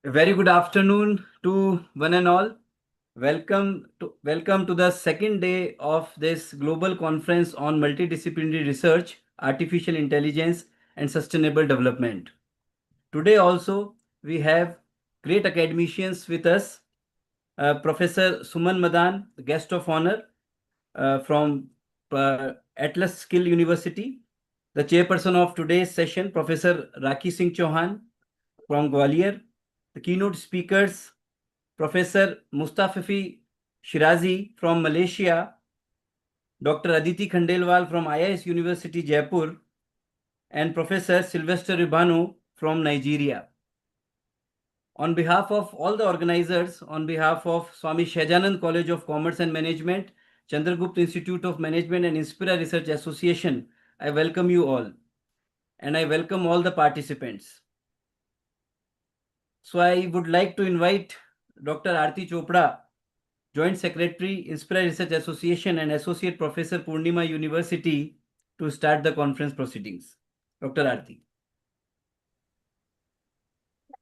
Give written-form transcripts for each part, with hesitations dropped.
A very good afternoon to one and all. Welcome to the second day of this global conference on multidisciplinary research, artificial intelligence, and sustainable development. Today also we have great academicians with us. Professor Suman Madan, the guest of honor from Atlas Skill University. The chairperson of today's session, Professor Rakhi Singh Chauhan from Gwalior. The keynote speakers, Professor Mustafafi Shirazi from Malaysia, Dr. Aditi Khandelwal from IIS University, Jaipur, and Professor Sylvester Ribano from Nigeria. On behalf of all the organizers, on behalf of Swami Shahjanand College of Commerce and Management, Chandragupta Institute of Management and Inspira Research Association, I welcome you all. And I welcome all the participants. So I would like to invite Dr. Aarti Chopra, Joint Secretary, Inspira Research Association and Associate Professor, Purnima University, to start the conference proceedings. Dr. Aarti.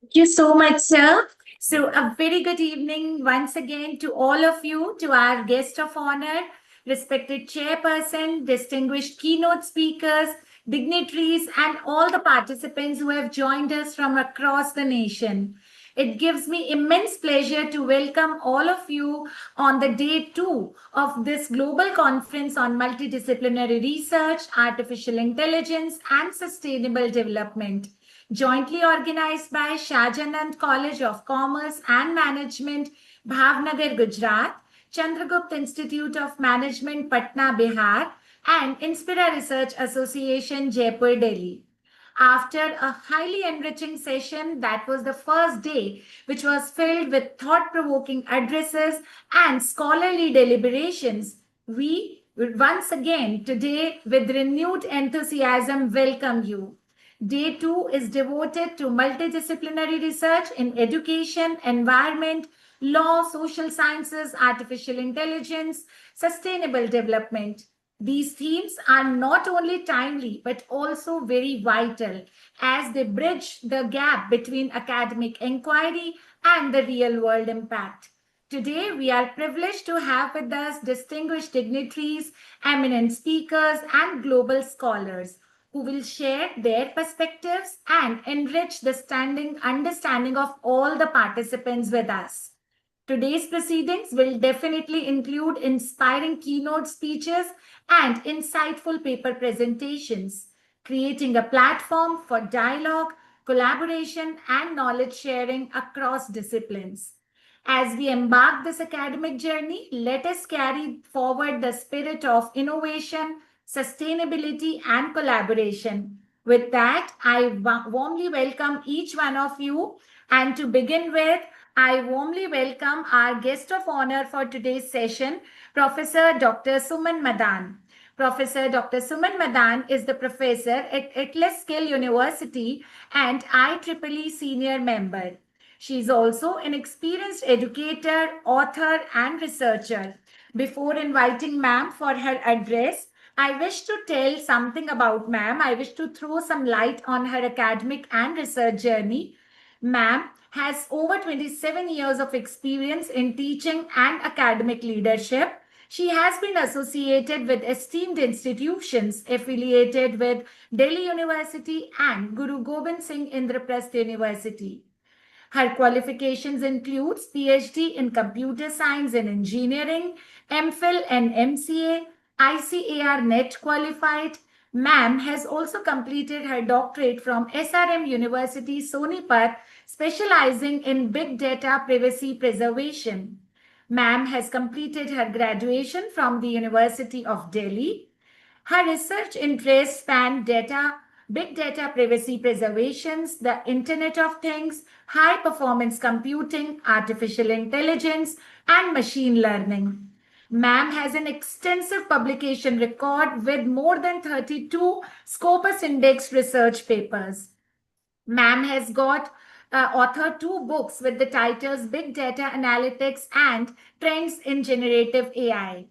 Thank you so much, sir. So a very good evening once again to all of you, to our guest of honor, respected chairperson, distinguished keynote speakers, dignitaries, and all the participants who have joined us from across the nation. It gives me immense pleasure to welcome all of you on the day 2 of this global conference on multidisciplinary research, artificial intelligence, and sustainable development, jointly organized by Shahjanand College of Commerce and Management, Bhavnagar, Gujarat, Chandragupta Institute of Management, Patna, Bihar, and Inspira Research Association, Jaipur, Delhi. After a highly enriching session, that was the first day, which was filled with thought-provoking addresses and scholarly deliberations, we once again today, with renewed enthusiasm, welcome you. Day 2 is devoted to multidisciplinary research in education, environment, law, social sciences, artificial intelligence, sustainable development. These themes are not only timely but also very vital as they bridge the gap between academic inquiry and the real world impact. Today, we are privileged to have with us distinguished dignitaries, eminent speakers, and global scholars who will share their perspectives and enrich the understanding of all the participants with us. Today's proceedings will definitely include inspiring keynote speeches and insightful paper presentations, creating a platform for dialogue, collaboration, and knowledge sharing across disciplines. As we embark this academic journey, let us carry forward the spirit of innovation, sustainability, and collaboration. With that, I warmly welcome each one of you. And to begin with, I warmly welcome our guest of honor for today's session, Professor Dr. Suman Madan. Professor Dr. Suman Madan is the professor at Atlas Skill University and IEEE senior member. She is also an experienced educator, author, and researcher. Before inviting ma'am for her address, I wish to tell something about ma'am. I wish to throw some light on her academic and research journey. Ma'am has over 27 years of experience in teaching and academic leadership. She has been associated with esteemed institutions affiliated with Delhi University and Guru Gobind Singh Indraprasth University. Her qualifications includes PhD in Computer Science and Engineering, MPhil and MCA, ICAR NET qualified. Ma'am has also completed her doctorate from SRM University, Sonipat, specializing in Big Data Privacy Preservation. Ma'am has completed her graduation from the University of Delhi. Her research interests span big data privacy preservations, the Internet of Things, high performance computing, artificial intelligence, and machine learning. Ma'am has an extensive publication record with more than 32 Scopus Index research papers. Ma'am has got authored 2 books with the titles Big Data Analytics and Trends in Generative AI.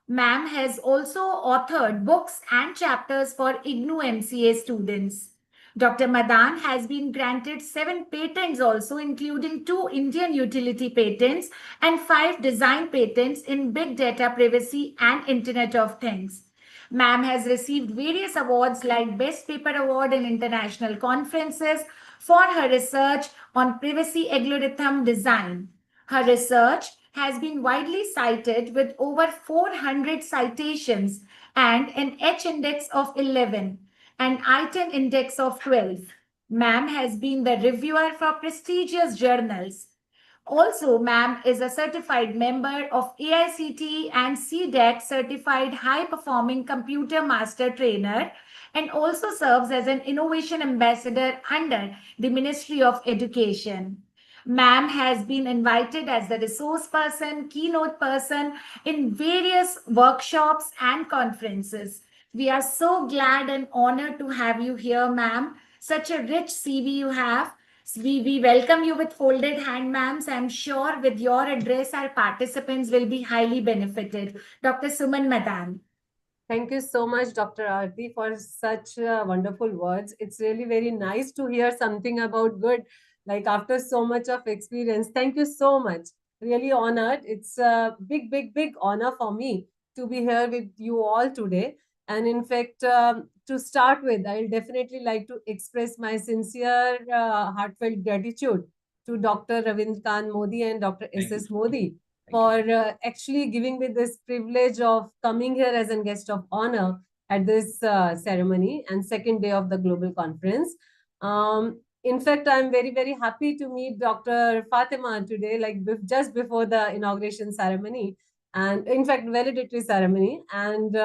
Ma'am has also authored books and chapters for IGNOU MCA students. Dr. Madan has been granted 7 patents also, including 2 Indian utility patents and 5 design patents in big data privacy and Internet of Things. Ma'am has received various awards like Best Paper Award in international conferences for her research on privacy algorithm design. Her research has been widely cited with over 400 citations and an H index of 11 and item index of 12. Ma'am has been the reviewer for prestigious journals. Also, ma'am is a certified member of AICTE and CDET certified high performing computer master trainer and also serves as an innovation ambassador under the Ministry of Education. Ma'am has been invited as the resource person, keynote person in various workshops and conferences. We are so glad and honored to have you here, ma'am. Such a rich CV you have. We welcome you with folded hand, ma'am. I'm sure with your address, our participants will be highly benefited. Dr. Suman Madan. Thank you so much, Dr. Aarti, for such wonderful words. It's really very nice to hear something about good, like after so much of experience. Thank you so much. Really honored. It's a big, big, big honor for me to be here with you all today. And in fact, to start with, I'll definitely like to express my sincere, heartfelt gratitude to Dr. Ravind Khan Modi and Dr. S.S. Modi for actually giving me this privilege of coming here as a guest of honor at this ceremony and second day of the global conference. In fact, I'm very, very happy to meet Dr. Fatima today, like just before the inauguration ceremony, and in fact, validatory ceremony. And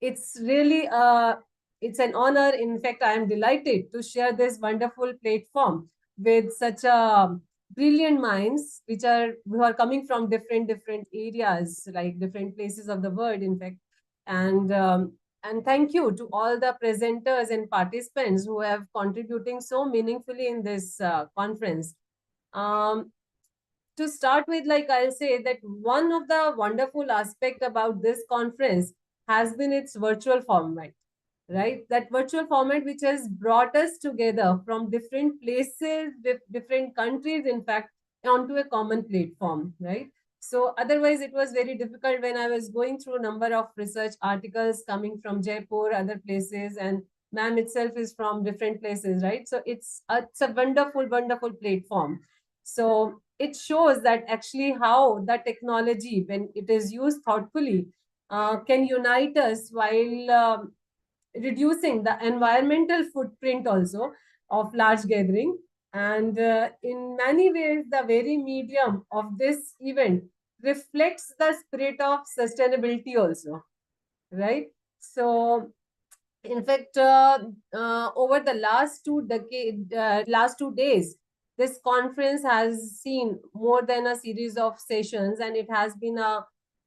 it's really it's an honor. In fact, I am delighted to share this wonderful platform with such a brilliant minds which are who are coming from different areas, like different places of the world, in fact. And thank you to all the presenters and participants who have contributing so meaningfully in this conference. um, to start with, like, I'll say that one of the wonderful aspect about this conference has been its virtual format, right? That virtual format which has brought us together from different places, different countries, in fact, onto a common platform, right? So otherwise, it was very difficult when I was going through a number of research articles coming from Jaipur, other places, and ma'am itself is from different places, right? So it's a wonderful, wonderful platform. So it shows that actually how the technology, when it is used thoughtfully, can unite us while reducing the environmental footprint also of large gathering. And in many ways, the very medium of this event reflects the spirit of sustainability also, right? So in fact, over the last 2 days, this conference has seen more than a series of sessions, and it has been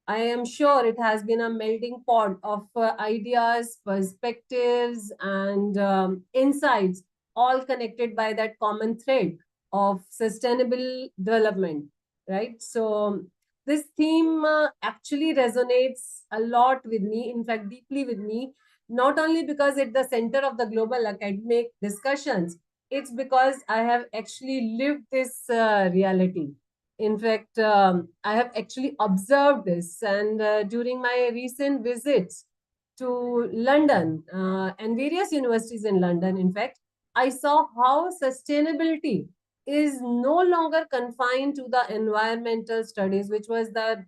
I am sure it has been a melting pot of ideas, perspectives, and insights, all connected by that common thread of sustainable development, right? So this theme actually resonates a lot with me, in fact, deeply with me, not only because it's the center of the global academic discussions, it's because I have actually lived this reality. In fact, I have actually observed this, and during my recent visits to London and various universities in London, in fact, I saw how sustainability is no longer confined to the environmental studies, which was the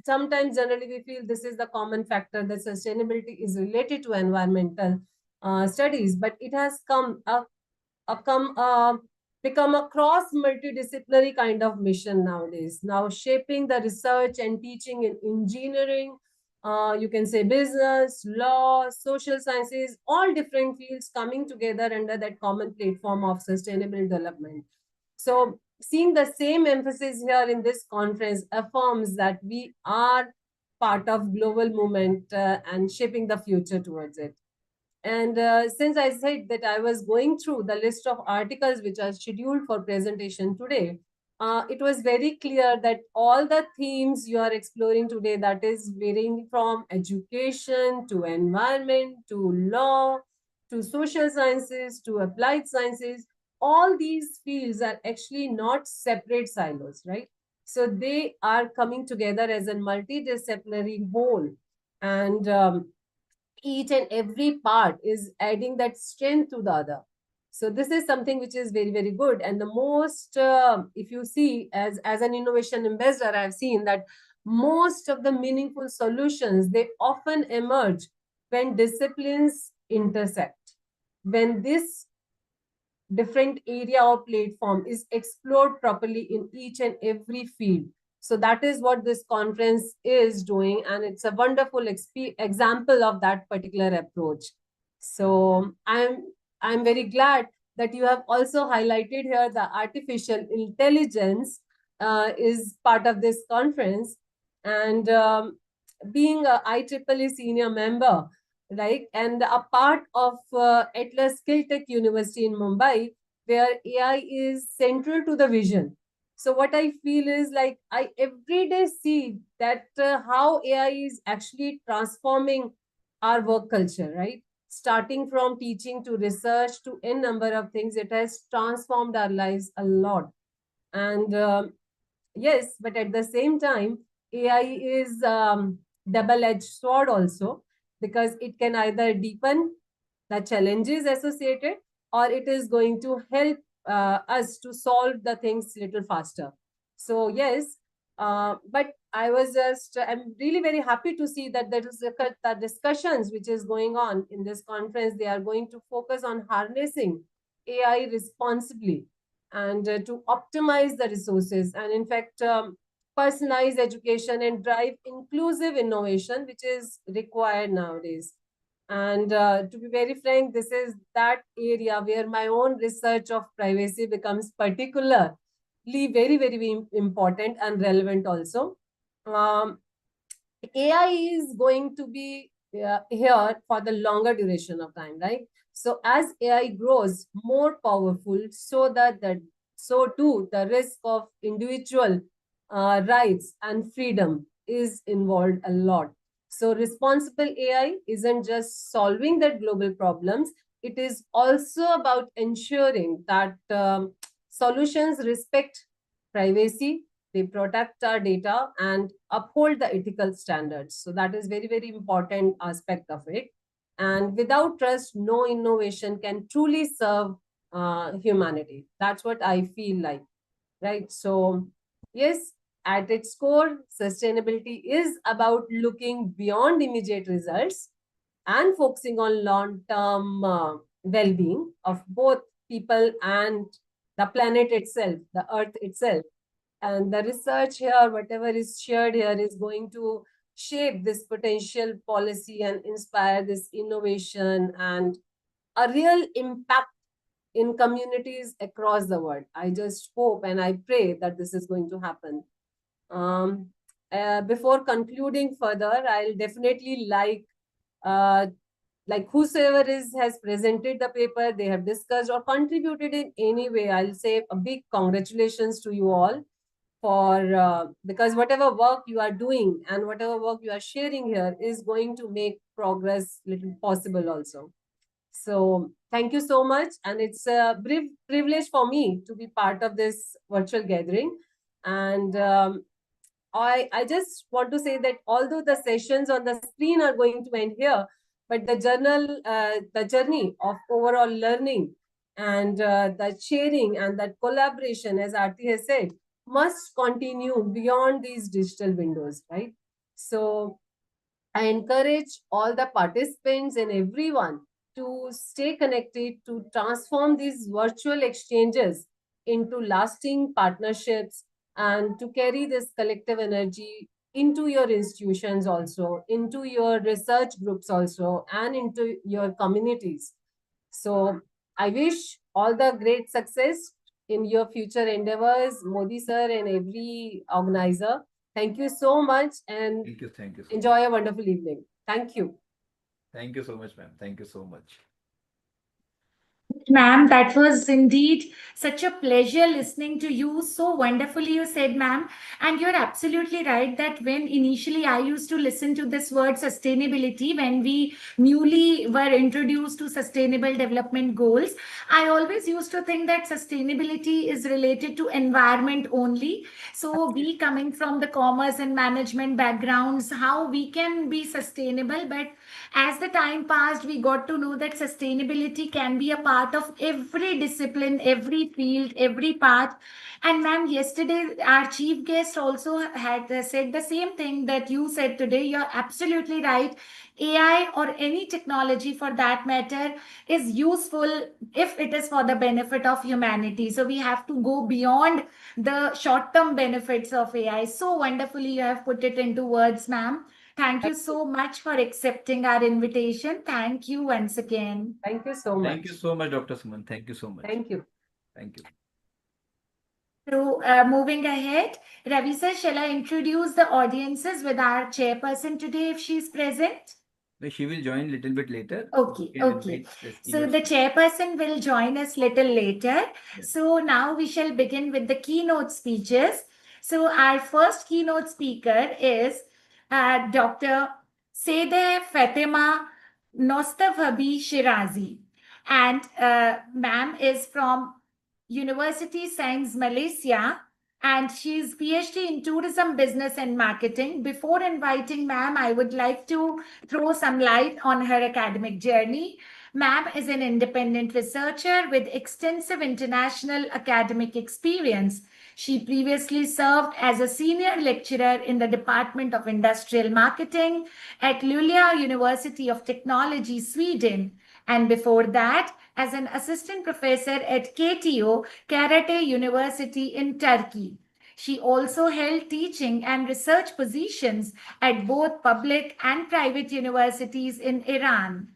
sometimes generally we feel this is the common factor that sustainability is related to environmental studies, but it has come become a cross multidisciplinary kind of mission nowadays, now shaping the research and teaching in engineering, you can say business, law, social sciences, all different fields coming together under that common platform of sustainable development. So seeing the same emphasis here in this conference affirms that we are part of global movement and shaping the future towards it. And since I said that I was going through the list of articles which are scheduled for presentation today, it was very clear that all the themes you are exploring today, that is varying from education to environment to law to social sciences, to applied sciences. All these fields are actually not separate silos, right? So they are coming together as a multidisciplinary whole. And each and every part is adding that strength to the other. So this is something which is very, very good. And the most, if you see as an innovation ambassador, I've seen that most of the meaningful solutions, they often emerge when disciplines intersect. When this different area or platform is explored properly in each and every field. So that is what this conference is doing, and it's a wonderful example of that particular approach. So I'm very glad that you have also highlighted here the artificial intelligence is part of this conference. And being a IEEE senior member, right, and a part of Atlas Skill Tech University in Mumbai, where AI is central to the vision. So what I feel is like I every day see that how AI is actually transforming our work culture, right? Starting from teaching to research to n number of things, it has transformed our lives a lot. And yes, but at the same time, AI is double-edged sword also, because it can either deepen the challenges associated, or it is going to help us to solve the things little faster. So yes, but I'm really very happy to see that there is the discussions which is going on in this conference. They are going to focus on harnessing AI responsibly, and to optimize the resources, and in fact, personalize education and drive inclusive innovation, which is required nowadays. And to be very frank, this is that area where my own research of privacy becomes particularly very, very important and relevant also. AI is going to be here for the longer duration of time, right? So as AI grows more powerful, so too the risk of individual rights and freedom is involved a lot. So responsible AI isn't just solving the global problems, it is also about ensuring that solutions respect privacy, they protect our data, and uphold the ethical standards. So that is very, very important aspect of it. And without trust, no innovation can truly serve humanity. That's what I feel like, right? So yes, at its core, sustainability is about looking beyond immediate results and focusing on long-term well-being of both people and the planet itself, the earth itself. And the research here, whatever is shared here, is going to shape this potential policy and inspire this innovation and a real impact in communities across the world. I just hope and I pray that this is going to happen. Before concluding further, I'll definitely like whosoever has presented the paper, they have discussed or contributed in any way, I'll say a big congratulations to you all for because whatever work you are doing and whatever work you are sharing here is going to make progress little possible also. So thank you so much, and it's a privilege for me to be part of this virtual gathering. And I just want to say that although the sessions on the screen are going to end here, but the journey of overall learning and the sharing and that collaboration, as Aarti has said, must continue beyond these digital windows, right? So I encourage all the participants and everyone to stay connected, to transform these virtual exchanges into lasting partnerships, and to carry this collective energy into your institutions also, into your research groups also, and into your communities. So I wish all the great success in your future endeavors, Modi sir and every organizer. Thank you so much, and Thank you so enjoy much. a wonderful evening. Thank you. Thank you so much, ma'am. Thank you so much. Ma'am, that was indeed such a pleasure listening to you. So wonderfully, you said, ma'am. And you're absolutely right that when initially I used to listen to this word sustainability, when we newly were introduced to sustainable development goals, I always used to think that sustainability is related to environment only. So, we coming from the commerce and management backgrounds, how we can be sustainable, but as the time passed, we got to know that sustainability can be a part of every discipline, every field, every path. And ma'am, yesterday our chief guest also had said the same thing that you said today. You're absolutely right. AI or any technology for that matter is useful if it is for the benefit of humanity. So we have to go beyond the short term benefits of AI. So wonderfully, you have put it into words, ma'am. Thank you so much for accepting our invitation. Thank you once again. Thank you so Thank you much. so much, Dr. Suman. Thank you so much. Thank you. Thank you. So, moving ahead, Ravi sir, shall I introduce the audiences with our chairperson today if she's present? No, she will join a little bit later. Okay, You can okay. invite the So keynote the speaker. chairperson will join us little later. Yes. So now we shall begin with the keynote speeches. So our first keynote speaker is Dr. Sadeh Fatima Nostavabi Shirazi. And ma'am is from University Science Malaysia, and she's PhD in tourism business and marketing. Before inviting ma'am, I would like to throw some light on her academic journey. Ma'am is an independent researcher with extensive international academic experience. She previously served as a senior lecturer in the Department of Industrial Marketing at Luleå University of Technology, Sweden. And before that, as an assistant professor at KTO, Karate University in Turkey. She also held teaching and research positions at both public and private universities in Iran,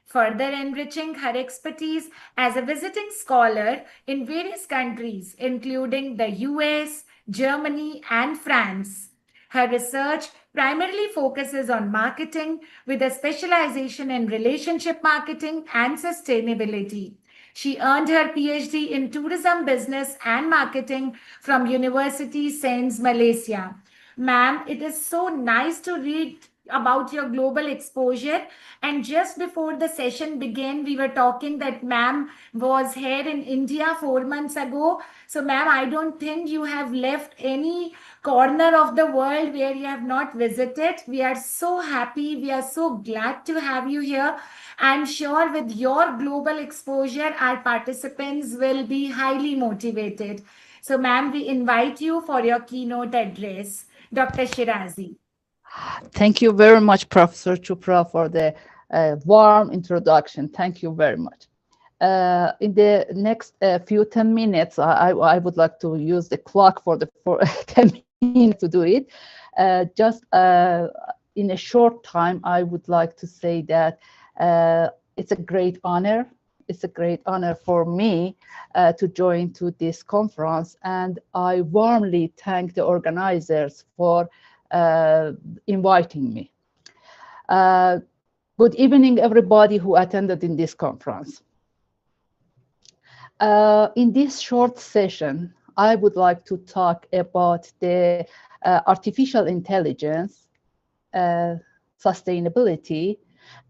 further enriching her expertise as a visiting scholar in various countries, including the US, Germany, and France. Her research primarily focuses on marketing with a specialization in relationship marketing and sustainability. She earned her PhD in tourism business and marketing from University Sains Malaysia. Ma'am, it is so nice to read about your global exposure. And just before the session began, we were talking that ma'am was here in India 4 months ago. So, ma'am, I don't think you have left any corner of the world where you have not visited. We are so happy. We are so glad to have you here. I'm sure with your global exposure, our participants will be highly motivated. So, ma'am, we invite you for your keynote address. Dr. Shirazi. Thank you very much, Professor Chopra, for the warm introduction. Thank you very much. In the next few 10 minutes, I would like to use the clock for 10 minutes to do it. Just in a short time, I would like to say that it's a great honor. It's a great honor for me to join to this conference, and I warmly thank the organizers for inviting me. Good evening, everybody who attended in this conference. In this short session, I would like to talk about the artificial intelligence, sustainability,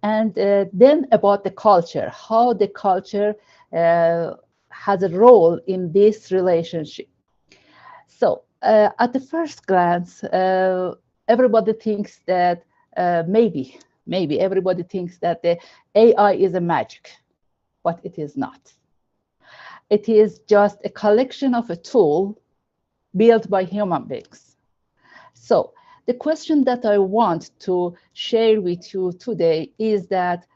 and then about the culture, how the culture has a role in this relationship. So at the first glance, everybody thinks that maybe everybody thinks that the AI is a magic, but it is not. It is just a collection of a tool built by human beings. So the question that I want to share with you today is that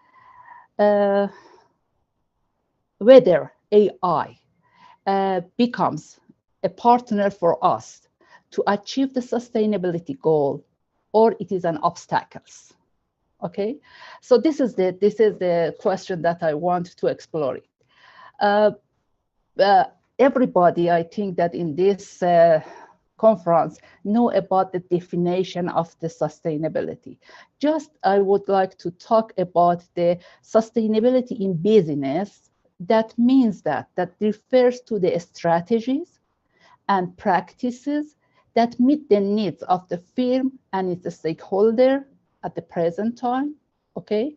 whether AI becomes a partner for us to achieve the sustainability goal, or it is an obstacle. Okay, so this is the question that I want to explore. Everybody, I think that in this conference know about the definition of the sustainability. Just I would like to talk about the sustainability in business That means that refers to the strategies and practices that meet the needs of the firm and its stakeholder at the present time, okay,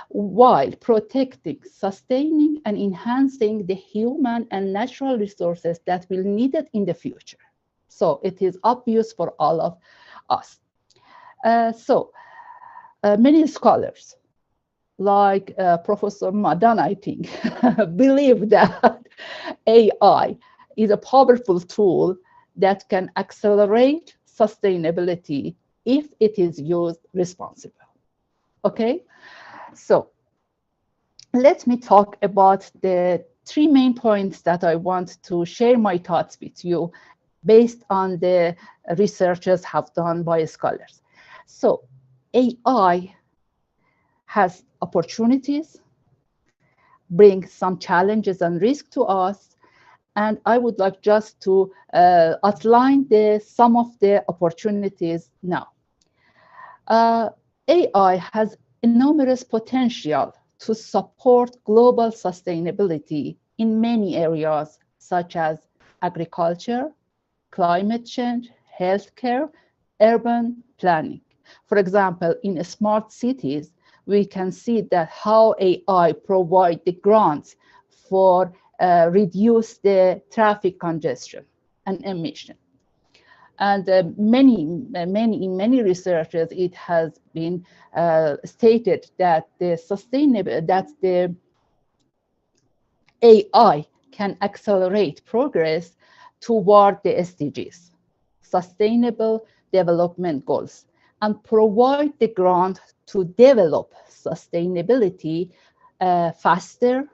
while protecting, sustaining, and enhancing the human and natural resources that will be needed in the future. So it is obvious for all of us. Many scholars, like Professor Madan, I think, believe that AI is a powerful tool that can accelerate sustainability if it is used responsibly. Okay, so let me talk about the three main points that I want to share my thoughts with you based on the researches have done by scholars. So AI has opportunities, brings some challenges and risks to us, and I would like just to outline some of the opportunities now. AI has enormous potential to support global sustainability in many areas, such as agriculture, climate change, healthcare, urban planning. For example, in smart cities, we can see that how AI provides the grants for reduce the traffic congestion and emission. And in many researches, it has been stated that the AI can accelerate progress toward the SDGs, Sustainable Development Goals, and provide the grant to develop sustainability faster,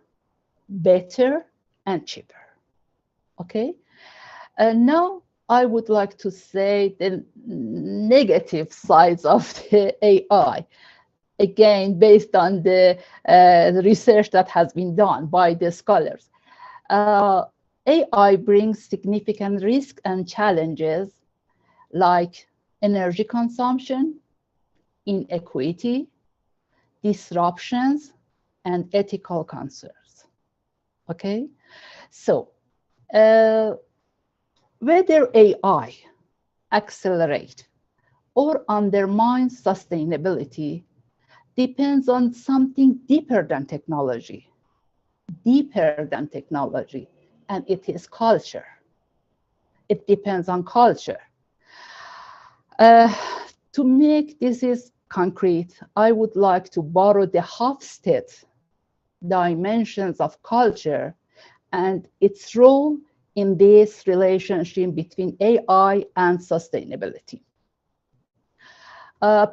better, and cheaper. Okay, now I would like to say the negative sides of the AI, again, based on the research that has been done by the scholars. AI brings significant risks and challenges like energy consumption, inequity, disruptions, and ethical concerns. Okay, so whether AI accelerate or undermine sustainability depends on something deeper than technology, and it is culture. It depends on culture. To make this concrete, I would like to borrow the Hofstede dimensions of culture and its role in this relationship between AI and sustainability.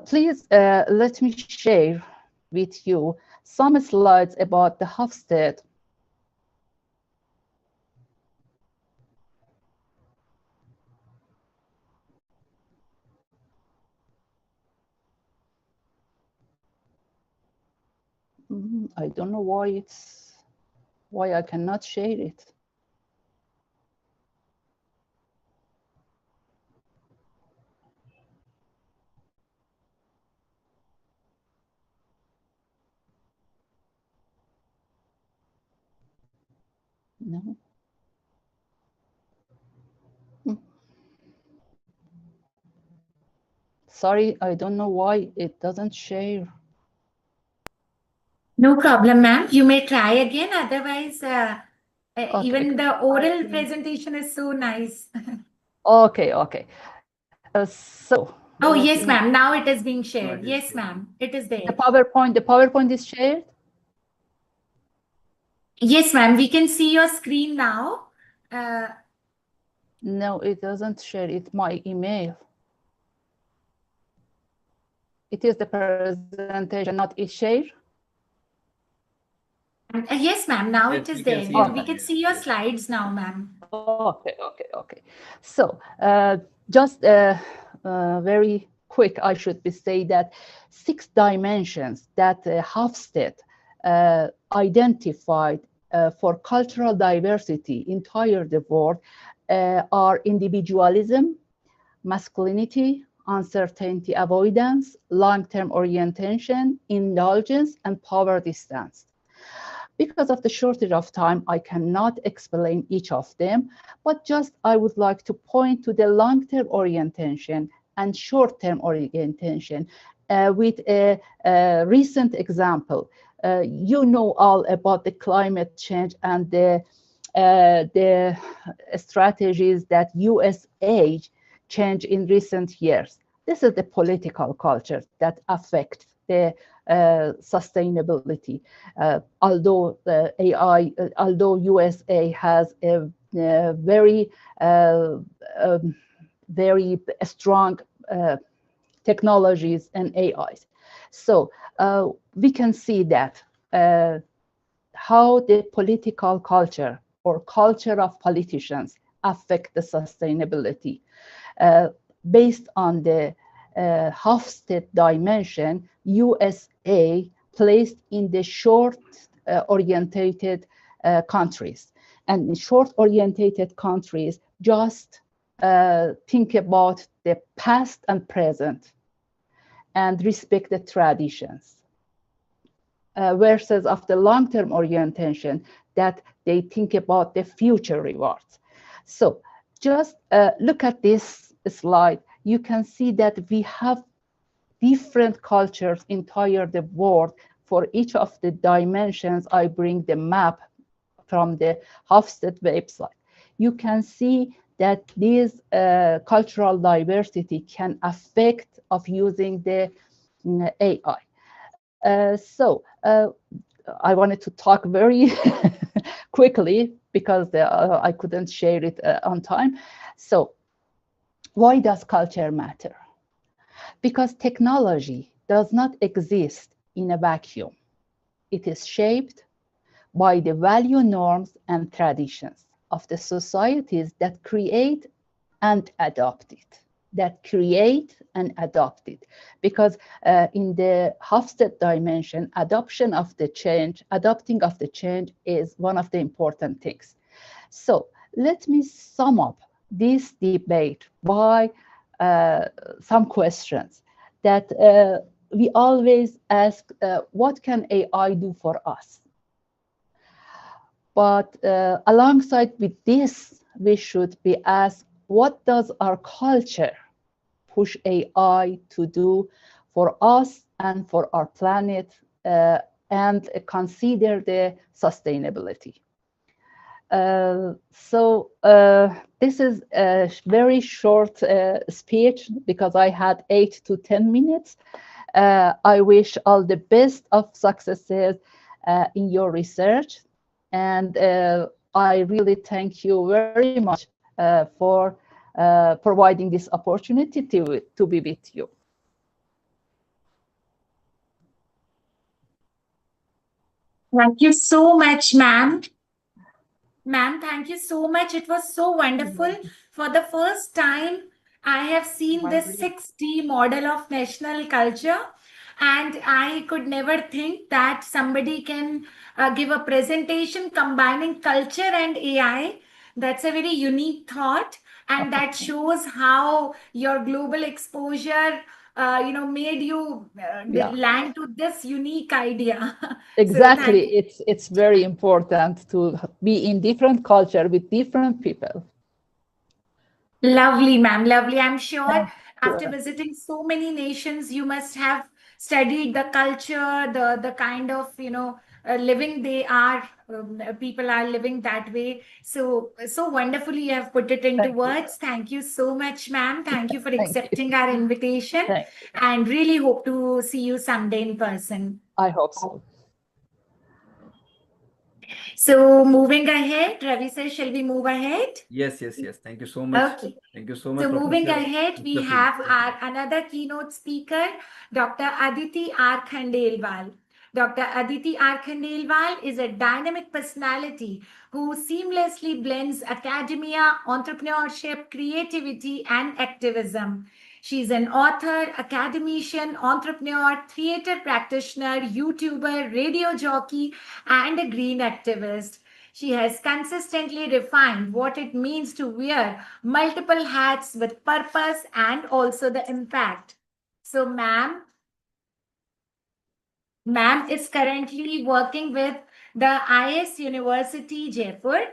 Please let me share with you some slides about the Hofstede. I don't know why I cannot share it. No. Sorry, I don't know why it doesn't share. No problem, ma'am. You may try again. Otherwise, Okay, even the oral presentation is so nice. Okay. Oh, yes, ma'am. Now it is being shared. Yes, ma'am. It is there. The PowerPoint is shared? Yes, ma'am. We can see your screen now. No, it doesn't share. It's my email. It is the presentation, not it share? Yes, ma'am. Now Yes, it is we can there. see it We now. can see your slides now, ma'am. Okay. So just very quick, I should say that 6 dimensions that Hofstede identified for cultural diversity entire the world are individualism, masculinity, uncertainty avoidance, long-term orientation, indulgence, and power distance. Because of the shortage of time, I cannot explain each of them, but just I would like to point to the long-term orientation and short-term orientation with a recent example. You know all about the climate change and the strategies that USA changed in recent years. This is the political culture that affects the sustainability. Although although USA has a very very strong technologies and AIs. So we can see that how the political culture or culture of politicians affect the sustainability. Based on the Hofstede dimension, USA placed in the short-orientated countries. And in short-orientated countries, just think about the past and present and respect the traditions. Versus of the long-term orientation that they think about the future rewards. So just look at this slide. You can see that we have different cultures entire the world. For each of the dimensions, I bring the map from the Hofstede website. You can see that this cultural diversity can affect of using the AI. I wanted to talk very quickly because I couldn't share it on time. So why does culture matter? Because technology does not exist in a vacuum. It is shaped by the value norms and traditions of the societies that create and adopt it. Because in the Hofstede dimension, adopting of the change is one of the important things. So let me sum up this debate by some questions that we always ask, what can AI do for us? But alongside with this, we should be asked, what does our culture push AI to do for us and for our planet, and consider the sustainability? This is a very short speech because I had 8 to 10 minutes. I wish all the best of successes in your research, and I really thank you very much for providing this opportunity to be with you. Thank you so much, ma'am. Ma'am, thank you so much. It was so wonderful. For the first time, I have seen this 6D model of national culture, and I could never think that somebody can give a presentation combining culture and AI. That's a very unique thought, and that shows how your global exposure made you land to this unique idea. Exactly. So it's very important to be in different culture with different people. Lovely, ma'am. Lovely. I'm sure after visiting so many nations, you must have studied the culture, the kind of, living they are, people are living that way. So wonderfully you have put it into words. Thank you so much, ma'am. Thank you for accepting our invitation, and really hope to see you someday in person. I hope so. So moving ahead, Ravi sir, shall we move ahead? Yes. Thank you so much. Okay. Thank you so much. So moving ahead, we have our another keynote speaker, Dr. Aditi R. Khandelwal. Dr. Aditi R. Khandelwal is a dynamic personality who seamlessly blends academia, entrepreneurship, creativity, and activism. She's an author, academician, entrepreneur, theater practitioner, YouTuber, radio jockey, and a green activist. She has consistently refined what it means to wear multiple hats with purpose and also the impact. So, ma'am is currently working with the IS University, Jaipur,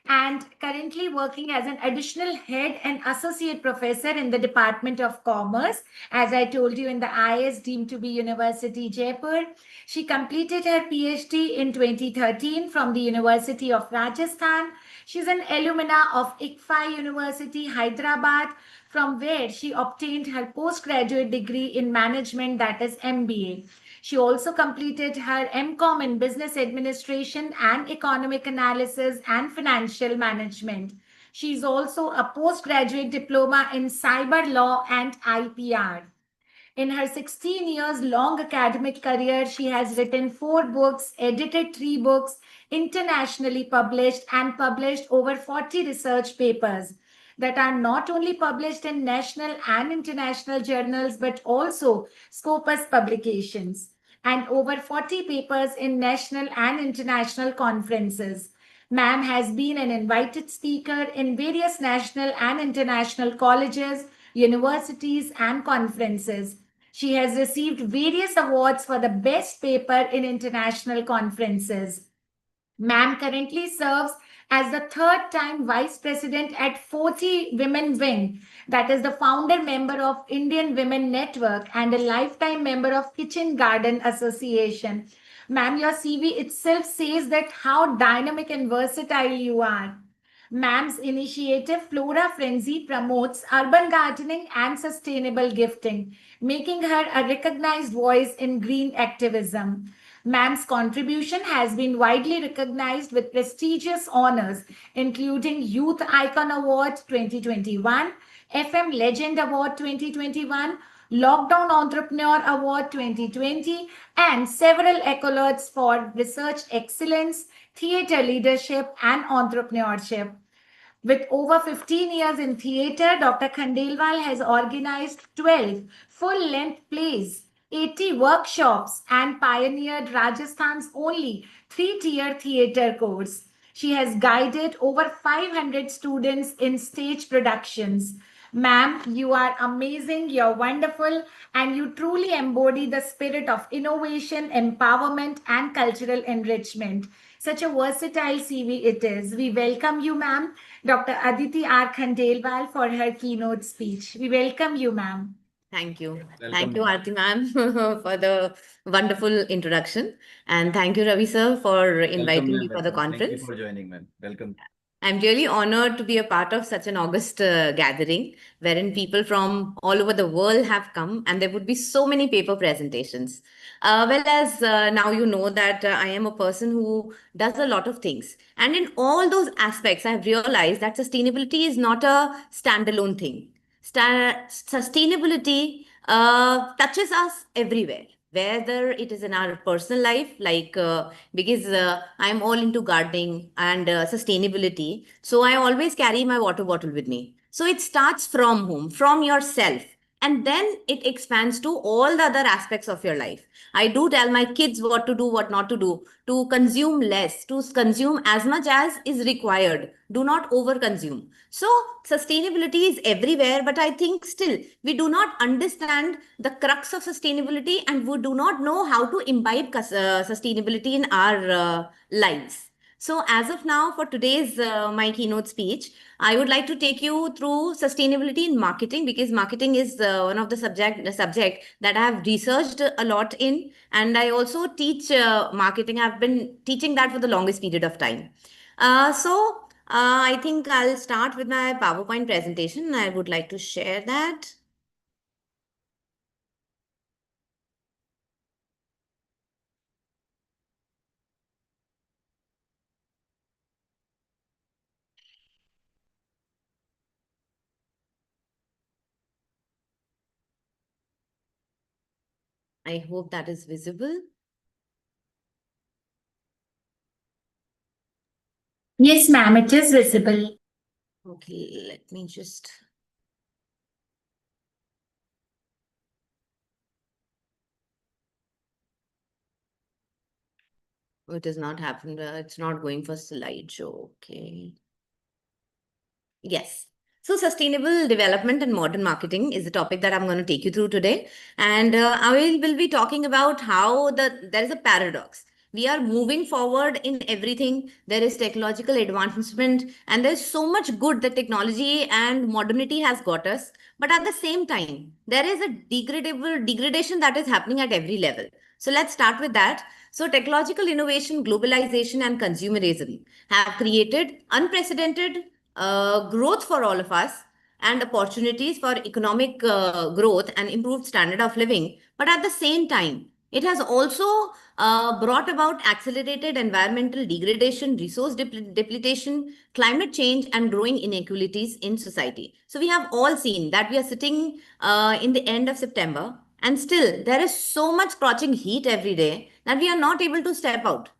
and currently working as an additional head and associate professor in the Department of Commerce, as I told you, in the IS deemed to be University, Jaipur. She completed her PhD in 2013 from the University of Rajasthan. She's an alumna of ICFI University, Hyderabad, from where she obtained her postgraduate degree in management, that is MBA. She also completed her MCom in Business Administration and Economic Analysis and Financial Management. She is also a postgraduate diploma in Cyber Law and IPR. In her 16 years long academic career, she has written 4 books, edited 3 books, internationally published, and published over 40 research papers that are not only published in national and international journals but also Scopus publications, and over 40 papers in national and international conferences. Ma'am has been an invited speaker in various national and international colleges, universities, and conferences. She has received various awards for the best paper in international conferences. Ma'am currently serves as the third time vice president at 40 Women Wing, that is the founder member of Indian Women Network and a lifetime member of Kitchen Garden Association. Ma'am, your CV itself says that how dynamic and versatile you are. Ma'am's initiative Flora Frenzy promotes urban gardening and sustainable gifting, making her a recognized voice in green activism. Ma'am's contribution has been widely recognized with prestigious honors, including Youth Icon Award 2021, FM Legend Award 2021, Lockdown Entrepreneur Award 2020, and several accolades for research excellence, theater leadership, and entrepreneurship. With over 15 years in theatre, Dr. Khandelwal has organized 12 full-length plays, 80 workshops, and pioneered Rajasthan's only 3-tier theatre course. She has guided over 500 students in stage productions. Ma'am, you are amazing, you're wonderful, and you truly embody the spirit of innovation, empowerment, and cultural enrichment. Such a versatile CV it is. We welcome you, ma'am. Dr. Aditi R. Khandelwal for her keynote speech. We welcome you, ma'am. Thank you. Welcome, Thank you, ma'am. Aarti ma'am, for the wonderful introduction. And thank you, Ravi sir, for inviting me for the Welcome. Thank you conference. for joining, ma'am. Welcome. I'm really honored to be a part of such an august gathering wherein people from all over the world have come, and there would be so many paper presentations. Well, as now you know that I am a person who does a lot of things. And in all those aspects, I've realized that sustainability is not a standalone thing. Sustainability touches us everywhere, whether it is in our personal life, like because I'm all into gardening and sustainability. So I always carry my water bottle with me. So it starts from home, from yourself, and then it expands to all the other aspects of your life. I do tell my kids what to do, what not to do, to consume less, to consume as much as is required. Do not overconsume. So sustainability is everywhere, but I think still we do not understand the crux of sustainability, and we do not know how to imbibe sustainability in our lives. So as of now, for today's my keynote speech, I would like to take you through sustainability in marketing, because marketing is one of the subject that I have researched a lot in, and I also teach marketing. I've been teaching that for the longest period of time. I think I'll start with my PowerPoint presentation. I would like to share that. I hope that is visible. Yes, ma'am, it is visible. Okay, let me just. Oh, it has not happened. It's not going for slideshow. Okay. Yes. So sustainable development and modern marketing is the topic that I'm going to take you through today. And I will be talking about how there is a paradox We are moving forward in everything. There is technological advancement, and there's so much good that technology and modernity has got us. But at the same time, there is a degradation that is happening at every level. So let's start with that. So technological innovation, globalization, and consumerism have created unprecedented growth for all of us and opportunities for economic growth and improved standard of living. But at the same time, it has also brought about accelerated environmental degradation, resource depletion, climate change, and growing inequalities in society. So we have all seen that we are sitting in the end of September, and still there is so much scorching heat every day that we are not able to step out.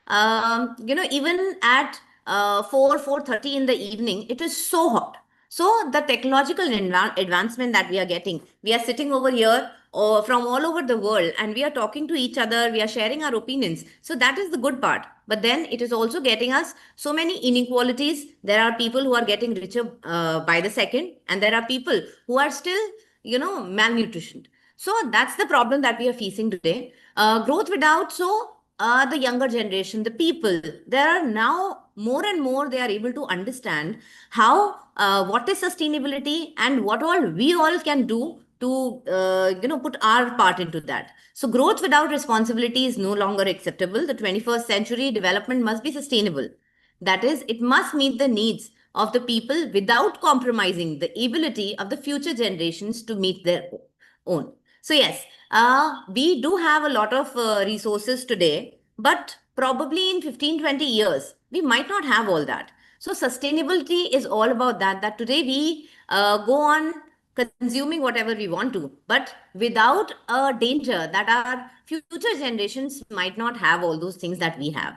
Even at 4:30 in the evening, it is so hot. So the technological advancement that we are getting, we are sitting over here or from all over the world, and we are talking to each other, we are sharing our opinions. So that is the good part. But then it is also getting us so many inequalities. There are people who are getting richer by the second, and there are people who are still, malnutritioned. So that's the problem that we are facing today. Growth without the younger generation, the people, there are now more and more they are able to understand how what is sustainability and what all we all can do to put our part into that. So growth without responsibility is no longer acceptable. The 21st century development must be sustainable. That is, it must meet the needs of the people without compromising the ability of the future generations to meet their own. So yes, we do have a lot of resources today, but probably in 15-20 years, we might not have all that. So sustainability is all about that today we go on consuming whatever we want to, but without a danger that our future generations might not have all those things that we have.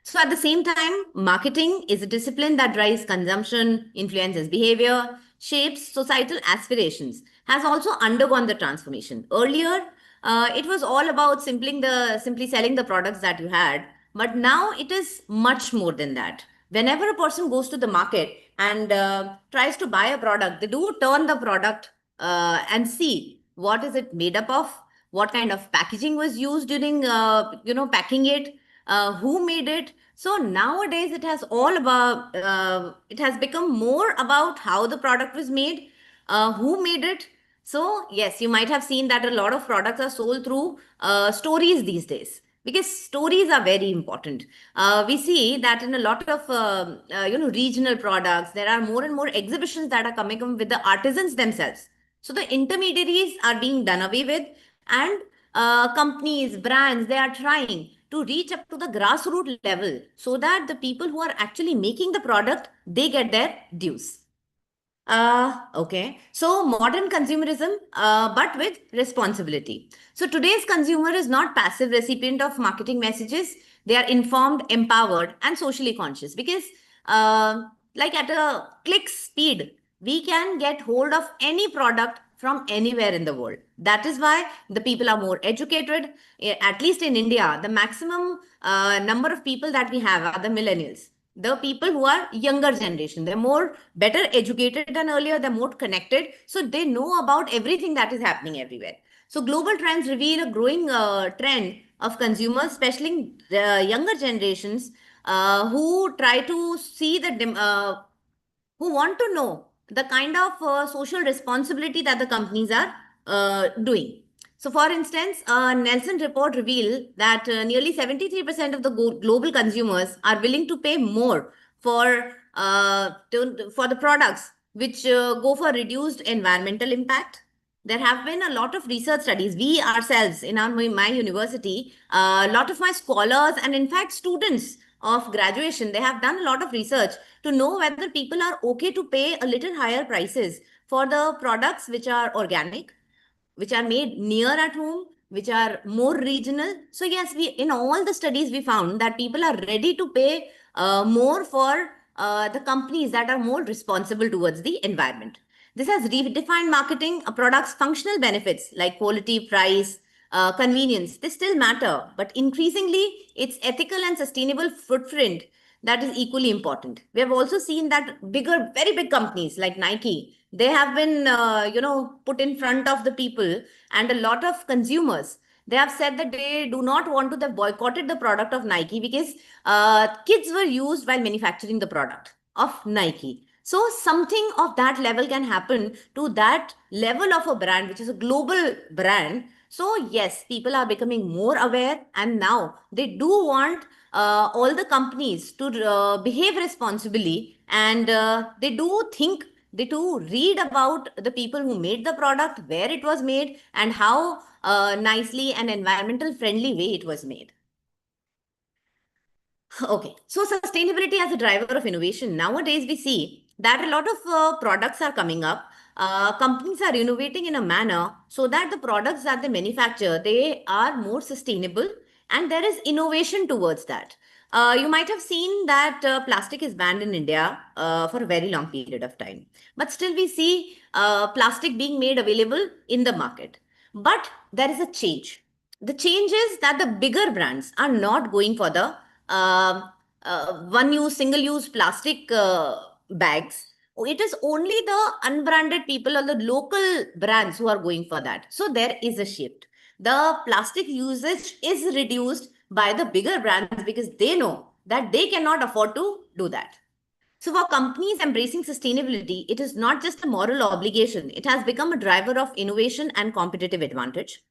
So at the same time, marketing is a discipline that drives consumption, influences behavior, shapes societal aspirations, has also undergone the transformation. Earlier, it was all about simply selling the products that you had, but now it is much more than that. Whenever a person goes to the market and tries to buy a product, they do turn the product and see what is it made up of, what kind of packaging was used during packing it, who made it. So nowadays it has all about it has become more about how the product was made, who made it. So yes, you might have seen that a lot of products are sold through stories these days, because stories are very important. We see that in a lot of regional products, there are more and more exhibitions that are coming up with the artisans themselves. So the intermediaries are being done away with, and companies, brands, they are trying to reach up to the grassroots level so that the people who are actually making the product, they get their dues. Okay. So modern consumerism, but with responsibility. So today's consumer is not passive recipient of marketing messages. They are informed, empowered, and socially conscious, because like at a click speed, we can get hold of any product from anywhere in the world. That is why the people are more educated. At least in India, the maximum number of people that we have are the millennials, the people who are younger generation. They're more better educated than earlier, they're more connected, so they know about everything that is happening everywhere. So global trends reveal a growing trend of consumers, especially the younger generations, who try to see who want to know the kind of social responsibility that the companies are doing. So, for instance, a Nelson report revealed that nearly 73% of the global consumers are willing to pay more for the products which go for reduced environmental impact. There have been a lot of research studies. We ourselves, in my university, a lot of my scholars and in fact students of graduation, they have done a lot of research to know whether people are okay to pay a little higher prices for the products which are organic, which are made near at home, which are more regional. So yes, we in all the studies we found that people are ready to pay more for the companies that are more responsible towards the environment. This has redefined marketing. A product's functional benefits like quality, price, convenience, they still matter, but increasingly its ethical and sustainable footprint, that is equally important. We have also seen that very big companies like Nike, they have been, put in front of the people and a lot of consumers. They have said that they do not want to, they boycotted the product of Nike because kids were used while manufacturing the product of Nike. So something of that level can happen to that level of a brand, which is a global brand. So yes, people are becoming more aware, and now they do want all the companies to behave responsibly, and they do think, they do read about the people who made the product, where it was made, and how nicely and environmental friendly way it was made. Okay, so sustainability as a driver of innovation. Nowadays, we see that a lot of products are coming up. Companies are innovating in a manner so that the products that they manufacture, they are more sustainable, and there is innovation towards that. You might have seen that plastic is banned in India for a very long period of time, but still we see plastic being made available in the market. But there is a change. The change is that the bigger brands are not going for the one-use, single-use plastic bags. It is only the unbranded people or the local brands who are going for that. So there is a shift. The plastic usage is reduced by the bigger brands because they know that they cannot afford to do that. So for companies embracing sustainability, it is not just a moral obligation. It has become a driver of innovation and competitive advantage.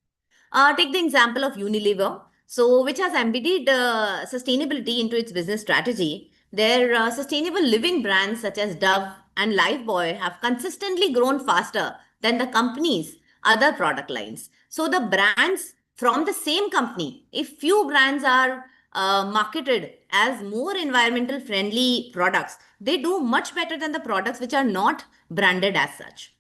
Take the example of Unilever, so which has embedded sustainability into its business strategy. Their sustainable living brands such as Dove and Lifebuoy have consistently grown faster than the company's other product lines. So the brands from the same company, if few brands are marketed as more environmental friendly products, they do much better than the products which are not branded as such.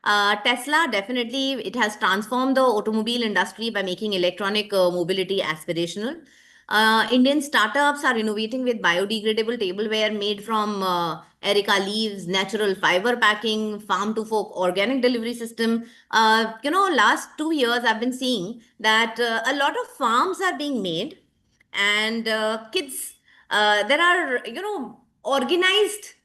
Tesla, definitely, it has transformed the automobile industry by making electronic mobility aspirational. Indian startups are innovating with biodegradable tableware made from erica leaves, natural fiber packing, farm to fork organic delivery system. Last 2 years I've been seeing that a lot of farms are being made, and kids, there are, organized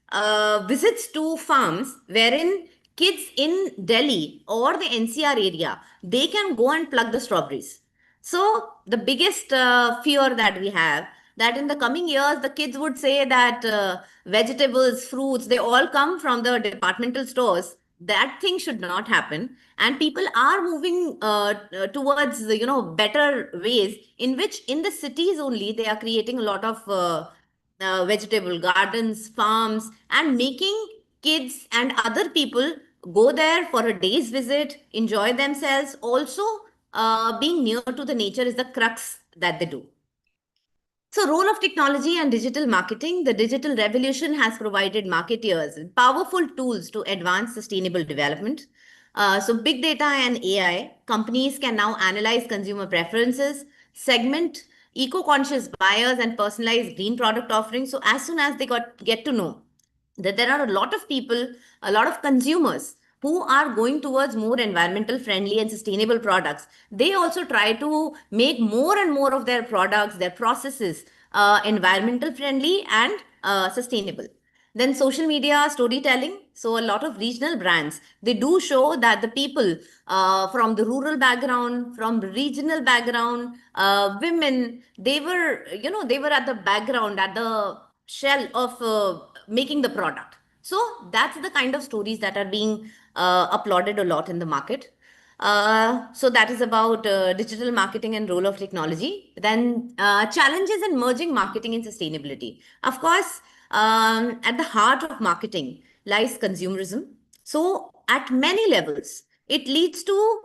visits to farms wherein kids in Delhi or the NCR area, they can go and pluck the strawberries. So the biggest fear that we have, that in the coming years, the kids would say that vegetables, fruits, they all come from the departmental stores. That thing should not happen. And people are moving towards, better ways in which in the cities only, they are creating a lot of vegetable gardens, farms, and making kids and other people go there for a day's visit, enjoy themselves. Also, being near to the nature is the crux that they do. So, role of technology and digital marketing. The digital revolution has provided marketeers with powerful tools to advance sustainable development. So, big data and AI, companies can now analyze consumer preferences, segment eco-conscious buyers, and personalize green product offerings. So, as soon as they get to know that there are a lot of people, a lot of consumers who are going towards more environmental friendly and sustainable products, they also try to make more and more of their products, their processes, environmental friendly and sustainable. Then social media storytelling. So a lot of regional brands, they do show that the people from the rural background, from regional background, women, they were, they were at the background, at the shell of making the product. So that's the kind of stories that are being applauded a lot in the market. So that is about digital marketing and role of technology. Then challenges in merging marketing and sustainability. Of course, at the heart of marketing lies consumerism. So at many levels, it leads to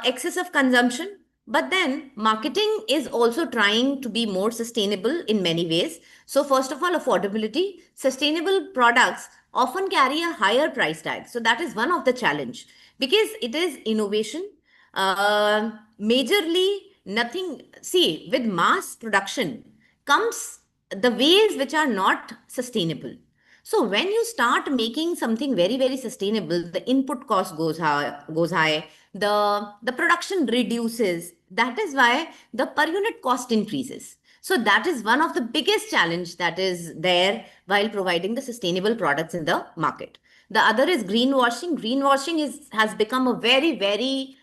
excessive consumption. But then marketing is also trying to be more sustainable in many ways. So first of all, affordability. Sustainable products often carry a higher price tag. So that is one of the challenge because it is innovation. Majorly nothing. See, with mass production comes the ways which are not sustainable. So when you start making something very, very sustainable, the input cost goes high, the production reduces. That is why the per unit cost increases. So that is one of the biggest challenge that is there while providing the sustainable products in the market. The other is greenwashing. Greenwashing has become a very, very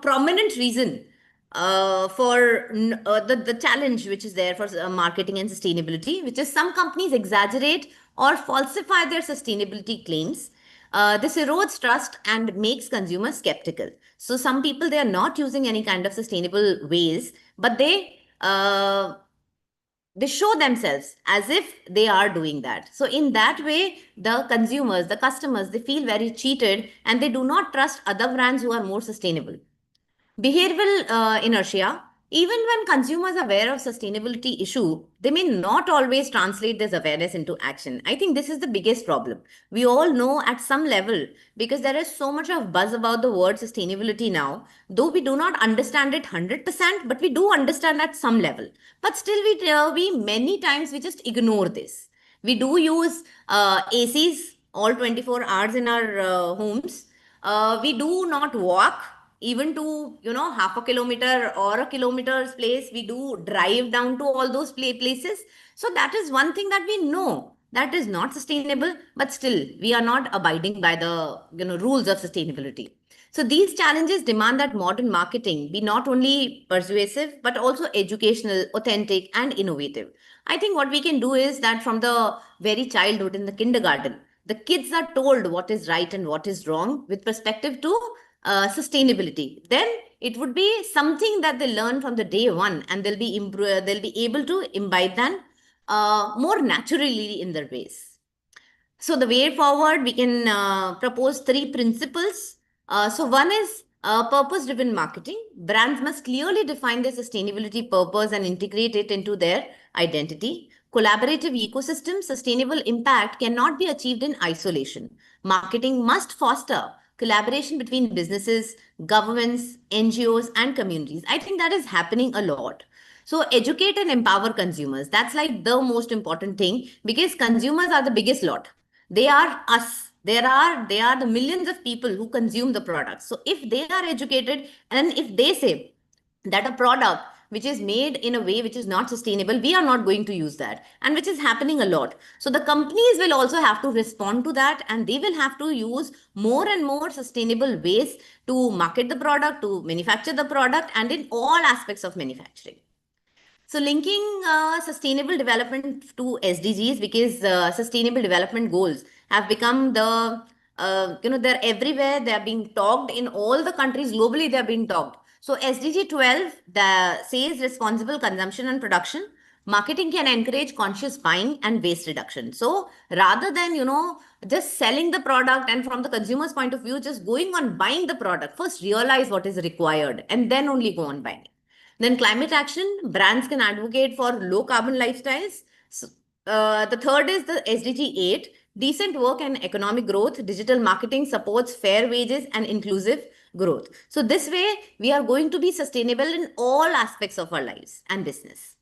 prominent reason for the challenge which is there for marketing and sustainability, which is some companies exaggerate or falsify their sustainability claims. This erodes trust and makes consumers skeptical. So some people, they are not using any kind of sustainable ways, but they show themselves as if they are doing that. So in that way, the consumers, the customers, they feel very cheated and they do not trust other brands who are more sustainable. Behavioral inertia. Even when consumers are aware of sustainability issue, they may not always translate this awareness into action. I think this is the biggest problem. We all know at some level, because there is so much of buzz about the word sustainability now, though we do not understand it 100%, but we do understand at some level. But still we many times we just ignore this. We do use ACs all 24 hours in our homes. We do not walk even to half a kilometer or a kilometer's place. We do drive down to all those places. So that is one thing that we know that is not sustainable, but still we are not abiding by the rules of sustainability. So these challenges demand that modern marketing be not only persuasive but also educational, authentic, and innovative. I think what we can do is that from the very childhood in the kindergarten, the kids are told what is right and what is wrong with perspective to sustainability. Then it would be something that they learn from the day one, and they'll be able to imbibe that more naturally in their ways. So the way forward, we can propose 3 principles. So one is purpose-driven marketing. Brands must clearly define their sustainability purpose and integrate it into their identity. Collaborative ecosystem, sustainable impact cannot be achieved in isolation. Marketing must foster collaboration between businesses, governments, NGOs, and communities. I think that is happening a lot. So educate and empower consumers. That's like the most important thing, because consumers are the biggest lot. They are us. They are the millions of people who consume the products. So if they are educated, and if they say that a product which is made in a way which is not sustainable, we are not going to use that, and which is happening a lot. So the companies will also have to respond to that, and they will have to use more and more sustainable ways to market the product, to manufacture the product, and in all aspects of manufacturing. So linking sustainable development to SDGs, because sustainable development goals have become they're everywhere. They are being talked in all the countries globally. They are being talked. So SDG 12 says responsible consumption and production. Marketing can encourage conscious buying and waste reduction. So rather than, just selling the product and from the consumer's point of view, just going on buying the product, first realize what is required and then only go on buying it. Then climate action, brands can advocate for low carbon lifestyles. So, the third is the SDG 8, decent work and economic growth. Digital marketing supports fair wages and inclusive growth. So this way, we are going to be sustainable in all aspects of our lives and business.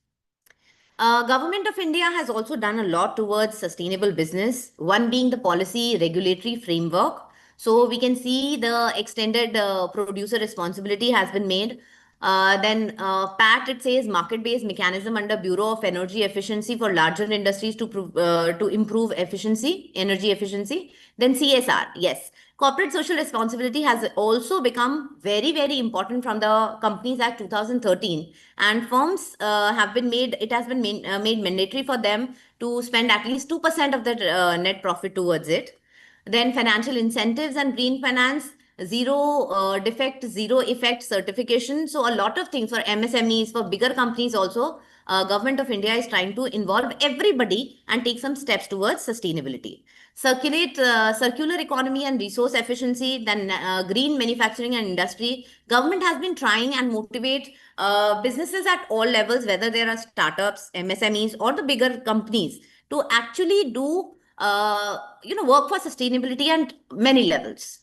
Government of India has also done a lot towards sustainable business, one being the policy regulatory framework. So we can see the extended producer responsibility has been made. Then PAT, it says market-based mechanism under Bureau of Energy Efficiency for larger industries to improve efficiency, energy efficiency. Then CSR, yes. Corporate social responsibility has also become very, very important from the Companies Act 2013. And firms it has been made mandatory for them to spend at least 2% of their net profit towards it. Then financial incentives and green finance, zero defect, zero effect certification. So a lot of things for MSMEs, for bigger companies also, Government of India is trying to involve everybody and take some steps towards sustainability. Circular economy and resource efficiency, then green manufacturing and industry. Government has been trying and motivate businesses at all levels, whether there are startups, MSMEs, or the bigger companies, to actually do work for sustainability at many levels.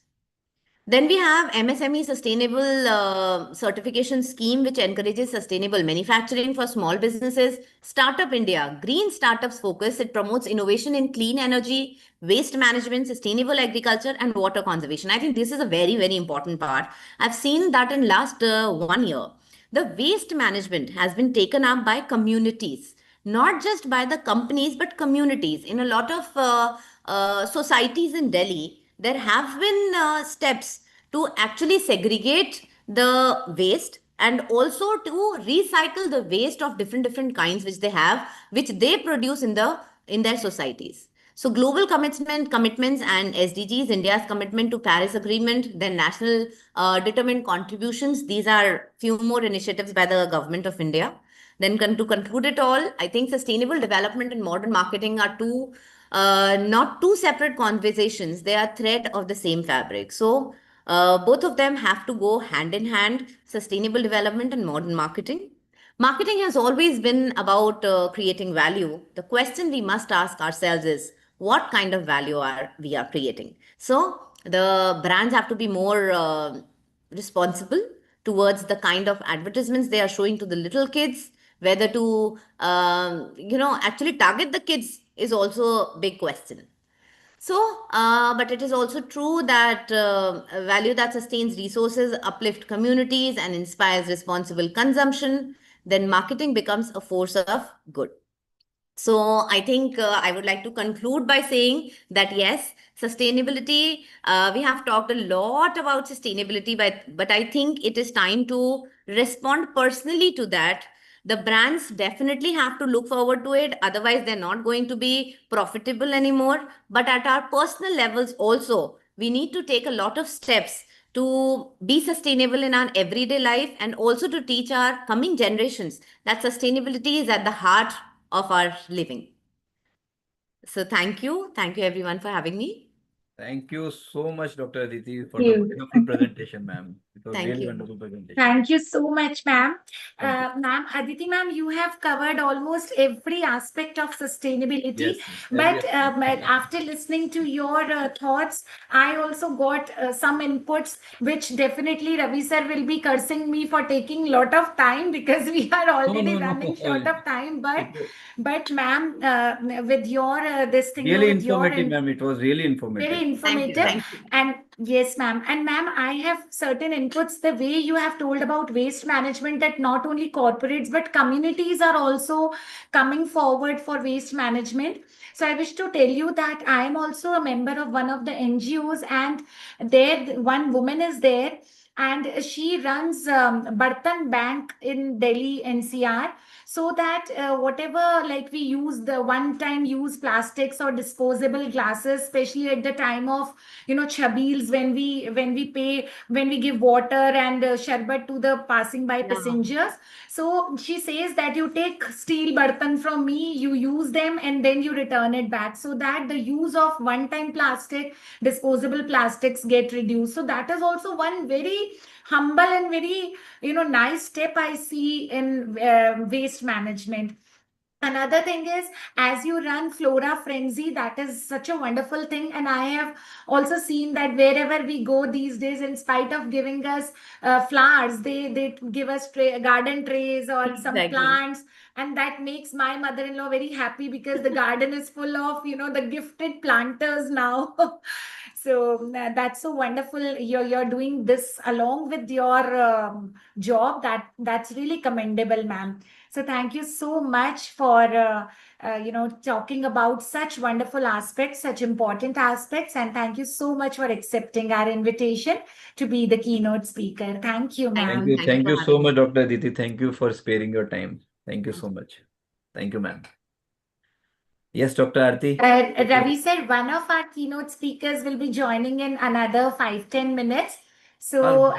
Then we have MSME Sustainable Certification Scheme, which encourages sustainable manufacturing for small businesses. Startup India, Green Startups Focus. It promotes innovation in clean energy, waste management, sustainable agriculture, and water conservation. I think this is a very, very important part. I've seen that in last 1 year. The waste management has been taken up by communities, not just by the companies, but communities. In a lot of societies in Delhi, there have been steps to actually segregate the waste and also to recycle the waste of different kinds which they have, which they produce in their societies. So global commitments and SDGs, India's commitment to Paris Agreement, then national determined contributions. These are few more initiatives by the government of India. Then to conclude it all, I think sustainable development and modern marketing are not two separate conversations. They are thread of the same fabric. So both of them have to go hand in hand, sustainable development and modern marketing. Marketing has always been about creating value. The question we must ask ourselves is what kind of value are we are creating? So the brands have to be more responsible towards the kind of advertisements they are showing to the little kids. Whether to actually target the kids is also a big question. So, but it is also true that a value that sustains resources, uplift communities, and inspires responsible consumption, then marketing becomes a force of good. So I think I would like to conclude by saying that yes, sustainability, we have talked a lot about sustainability, but I think it is time to respond personally to that. The brands definitely have to look forward to it. Otherwise, they're not going to be profitable anymore. But at our personal levels also, we need to take a lot of steps to be sustainable in our everyday life and also to teach our coming generations that sustainability is at the heart of our living. So thank you. Thank you everyone for having me. Thank you so much, Dr. Aditi, for Thank the you. wonderful presentation, ma'am. It was Thank really you. wonderful presentation. Thank you so much, ma'am. Thank you. Ma'am, Aditi, ma'am, you have covered almost every aspect of sustainability. Yes, But every after listening to your thoughts, I also got some inputs, which definitely Ravi sir will be cursing me for taking a lot of time because we are already running short of time. But ma'am, with your this thing, really with your informative, ma'am. It was really informative. very Thank you. informative. Thank you. And yes, ma'am. And ma'am, I have certain inputs. The way you have told about waste management, that not only corporates but communities are also coming forward for waste management. So I wish to tell you that I am also a member of one of the NGOs, and there one woman is there, and she runs Bartan Bank in Delhi NCR, so that whatever, like, we use the one time use plastics or disposable glasses, especially at the time of chabils, when we give water and sharbat to the passing by passengers. So she says that you take steel bartan from me, you use them, and then you return it back, so that the use of one time plastic, disposable plastics get reduced. So that is also one very humble and very nice step I see in waste management. Another thing is, as you run Flora Frenzy, that is such a wonderful thing. And I have also seen that wherever we go these days, in spite of giving us flowers, they give us garden trays or some Exactly. plants. And that makes my mother-in-law very happy because the garden is full of, the gifted planters now. So that's so wonderful. You're doing this along with your job. That's really commendable, ma'am. So thank you so much for talking about such wonderful aspects, such important aspects, and thank you so much for accepting our invitation to be the keynote speaker. Thank you, Thank ma'am. you. Thank you for so having much, me. Dr. Aditi. Thank you for sparing your time. Thank you so much. Thank you, ma'am. Yes, Dr. Aarti. Ravi said one of our keynote speakers will be joining in another 5-10 minutes. So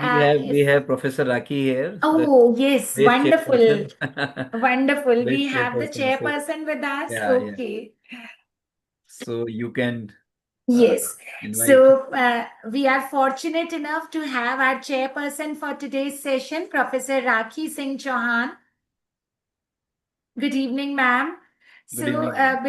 We have Professor Raki here. oh yes, Vice wonderful. chairperson. Wonderful. We Vice have the chairperson. chairperson with us. Yeah. Okay. So you can Yes. invite. So we are fortunate enough to have our chairperson for today's session, Professor Rakhi Singh Chauhan. Good evening, ma'am. Good So evening, ma'am.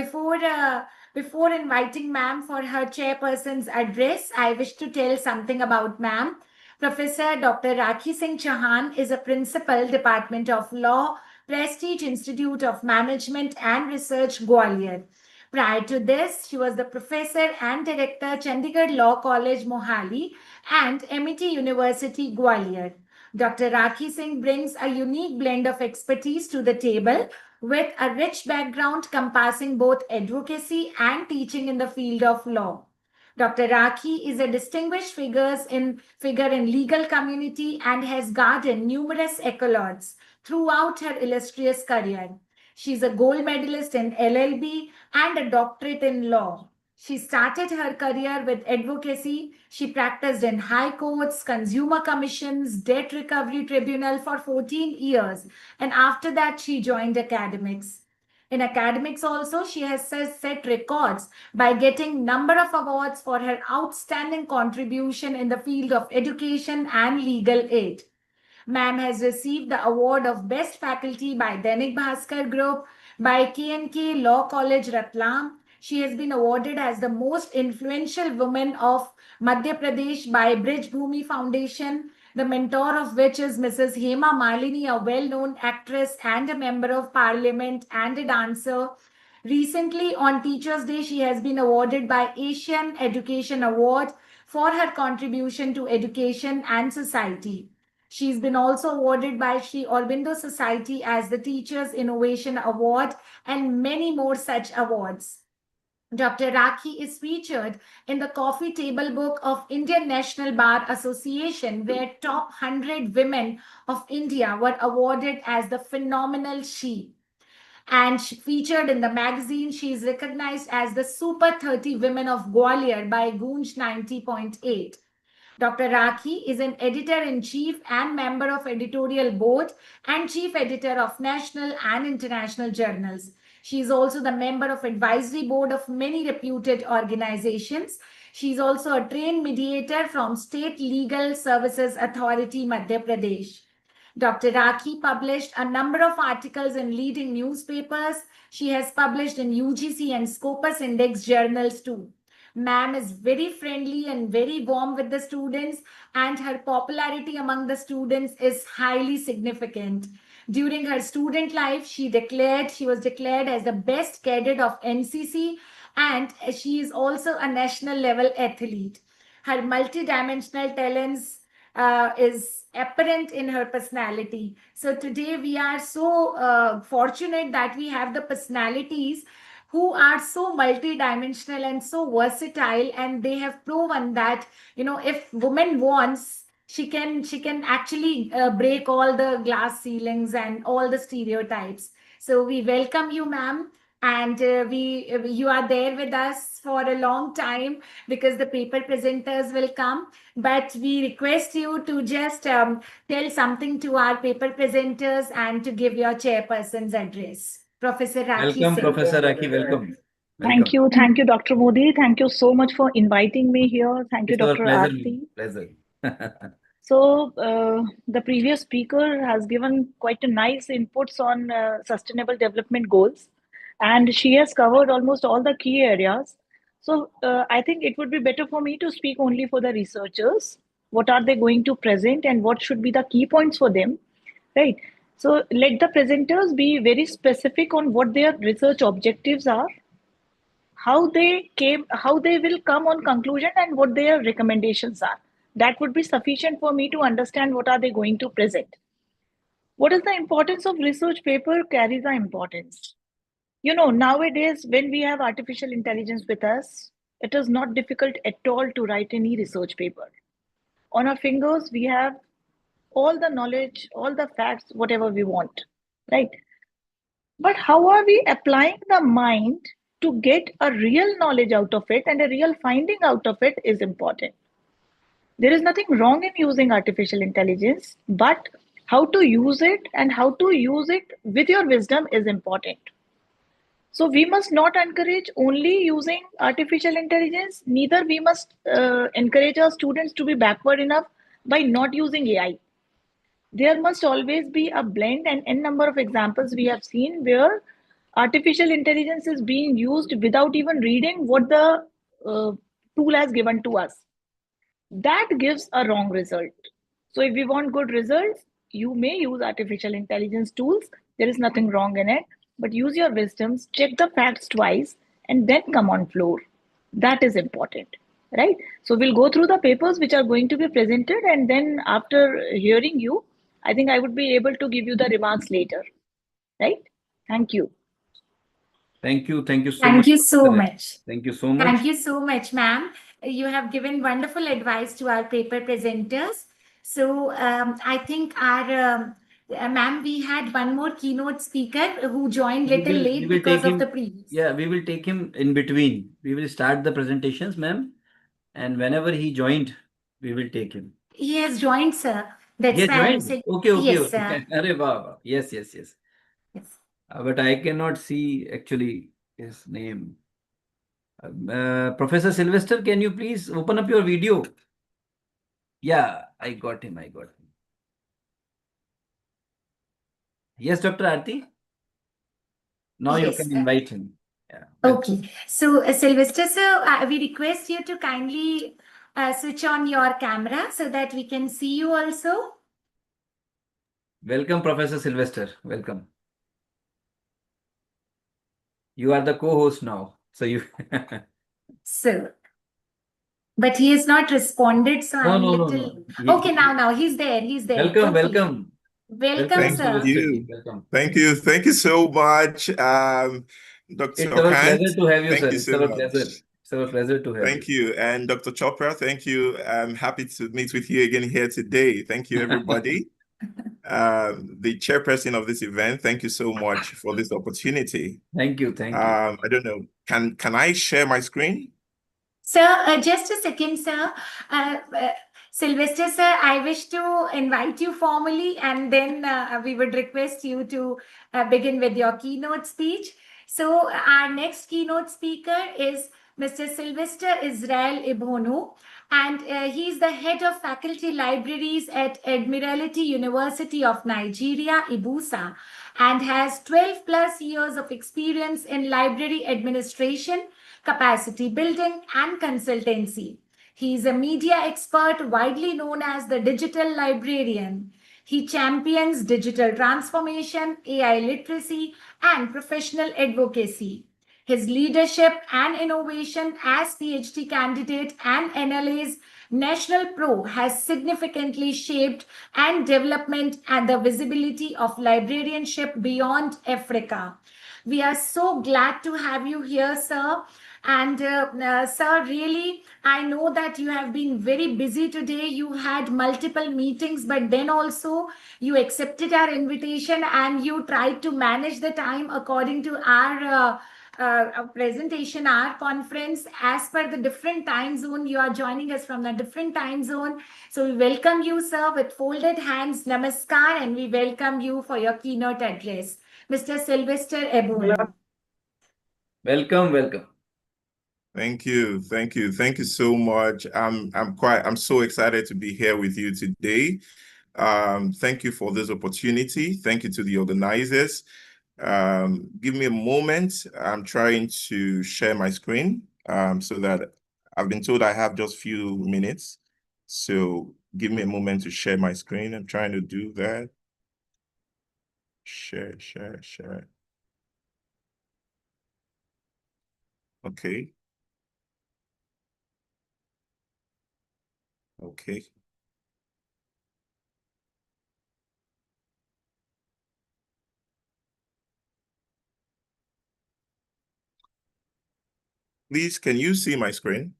before inviting ma'am for her chairperson's address, I wish to tell something about ma'am. Professor Dr. Rakhi Singh Chauhan is a principal, Department of Law, Prestige Institute of Management and Research, Gwalior. Prior to this, she was the professor and director, Chandigarh Law College, Mohali, and MET University, Gwalior. Dr. Rakhi Singh brings a unique blend of expertise to the table, with a rich background compassing both advocacy and teaching in the field of law. Dr. Rakhi is a distinguished figure in legal community and has garnered numerous accolades throughout her illustrious career. She is a gold medalist in LLB and a doctorate in law. She started her career with advocacy. She practiced in high courts, consumer commissions, debt recovery tribunal for 14 years, and after that she joined academics. In academics also, she has set records by getting number of awards for her outstanding contribution in the field of education and legal aid. Ma'am has received the award of Best Faculty by Dainik Bhaskar Group, by K&K Law College, Ratlam. She has been awarded as the most influential woman of Madhya Pradesh by Bridge Bhumi Foundation, the mentor of which is Mrs. Hema Malini, a well-known actress and a member of parliament and a dancer. Recently, on Teachers' Day, she has been awarded by Asian Education Award for her contribution to education and society. She's been also awarded by Sri Aurobindo Society as the Teachers Innovation Award and many more such awards. Dr. Rakhi is featured in the coffee table book of Indian National Bar Association, where top 100 women of India were awarded as the phenomenal she. And featured in the magazine, she is recognized as the Super 30 Women of Gwalior by Gunj 90.8. Dr. Rakhi is an editor-in-chief and member of editorial board and chief editor of national and international journals. She is also the member of advisory board of many reputed organizations. She is also a trained mediator from State Legal Services Authority, Madhya Pradesh. Dr. Rakhi published a number of articles in leading newspapers. She has published in UGC and Scopus Index journals too. Ma'am is very friendly and very warm with the students, and her popularity among the students is highly significant. During her student life, she was declared as the best cadet of NCC, and she is also a national level athlete. Her multidimensional talents is apparent in her personality. So today we are so fortunate that we have the personalities who are so multidimensional and so versatile, and they have proven that, you know, if woman wants, she can actually break all the glass ceilings and all the stereotypes. So we welcome you, ma'am, and you are there with us for a long time because the paper presenters will come, but we request you to just tell something to our paper presenters and to give your chairperson's address. Professor Rakhi Welcome, Singh. Professor Rakhi. Welcome. Thank you, Dr. Modi. Thank you so much for inviting me here. Thank you, It's our Dr. pleasure. Aarti. Pleasure. So, the previous speaker has given quite a nice inputs on sustainable development goals, and she has covered almost all the key areas. So, I think it would be better for me to speak only for the researchers. What are they going to present, and what should be the key points for them, right? So, let the presenters be very specific on what their research objectives are, how they will come on conclusion, and what their recommendations are. That would be sufficient for me to understand what are they going to present. What is the importance of research paper carries the importance. You know, nowadays when we have artificial intelligence with us, it is not difficult at all to write any research paper. On our fingers we have all the knowledge, all the facts, whatever we want, right? But how are we applying the mind to get a real knowledge out of it, and a real finding out of it is important. There is nothing wrong in using artificial intelligence, but how to use it and how to use it with your wisdom is important. So we must not encourage only using artificial intelligence, neither we must encourage our students to be backward enough by not using AI. There must always be a blend, and n number of examples we have seen where artificial intelligence is being used without even reading what the tool has given to us. That gives a wrong result. So if we want good results, you may use artificial intelligence tools. There is nothing wrong in it, but use your wisdoms, check the facts twice, and then come on floor. That is important, right? So we'll go through the papers which are going to be presented, and then after hearing you, I think I would be able to give you the remarks later, right? Thank you. Thank you so much. Thank you so much. Thank you so much. Thank you so much, ma'am. You have given wonderful advice to our paper presenters. So I think our ma'am, we had one more keynote speaker who joined little late because of the previous. Yeah, we will take him in between. We will start the presentations, ma'am, and whenever he joined, we will take him. He has joined, sir. That's He has why I'm joined? saying. Okay, Yes, okay. sir. Arre baba. Yes. Yes. But I cannot see actually his name. Professor Sylvester, can you please open up your video? Yeah, I got him. Yes, Dr. Aarti. Now you Yes, can sir. invite him. Yeah. Okay. So, Sylvester, sir, we request you to kindly switch on your camera so that we can see you also. Welcome, Professor Sylvester. Welcome. You are the co-host now. So you. So, but he has not responded, so I'm little. No. Okay, now he's there. He's there. Welcome, Okay. welcome. Welcome, Thank sir. you. Welcome. Thank you. Thank you so much, Dr. It's our Kant. pleasure to have you, Thank sir. you It's so our much. pleasure. It's our pleasure to have Thank you. And Dr. Chopra, thank you. I'm happy to meet with you again here today. Thank you, everybody. The chairperson of this event, thank you so much for this opportunity. Thank you. I don't know. Can I share my screen? Sir, just a second, sir. Sylvester, sir, I wish to invite you formally, and then we would request you to begin with your keynote speech. So, our next keynote speaker is Mr. Sylvester Israel Ibonu, and he's the head of faculty libraries at Admiralty University of Nigeria, Ibusa, and has 12 plus years of experience in library administration, capacity building, and consultancy. He is a media expert widely known as the digital librarian. He champions digital transformation, AI literacy, and professional advocacy. His leadership and innovation as PhD candidate and NLA's National Pro has significantly shaped and development and the visibility of librarianship beyond Africa. We are so glad to have you here, sir. And sir, really, I know that you have been very busy today. You had multiple meetings, but then also you accepted our invitation and you tried to manage the time according to our presentation, our conference, as per the different time zone. You are joining us from a different time zone. So we welcome you, sir, with folded hands. Namaskar, and we welcome you for your keynote address. Mr. Sylvester Ibonu. Welcome. Thank you so much. I'm so excited to be here with you today. Thank you for this opportunity. Thank you to the organizers. Give me a moment. I'm trying to share my screen so that I've been told I have just a few minutes. So give me a moment to share my screen. I'm trying to do that. Share. Okay. Please, can you see my screen?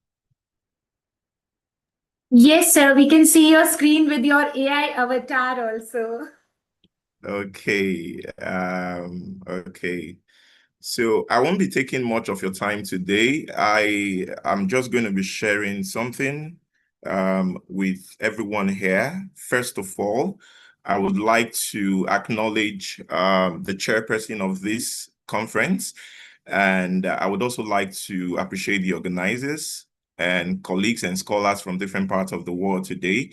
Yes, sir. We can see your screen with your AI avatar also. Okay. Okay. So I won't be taking much of your time today. I'm just going to be sharing something with everyone here. First of all, I would like to acknowledge the chairperson of this conference, and I would also like to appreciate the organizers and colleagues and scholars from different parts of the world today.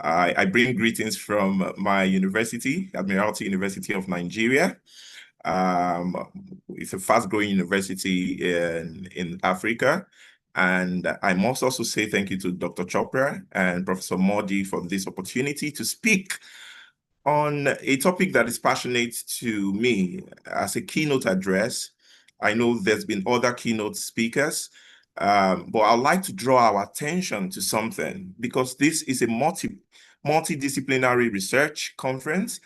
I bring greetings from my university, Admiralty University of Nigeria. It's a fast-growing university in Africa. And I must also say thank you to Dr. Chopra and Professor Modi for this opportunity to speak on a topic that is passionate to me as a keynote address. I know there's been other keynote speakers, but I'd like to draw our attention to something because this is a multidisciplinary research conference.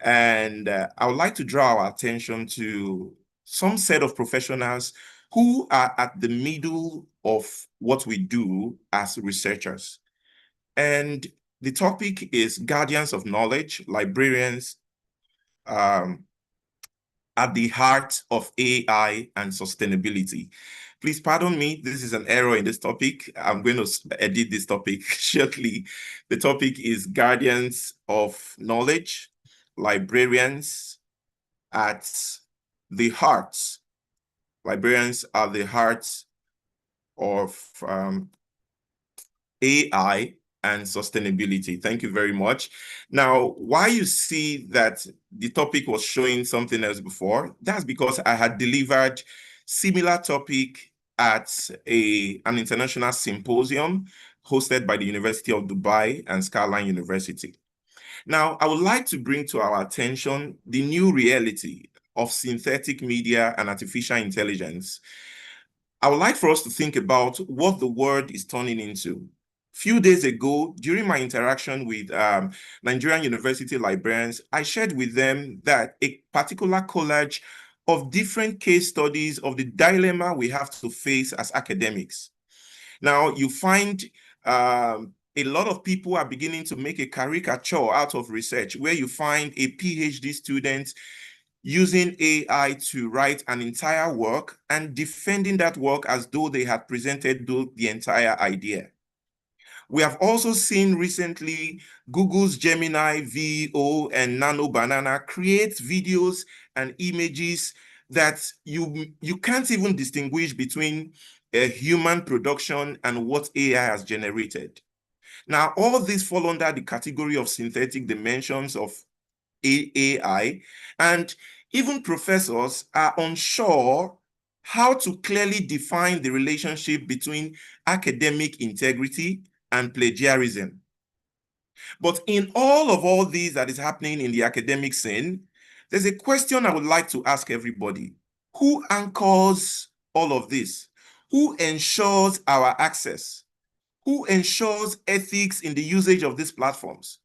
And I would like to draw our attention to some set of professionals who are at the middle of what we do as researchers. And the topic is guardians of knowledge, librarians, at the heart of AI and sustainability. Please pardon me, this is an error in this topic. I'm going to edit this topic shortly. The topic is guardians of knowledge, librarians at the heart. Librarians are the heart of AI and sustainability. Thank you very much. Now, why you see that the topic was showing something else before, that's because I had delivered similar topic at an international symposium hosted by the University of Dubai and Skyline University. Now, I would like to bring to our attention the new reality of synthetic media and artificial intelligence. I would like for us to think about what the world is turning into. Few days ago, during my interaction with Nigerian university librarians, I shared with them that a particular collage of different case studies of the dilemma we have to face as academics. Now, you find a lot of people are beginning to make a caricature out of research, where you find a PhD student using AI to write an entire work and defending that work as though they had presented the entire idea. We have also seen recently Google's Gemini, VO, and Nano Banana create videos and images that you can't even distinguish between a human production and what AI has generated. Now, all these fall under the category of synthetic dimensions of AI, and even professors are unsure how to clearly define the relationship between academic integrity and plagiarism. But in all these that is happening in the academic scene, there's a question I would like to ask everybody. Who anchors all of this? Who ensures our access? Who ensures ethics in the usage of these platforms?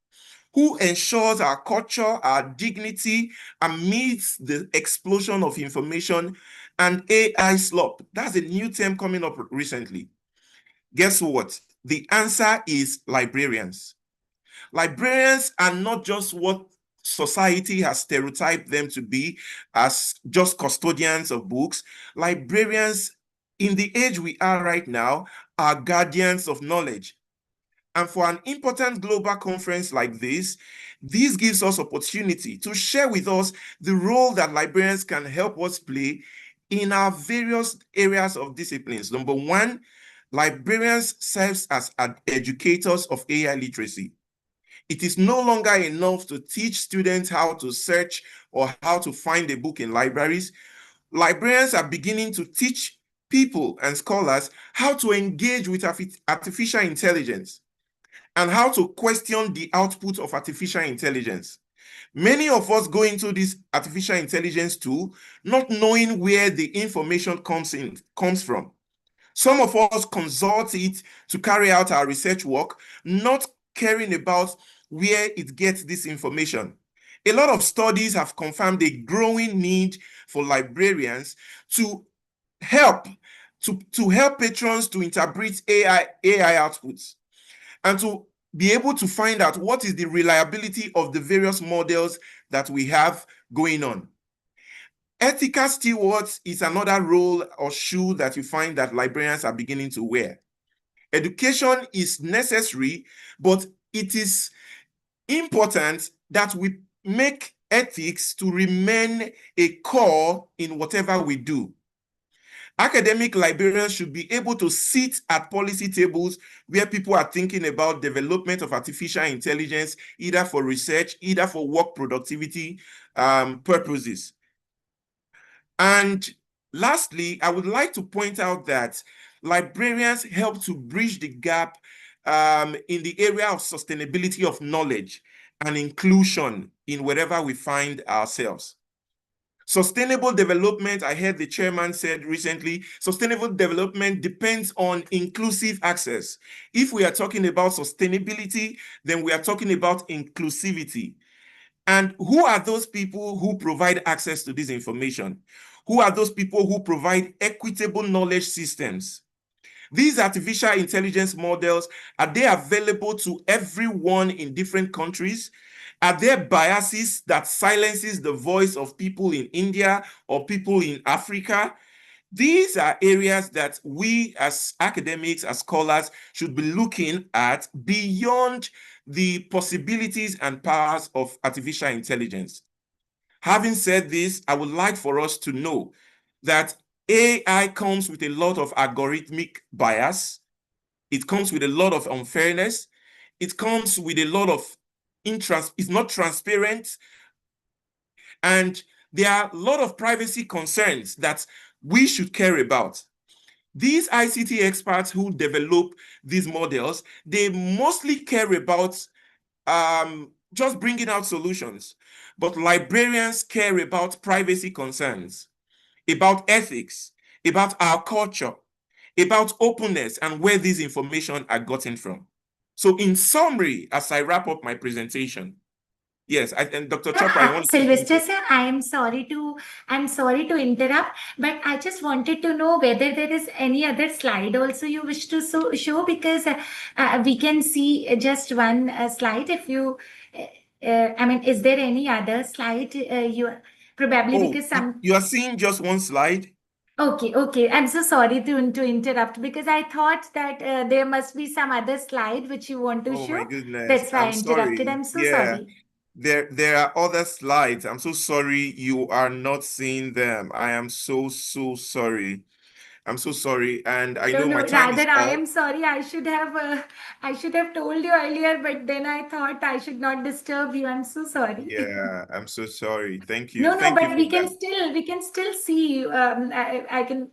Who ensures our culture, our dignity amidst the explosion of information and AI slop? That's a new term coming up recently. Guess what? The answer is librarians. Librarians are not just what society has stereotyped them to be as just custodians of books. Librarians, in the age we are right now, are guardians of knowledge. And for an important global conference like this gives us opportunity to share with us the role that librarians can help us play in our various areas of disciplines. Number one, librarians serve as educators of AI literacy. It is no longer enough to teach students how to search or how to find a book in libraries. Librarians are beginning to teach people and scholars how to engage with artificial intelligence and how to question the output of artificial intelligence. Many of us go into this artificial intelligence tool not knowing where the information comes from. Some of us consult it to carry out our research work, not caring about where it gets this information. A lot of studies have confirmed a growing need for librarians to help patrons to interpret AI outputs and to be able to find out what is the reliability of the various models that we have going on. Ethical stewards is another role or shoe that you find that librarians are beginning to wear. Education is necessary, but it is important that we make ethics to remain a core in whatever we do. Academic librarians should be able to sit at policy tables where people are thinking about development of artificial intelligence, either for research, either for work productivity purposes. And lastly, I would like to point out that librarians help to bridge the gap in the area of sustainability of knowledge and inclusion in wherever we find ourselves. Sustainable development, I heard the chairman said recently, sustainable development depends on inclusive access. If we are talking about sustainability, then we are talking about inclusivity. And who are those people who provide access to this information? Who are those people who provide equitable knowledge systems? These artificial intelligence models, are they available to everyone in different countries? Are there biases that silences the voice of people in India or people in Africa? These are areas that we as academics, as scholars, should be looking at beyond the possibilities and powers of artificial intelligence. Having said this, I would like for us to know that AI comes with a lot of algorithmic bias. It comes with a lot of unfairness. It comes with a lot of it's not transparent. And there are a lot of privacy concerns that we should care about. These ICT experts who develop these models, they mostly care about just bringing out solutions. But librarians care about privacy concerns, about ethics, about our culture, about openness and where these information are gotten from. So in summary, as I wrap up my presentation, yes, and Dr. Chopra, I want to Sylvester sir, I'm sorry to interrupt, but I just wanted to know whether there is any other slide also you wish to show, because we can see just one slide. If you, I mean, is there any other slide you probably because some. You are seeing just one slide? Okay. I'm so sorry to interrupt, because I thought that there must be some other slide which you want to Oh show. my goodness. That's why I I'm interrupted. sorry. I'm so Yeah. sorry. There are other slides. I'm so sorry you are not seeing them. I am so sorry. I'm so sorry. And I know my No, time is rather I up. am sorry. I should have told you earlier, but then I thought I should not disturb you. I'm so sorry. Yeah, I'm so sorry. Thank you. No, Thank you but for that. we can still see. I can.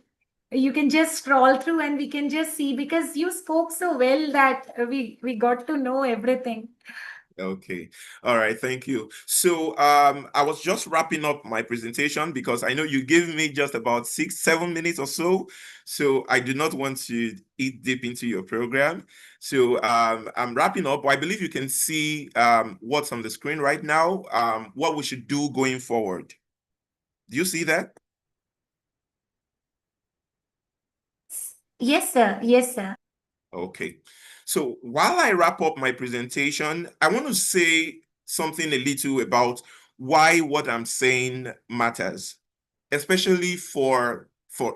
You can just scroll through and we can just see, because you spoke so well that we got to know everything. Okay. All right. Thank you. So I was just wrapping up my presentation because I know you gave me just about 6-7 minutes or so. So I do not want to eat deep into your program. So I'm wrapping up. I believe you can see what's on the screen right now, what we should do going forward. Do you see that? Yes, sir. Yes, sir. Okay. So while I wrap up my presentation, I want to say something a little about why what I'm saying matters, especially for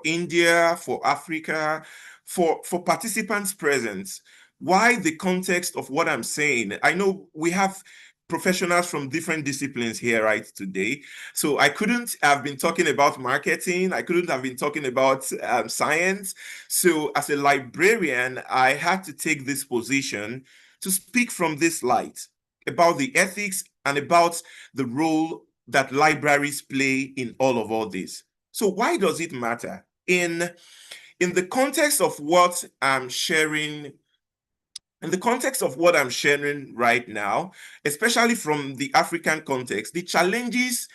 India, for Africa, for participants present. Why the context of what I'm saying? I know we have professionals from different disciplines here right today. So I couldn't have been talking about marketing. I couldn't have been talking about science. So as a librarian, I had to take this position to speak from this light about the ethics and about the role that libraries play in all this. So why does it matter? In the context of what I'm sharing, right now, especially from the African context, the challenges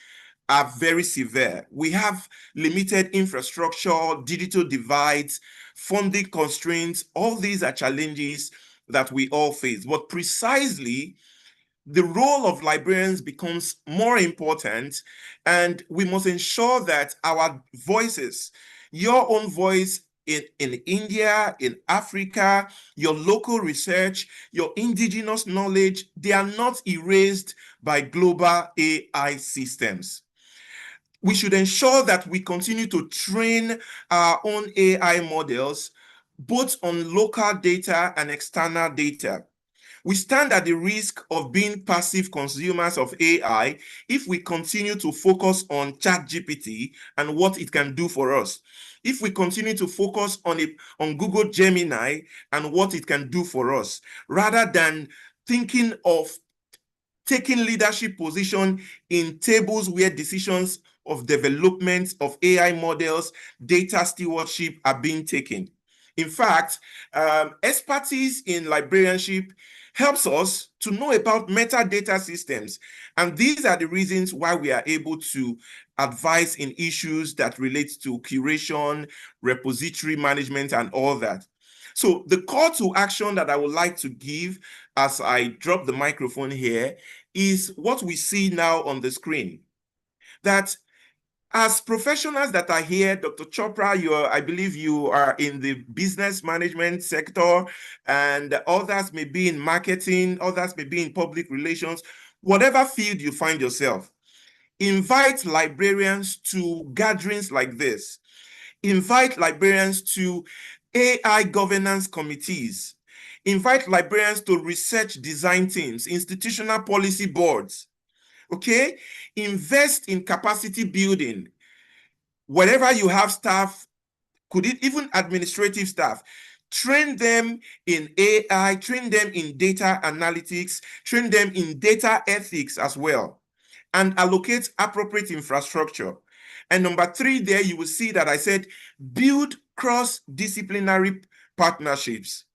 are very severe. We have limited infrastructure, digital divides, funding constraints. All these are challenges that we all face. But precisely, the role of librarians becomes more important, and we must ensure that our voices, your own voice in India, in Africa, your local research, your indigenous knowledge, they are not erased by global AI systems. We should ensure that we continue to train our own AI models, both on local data and external data. We stand at the risk of being passive consumers of AI if we continue to focus on ChatGPT and what it can do for us. If we continue to focus on Google Gemini and what it can do for us, rather than thinking of taking leadership position in tables where decisions of development of AI models, data stewardship are being taken. In fact, expertise in librarianship helps us to know about metadata systems. And these are the reasons why we are able to advise in issues that relate to curation, repository management, and all that. So the call to action that I would like to give as I drop the microphone here is what we see now on the screen. That As professionals that are here, Dr. Chopra, I believe you are in the business management sector, and others may be in marketing, others may be in public relations, whatever field you find yourself. Invite librarians to gatherings like this. Invite librarians to AI governance committees. Invite librarians to research design teams, institutional policy boards. Okay? Invest in capacity building. Wherever you have staff, could it even administrative staff, train them in AI, train them in data analytics, train them in data ethics as well, and allocate appropriate infrastructure. And number 3, there you will see that I said build cross-disciplinary partnerships.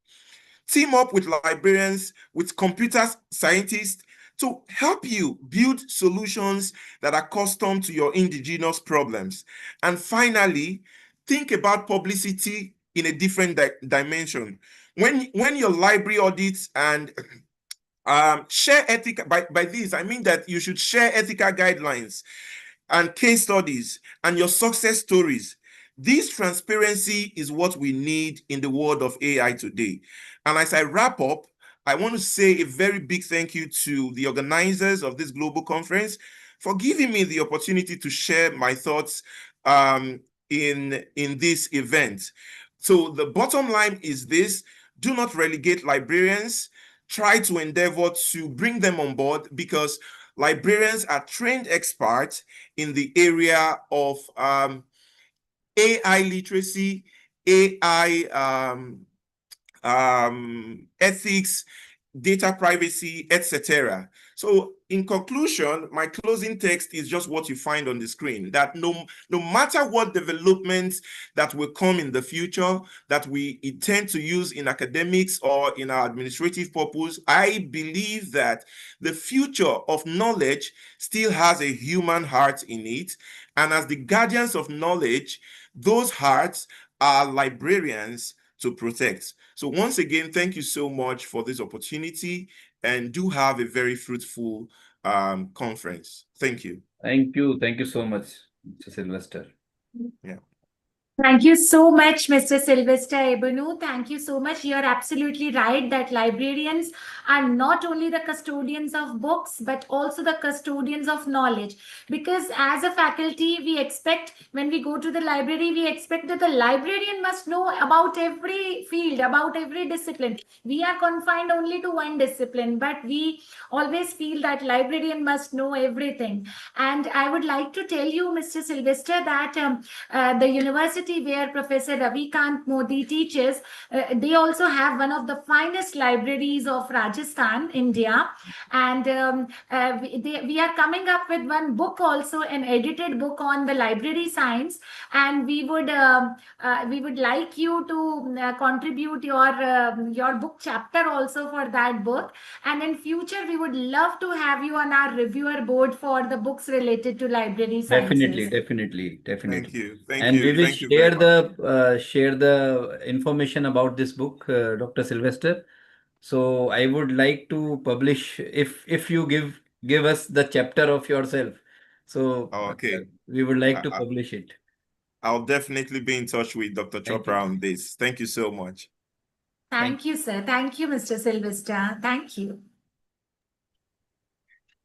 Team up with librarians, with computer scientists to help you build solutions that are custom to your indigenous problems. And finally, think about publicity in a different dimension. When your library audits and share ethical, by this, I mean that you should share ethical guidelines and case studies and your success stories. This transparency is what we need in the world of AI today. And as I wrap up, I want to say a very big thank you to the organizers of this global conference for giving me the opportunity to share my thoughts in this event. So the bottom line is this: do not relegate librarians. Try to endeavor to bring them on board, because librarians are trained experts in the area of AI literacy, AI ethics, data privacy, etc. So in conclusion, my closing text is just what you find on the screen, that no matter what developments that will come in the future that we intend to use in academics or in our administrative purpose, I believe that the future of knowledge still has a human heart in it. And as the guardians of knowledge, those hearts are librarians to protect. So once again, thank you so much for this opportunity, and do have a very fruitful conference. Thank you. Thank you. Thank you so much, Mr. Sylvester. Yeah. Thank you so much, Mr. Sylvester Ebonu. Thank you so much. You're absolutely right that librarians are not only the custodians of books, but also the custodians of knowledge. Because as a faculty, we expect, when we go to the library, we expect that the librarian must know about every field, about every discipline. We are confined only to one discipline, but we always feel that librarian must know everything. And I would like to tell you, Mr. Sylvester, that the university where Professor Ravikant Modi teaches, they also have one of the finest libraries of Rajasthan, India. And we are coming up with one book also, an edited book on the library science. And we would like you to contribute your book chapter also for that book. And in future, we would love to have you on our reviewer board for the books related to library sciences. Definitely. Thank you. Thank And you. we will Thank you very much. share the information about this book, Dr. Sylvester. So I would like to publish, if you give us the chapter of yourself. So Okay. we would like to I- publish it. I'll definitely be in touch with Dr. Thank Chopra you. on this. Thank you so much. Thank you, sir. Thank you, Mr. Sylvester. Thank you.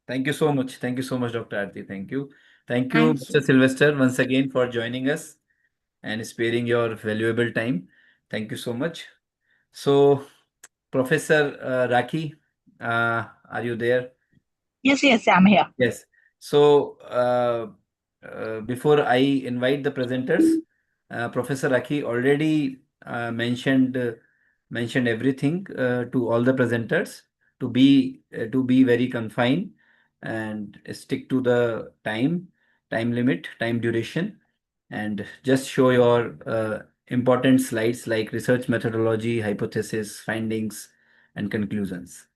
Thank you so much. Thank you so much, Dr. Aarti. Thank you. Thank you, Thank Mr. you. Sylvester, once again for joining us and sparing your valuable time. Thank you so much. So, Professor Rakhi, are you there? Yes, I'm here. Yes. So, before I invite the presenters, Professor Rakhi already mentioned everything to all the presenters to be very confined and stick to the time limit, time duration, and just show your important slides like research methodology, hypothesis, findings, and conclusions.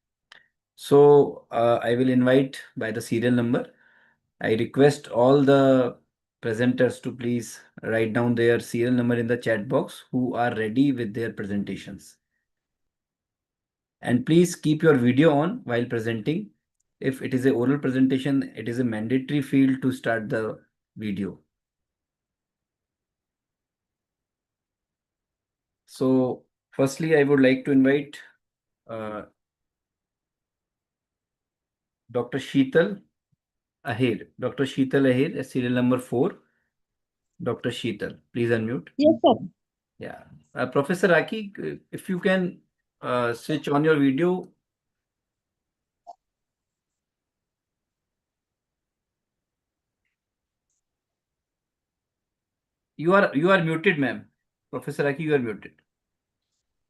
So I will invite by the serial number. I request all the presenters to please write down their serial number in the chat box who are ready with their presentations. And please keep your video on while presenting. If it is an oral presentation, it is a mandatory field to start the video. So firstly, I would like to invite Dr. Sheetal Ahir. Dr. Sheetal Ahir, serial number 4. Dr. Sheetal, please unmute. Yes, sir. Yeah. Professor Aki, if you can switch on your video. You are muted, ma'am. Professor Aki, you are muted.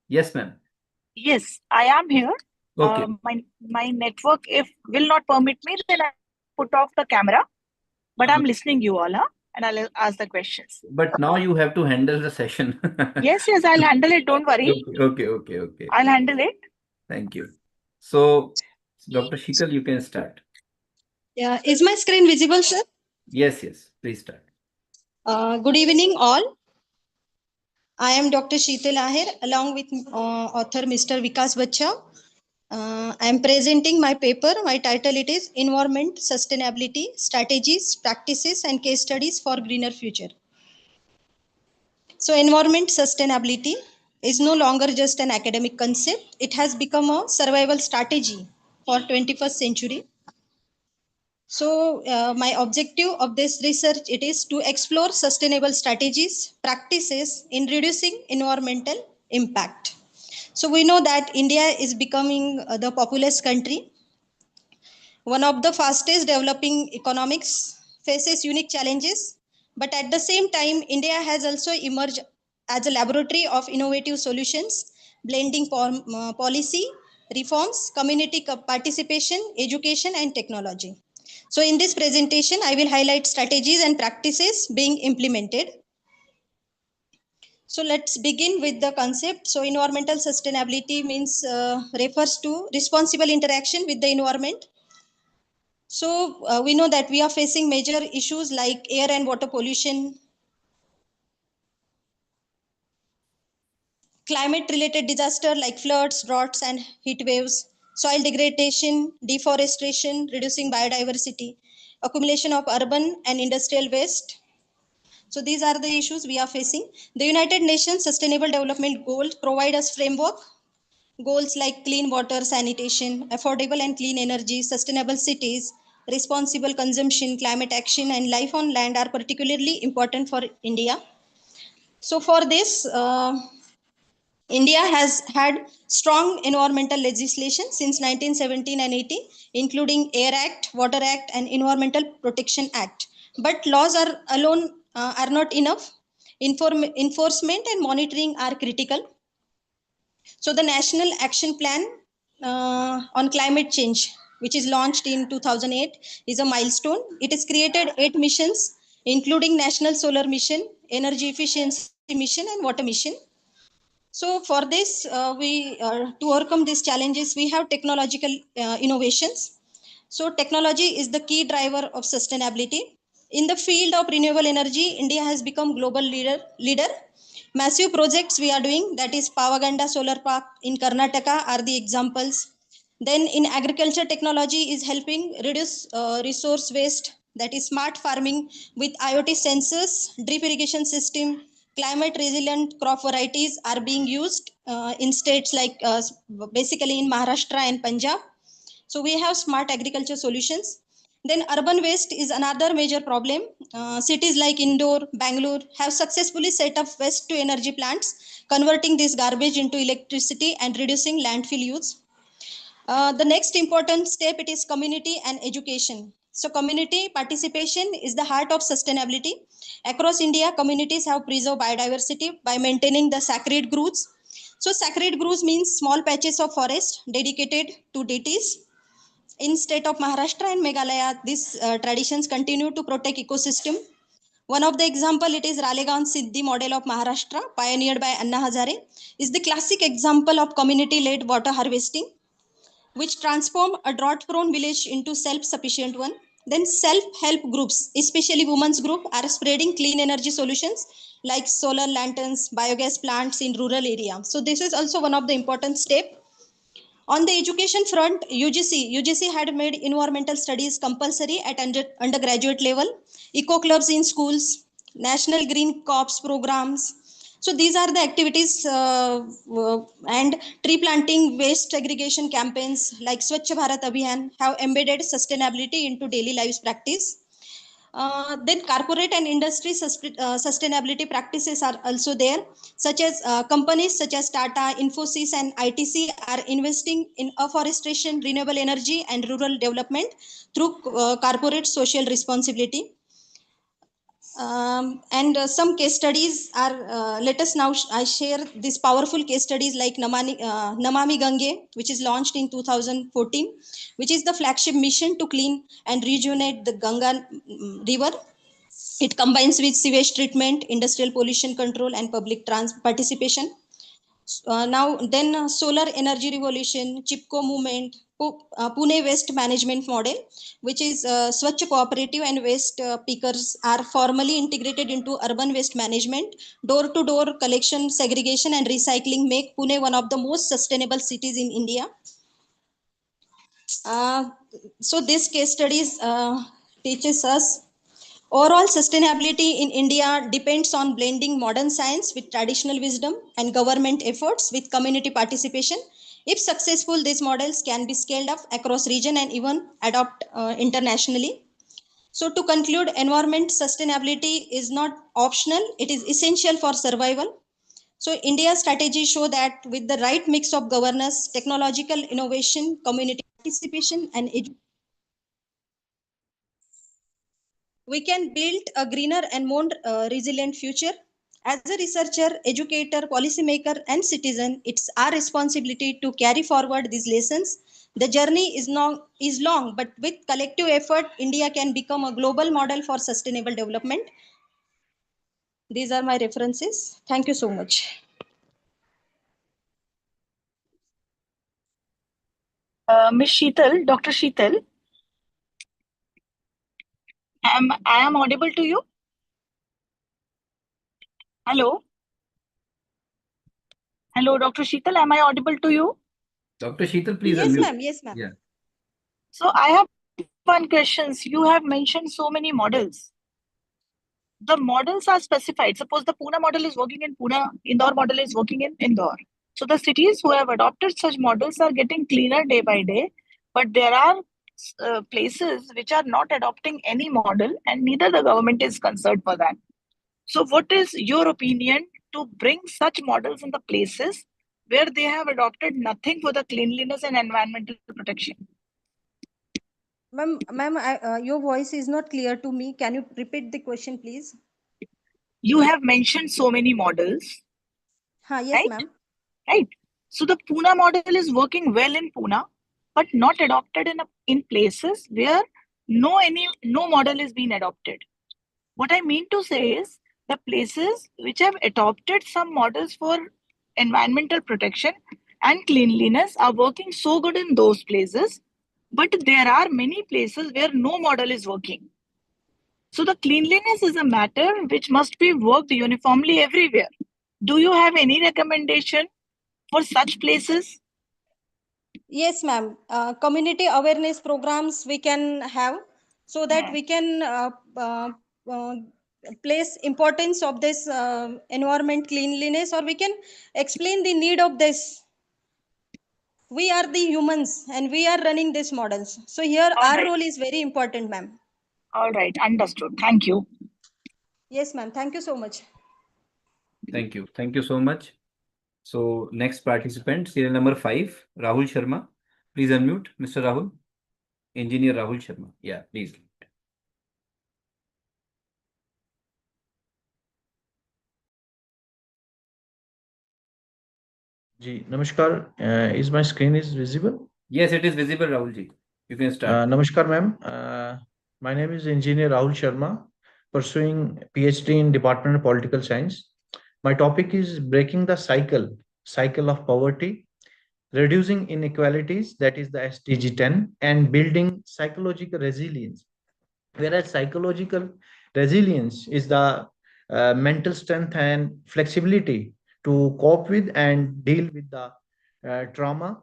Yes, ma'am. Yes, I am here. Okay. My network, if will not permit me, then I put off the camera. But I'm listening you all, and I'll ask the questions. But now you have to handle the session. Yes, I'll handle it. Don't worry. Okay. I'll handle it. Thank you. So, Dr. Sheetal, you can start. Yeah, is my screen visible, sir? Yes, please start. Good evening, all. I am Dr. Sheetal Ahir, along with author Mr. Vikas Bacha. I am presenting my paper. My title it is Environment Sustainability Strategies, Practices and Case Studies for Greener Future. So environment sustainability is no longer just an academic concept. It has become a survival strategy for 21st century. So my objective of this research, it is to explore sustainable strategies, practices in reducing environmental impact. So we know that India is becoming the populous country. One of the fastest developing economics, faces unique challenges, but at the same time, India has also emerged as a laboratory of innovative solutions, blending policy, reforms, community participation, education, and technology. So in this presentation, I will highlight strategies and practices being implemented. So let's begin with the concept. So environmental sustainability means refers to responsible interaction with the environment. So we know that we are facing major issues like air and water pollution, climate related disaster like floods, droughts and heat waves, soil degradation, deforestation, reducing biodiversity, accumulation of urban and industrial waste. So these are the issues we are facing. The United Nations Sustainable Development Goals provide us framework. Goals like clean water, sanitation, affordable and clean energy, sustainable cities, responsible consumption, climate action, and life on land are particularly important for India. So for this, India has had strong environmental legislation since 1917 and 80, including Air Act, Water Act, and Environmental Protection Act. But laws are alone are not enough. Enforcement and monitoring are critical. So the National Action Plan on Climate Change, which is launched in 2008, is a milestone. It has created 8 missions, including National Solar Mission, Energy Efficiency Mission, and Water Mission. So for this, to overcome these challenges, we have technological innovations. So technology is the key driver of sustainability. In the field of renewable energy, India has become global leader. Massive projects we are doing, that is Pavaganda Solar Park in Karnataka are the examples. Then in agriculture, technology is helping reduce resource waste, that is smart farming with IoT sensors, drip irrigation system, climate resilient crop varieties are being used in states like basically in Maharashtra and Punjab. So we have smart agriculture solutions. Then urban waste is another major problem. Cities like Indore, Bangalore have successfully set up waste to energy plants, converting this garbage into electricity and reducing landfill use. The next important step, it is community and education. So community participation is the heart of sustainability. Across India, communities have preserved biodiversity by maintaining the sacred groves. So sacred groves means small patches of forest dedicated to deities. In state of Maharashtra and Meghalaya, these traditions continue to protect ecosystem. One of the example, it is Ralegaon Siddhi model of Maharashtra, pioneered by Anna Hazare, is the classic example of community-led water harvesting, which transform a drought-prone village into self-sufficient one. Then self-help groups, especially women's group, are spreading clean energy solutions like solar lanterns, biogas plants in rural area. So this is also one of the important step. On the education front, UGC had made environmental studies compulsory at undergraduate level, eco clubs in schools, national green corps programs, So these are the activities and tree planting, waste segregation campaigns like Swachh Bharat Abhiyan have embedded sustainability into daily lives practice. Then corporate and industry sustainability practices are also there, such as companies such as Tata, Infosys and ITC are investing in afforestation, renewable energy and rural development through corporate social responsibility. And some case studies are, let us now, I share these powerful case studies like Namami Gange, which is launched in 2014, which is the flagship mission to clean and rejuvenate the Ganga river. It combines with sewage treatment, industrial pollution control and public participation. Solar energy revolution, Chipko movement, Pune waste management model, which is Swachh cooperative and waste pickers are formally integrated into urban waste management. Door-to-door collection, segregation and recycling make Pune one of the most sustainable cities in India. So this case studies teaches us overall sustainability in India depends on blending modern science with traditional wisdom and government efforts with community participation. If successful, these models can be scaled up across region and even adopt internationally. So to conclude, environment sustainability is not optional, it is essential for survival. So India's strategy show that with the right mix of governance, technological innovation, community participation and education, we can build a greener and more resilient future. As a researcher, educator, policymaker, and citizen, it's our responsibility to carry forward these lessons. The journey is long, but with collective effort, India can become a global model for sustainable development. These are my references. Thank you so much. Miss Sheetal, Dr. Sheetal, I am audible to you? Hello? Hello, Dr. Sheetal, am I audible to you? Dr. Sheetal, please Yes, unmute. ma'am. Yes, ma'am. Yeah. So I have one question. You have mentioned so many models. The models are specified. Suppose the Pune model is working in Pune, Indore model is working in Indore. So the cities who have adopted such models are getting cleaner day by day, but there are places which are not adopting any model and neither the government is concerned for that. So what is your opinion to bring such models in the places where they have adopted nothing for the cleanliness and environmental protection? Ma'am, your voice is not clear to me. Can you repeat the question, please? You have mentioned so many models. Yes, right? ma'am. Right. So the Pune model is working well in Pune, but not adopted in places where no model is being adopted. What I mean to say is the places which have adopted some models for environmental protection and cleanliness are working so good in those places, but there are many places where no model is working. So the cleanliness is a matter which must be worked uniformly everywhere. Do you have any recommendation for such places? Yes, ma'am. Community awareness programs we can have so that we can place importance of this environment cleanliness, or we can explain the need of this. We are the humans and we are running these models. So here our role is very important, ma'am. All right, understood. Thank you. Yes, ma'am. Thank you so much. Thank you. Thank you so much. So next participant, serial number 5, Rahul Sharma. Please unmute, Mr. Rahul. Engineer Rahul Sharma. Yeah, please. Ji, Namaskar. Is my screen is visible? Yes, it is visible, Rahul ji. You can start. Namaskar, ma'am. My name is Engineer Rahul Sharma, pursuing PhD in Department of Political Science. My topic is breaking the cycle of poverty, reducing inequalities, that is the SDG 10, and building psychological resilience. Whereas psychological resilience is the mental strength and flexibility to cope with and deal with the trauma,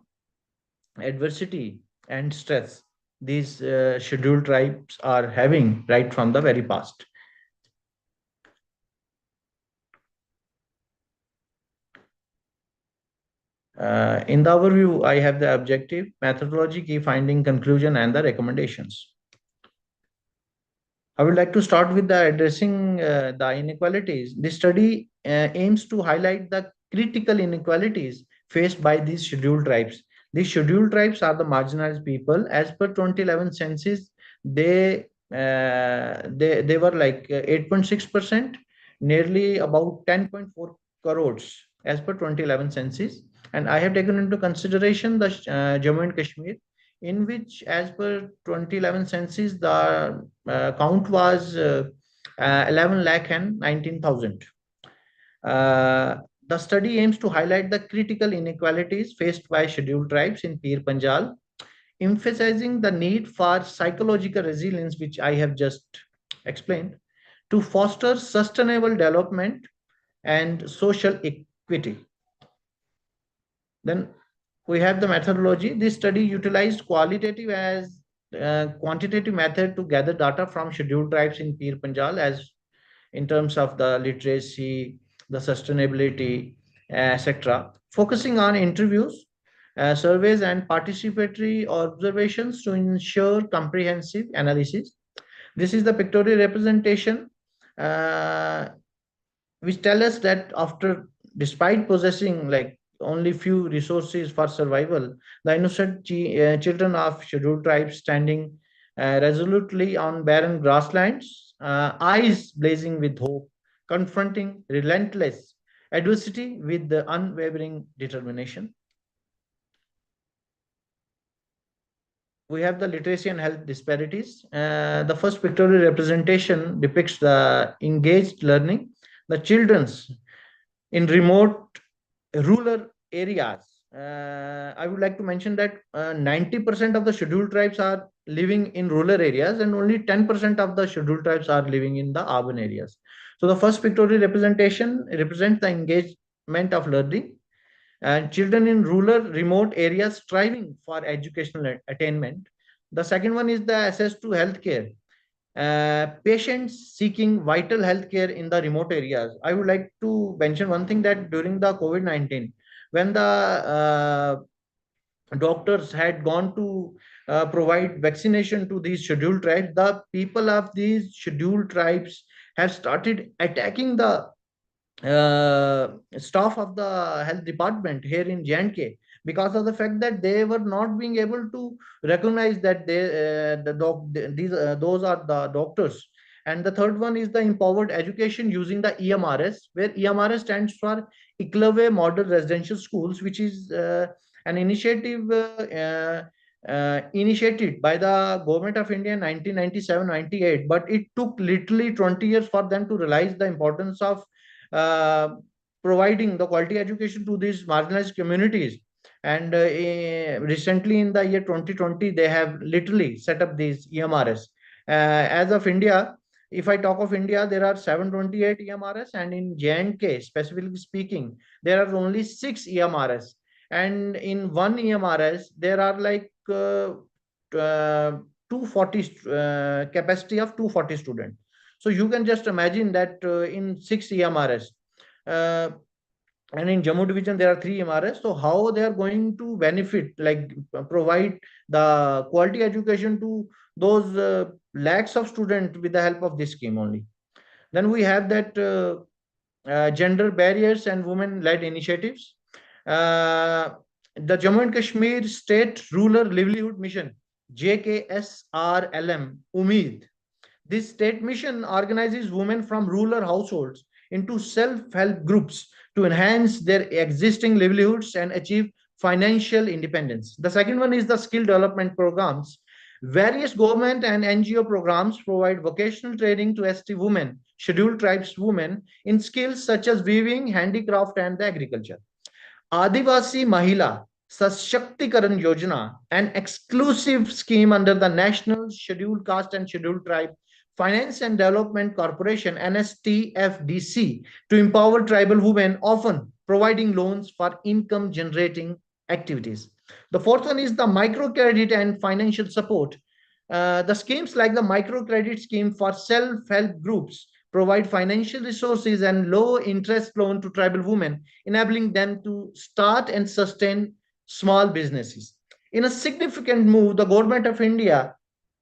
adversity, and stress these scheduled tribes are having right from the very past. In the overview, I have the objective, methodology, key finding, conclusion, and the recommendations. I would like to start with the addressing the inequalities. This study aims to highlight the critical inequalities faced by these scheduled tribes. These scheduled tribes are the marginalized people. As per 2011 census, they were like 8.6%, nearly about 10.4 crores as per 2011 census. And I have taken into consideration the Jammu and Kashmir, in which, as per 2011 census, the count was 11 lakh and 19,000. The study aims to highlight the critical inequalities faced by scheduled tribes in Pir Panjal, emphasizing the need for psychological resilience, which I have just explained, to foster sustainable development and social equity. Then we have the methodology. This study utilized qualitative as quantitative method to gather data from scheduled tribes in Pir Panjal, as in terms of the literacy, the sustainability, etc., focusing on interviews, surveys, and participatory observations to ensure comprehensive analysis. This is the pictorial representation, which tell us that despite possessing like only few resources for survival, the innocent children of scheduled tribes standing resolutely on barren grasslands, eyes blazing with hope, confronting relentless adversity with the unwavering determination. We have the literacy and health disparities. The first pictorial representation depicts the engaged learning. The children's in remote rural areas. I would like to mention that 90% of the scheduled tribes are living in rural areas, and only 10% of the scheduled tribes are living in the urban areas. So the first pictorial representation represents the engagement of learning and children in rural remote areas striving for educational attainment. The second one is the access to healthcare. Patients seeking vital healthcare in the remote areas. I would like to mention one thing, that during the COVID-19, when the doctors had gone to provide vaccination to these scheduled tribes, the people of these scheduled tribes have started attacking the staff of the health department here in J&K, because of the fact that they were not being able to recognize that those are the doctors. And the third one is the empowered education using the EMRS, where EMRS stands for Eklave Model Residential Schools, which is an initiative initiated by the government of India in 1997-98, but it took literally 20 years for them to realize the importance of providing the quality education to these marginalized communities. And recently in the year 2020, they have literally set up these EMRS. As of India, if I talk of India, there are 728 EMRS, and in J&K, specifically speaking, there are only 6 EMRS. And in one EMRS, there are like 240 capacity of 240 students. So you can just imagine that in 6 EMRS, and in Jammu division, there are 3 EMRS. So how they are going to benefit, like provide the quality education to those lakhs of students with the help of this scheme only. Then we have that gender barriers and women-led initiatives. The Jammu and Kashmir State Rural Livelihood Mission, JKSRLM, UMEED. This state mission organizes women from rural households into self-help groups to enhance their existing livelihoods and achieve financial independence. The second one is the skill development programs. Various government and NGO programs provide vocational training to ST women, scheduled tribes women, in skills such as weaving, handicraft, and the agriculture. Adivasi Mahila Sashактikaran Yojana, an exclusive scheme under the National Scheduled Caste and Scheduled Tribe Finance and Development Corporation, NSTFDC, to empower tribal women, often providing loans for income generating activities. The fourth one is the microcredit and financial support. The schemes like the microcredit scheme for self-help groups provide financial resources and low interest loan to tribal women, enabling them to start and sustain small businesses. In a significant move, the government of India,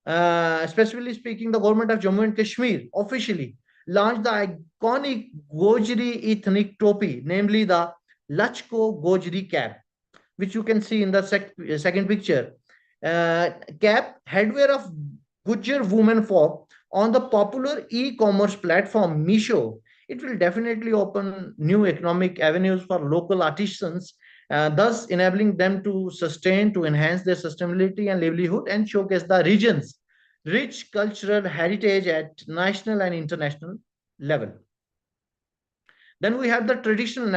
specifically speaking, the government of Jammu and Kashmir, officially launched the iconic Gojri ethnic topi, namely the Lachko Gojri cap, which you can see in the second picture. Cap, headwear of Gujar women folk on the popular e-commerce platform Misho. It will definitely open new economic avenues for local artisans, thus enabling them to sustain, to enhance their sustainability and livelihood, and showcase the region's rich cultural heritage at national and international level. Then we have the traditional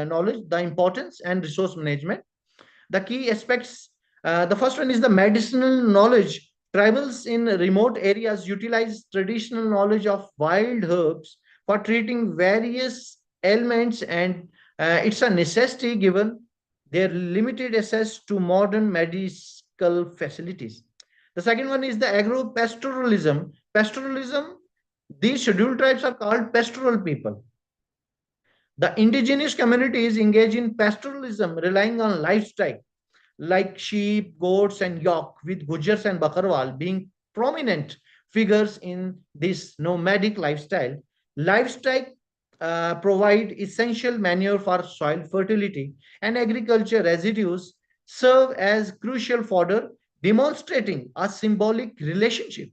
knowledge, the importance and resource management. The key aspects, the first one is the medicinal knowledge. Tribals in remote areas utilize traditional knowledge of wild herbs for treating various ailments, and it's a necessity given their limited access to modern medical facilities. The second one is the agro-pastoralism. Pastoralism, these scheduled tribes are called pastoral people. The indigenous communities engage in pastoralism, relying on livestock like sheep, goats, and yak, with Gujars and Bakarwal being prominent figures in this nomadic lifestyle. Livestock provide essential manure for soil fertility, and agriculture residues serve as crucial fodder, demonstrating a symbolic relationship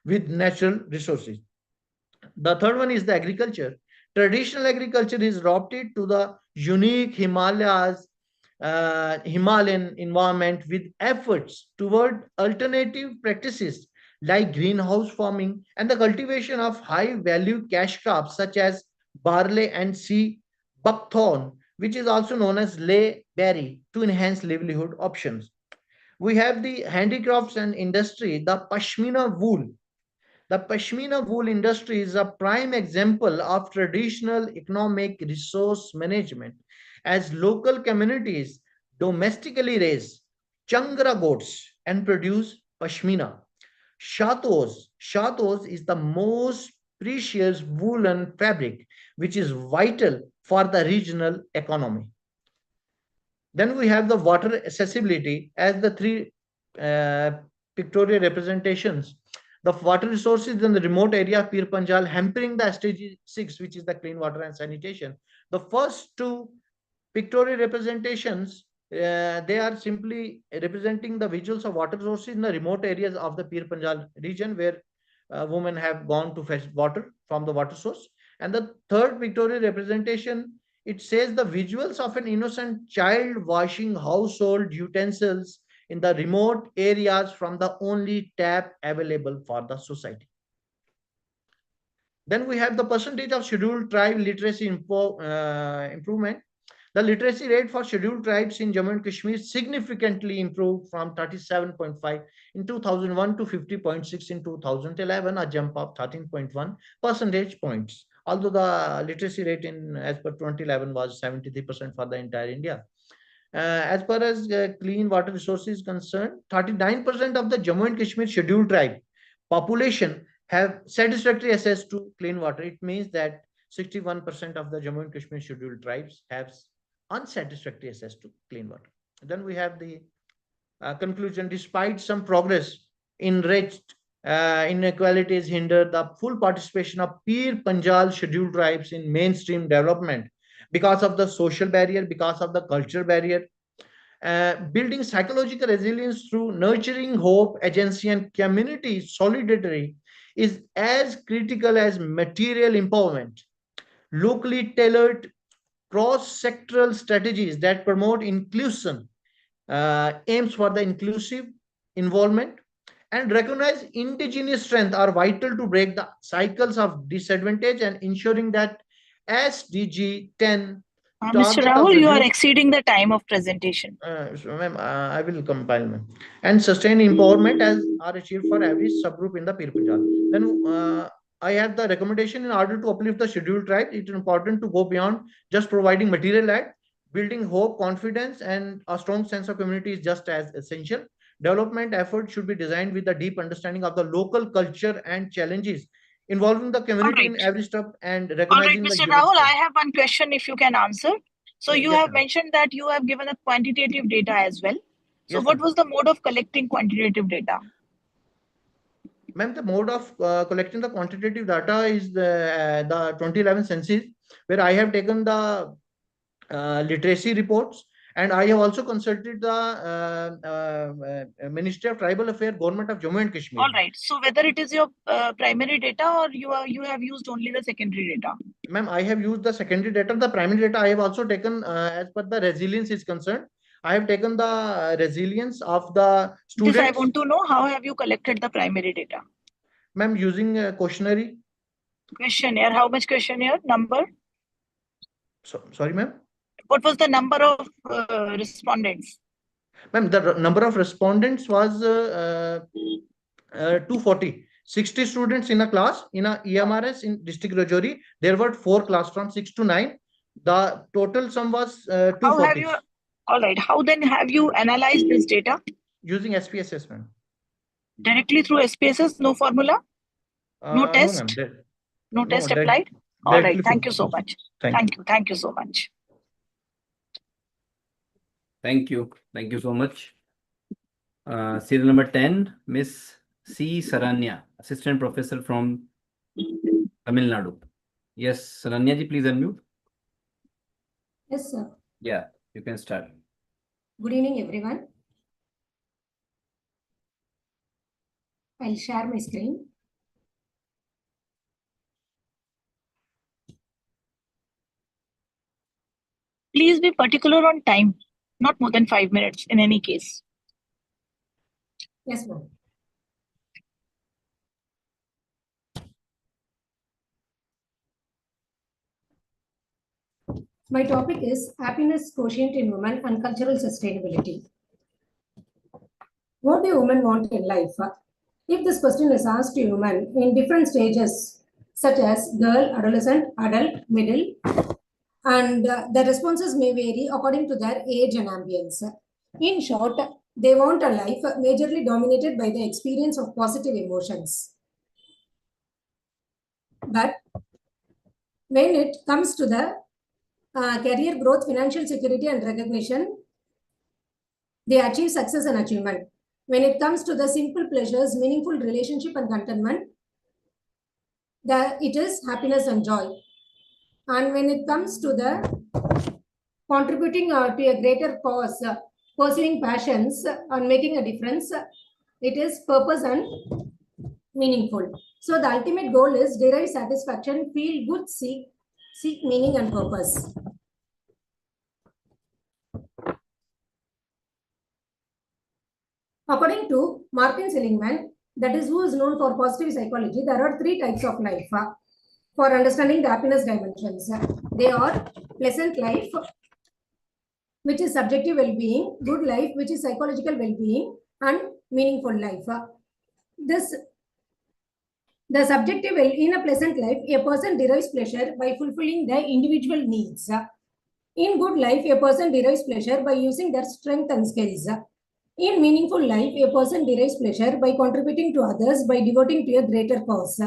with natural resources. The third one is the agriculture. Traditional agriculture is adapted to the unique Himalayan environment, with efforts toward alternative practices like greenhouse farming and the cultivation of high value cash crops such as barley and sea buckthorn, which is also known as lay berry, to enhance livelihood options. We have the handicrafts and industry, the Pashmina wool. The Pashmina wool industry is a prime example of traditional economic resource management, as local communities domestically raise Changra goats and produce Pashmina. Shatos is the most precious woolen fabric, which is vital for the regional economy. Then we have the water accessibility as the three pictorial representations. The water resources in the remote area of Pir Panjal hampering the SDG 6, which is the clean water and sanitation. The first two pictorial representations, they are simply representing the visuals of water sources in the remote areas of the Pir Panjal region, where women have gone to fetch water from the water source. And the third pictorial representation, it says the visuals of an innocent child washing household utensils in the remote areas from the only tap available for the society. Then we have the percentage of scheduled tribe literacy improvement. The literacy rate for scheduled tribes in Jammu and Kashmir significantly improved from 37.5 in 2001 to 50.6 in 2011, a jump of 13.1 percentage points. Although the literacy rate in as per 2011 was 73% for the entire India. As far as clean water resources is concerned, 39% of the Jammu and Kashmir scheduled tribe population have satisfactory access to clean water. It means that 61% of the Jammu and Kashmir scheduled tribes have unsatisfactory access to clean water. Then we have the conclusion. Despite some progress, enriched inequalities hinder the full participation of Pir Panjal scheduled tribes in mainstream development because of the social barrier, because of the cultural barrier. Building psychological resilience through nurturing hope, agency, and community solidarity is as critical as material empowerment. Locally tailored cross-sectoral strategies that promote inclusion, aims for the inclusive involvement, and recognize indigenous strength are vital to break the cycles of disadvantage and ensuring that SDG 10 Mr. Rahul, you are exceeding the time of presentation. So, ma'am, I will compile, ma'am. And sustain empowerment as are achieved for every subgroup in the Pir Panjal. Then I have the recommendation: in order to uplift the scheduled tribe, it is important to go beyond just providing material aid. Building hope, confidence, and a strong sense of community is just as essential. Development efforts should be designed with a deep understanding of the local culture and challenges, involving the community in right. every step and All right, recognizing the Mr. human Rahul, strength. I have one question if you can answer. So you Yes, have ma'am. mentioned that you have given a quantitative data as well. So Yes, what ma'am. was the mode of collecting quantitative data? Ma'am, the mode of collecting the quantitative data is the 2011 census, where I have taken the literacy reports, and I have also consulted the Ministry of Tribal Affairs, Government of Jammu and Kashmir. All right. So whether it is your primary data or you have used only the secondary data? Ma'am, I have used the secondary data. The primary data I have also taken as per the resilience is concerned. I have taken the resilience of the students. This I want to know. How have you collected the primary data? Ma'am, using a questionnaire. Questionnaire. How much questionnaire? Number? Sorry, ma'am. What was the number of respondents? Ma'am, the number of respondents was 240. 60 students in a class in a EMRS in district Rajouri. There were 4 class from 6 to 9. The total sum was 240. How have you? All right. How then have you analyzed this data? Using SPSS, ma'am. Directly through SPSS, no formula, no test, no, ma'am. no test applied. All right. Thank you so much. Thank you. Thank you so much. Thank you. Thank you so much. Serial number 10, Miss C. Saranya, Assistant Professor from Tamil Nadu. Yes, Saranya ji, please unmute. Yes, sir. Yeah, you can start. Good evening, everyone. I'll share my screen. Please be particular on time, not more than 5 minutes in any case. Yes, ma'am. My topic is happiness quotient in women and cultural sustainability. What do women want in life? If this question is asked to women in different stages, such as girl, adolescent, adult, middle, and the responses may vary according to their age and ambience. In short, they want a life majorly dominated by the experience of positive emotions. But when it comes to the career growth, financial security, and recognition, they achieve success and achievement. When it comes to the simple pleasures, meaningful relationship, and contentment, it is happiness and joy. And when it comes to the contributing to a greater cause, pursuing passions, and making a difference, it is purpose and meaningful. So the ultimate goal is derive satisfaction, feel good, seek meaning and purpose. According to Martin Seligman, that is who is known for positive psychology, there are 3 types of life for understanding the happiness dimensions. They are pleasant life, which is subjective well-being, good life, which is psychological well-being, and meaningful life. The subjective, in a pleasant life, a person derives pleasure by fulfilling their individual needs. In good life, a person derives pleasure by using their strength and skills. In meaningful life, a person derives pleasure by contributing to others by devoting to a greater cause.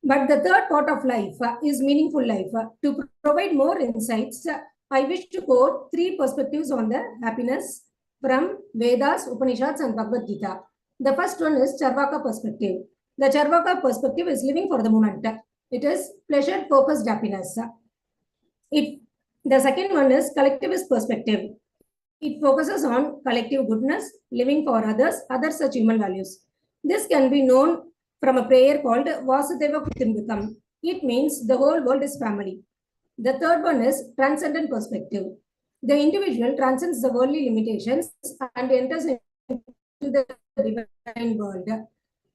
But the third part of life is meaningful life. To provide more insights, I wish to quote 3 perspectives on the happiness from Vedas, Upanishads, and Bhagavad Gita. The first one is Charvaka perspective. The Charvaka perspective is living for the moment. It is pleasure-focused happiness. The second one is collectivist perspective. It focuses on collective goodness, living for others, other such human values. This can be known from a prayer called Vasudeva Kutumbakam. It means the whole world is family. The third one is transcendent perspective. The individual transcends the worldly limitations and enters into the divine world.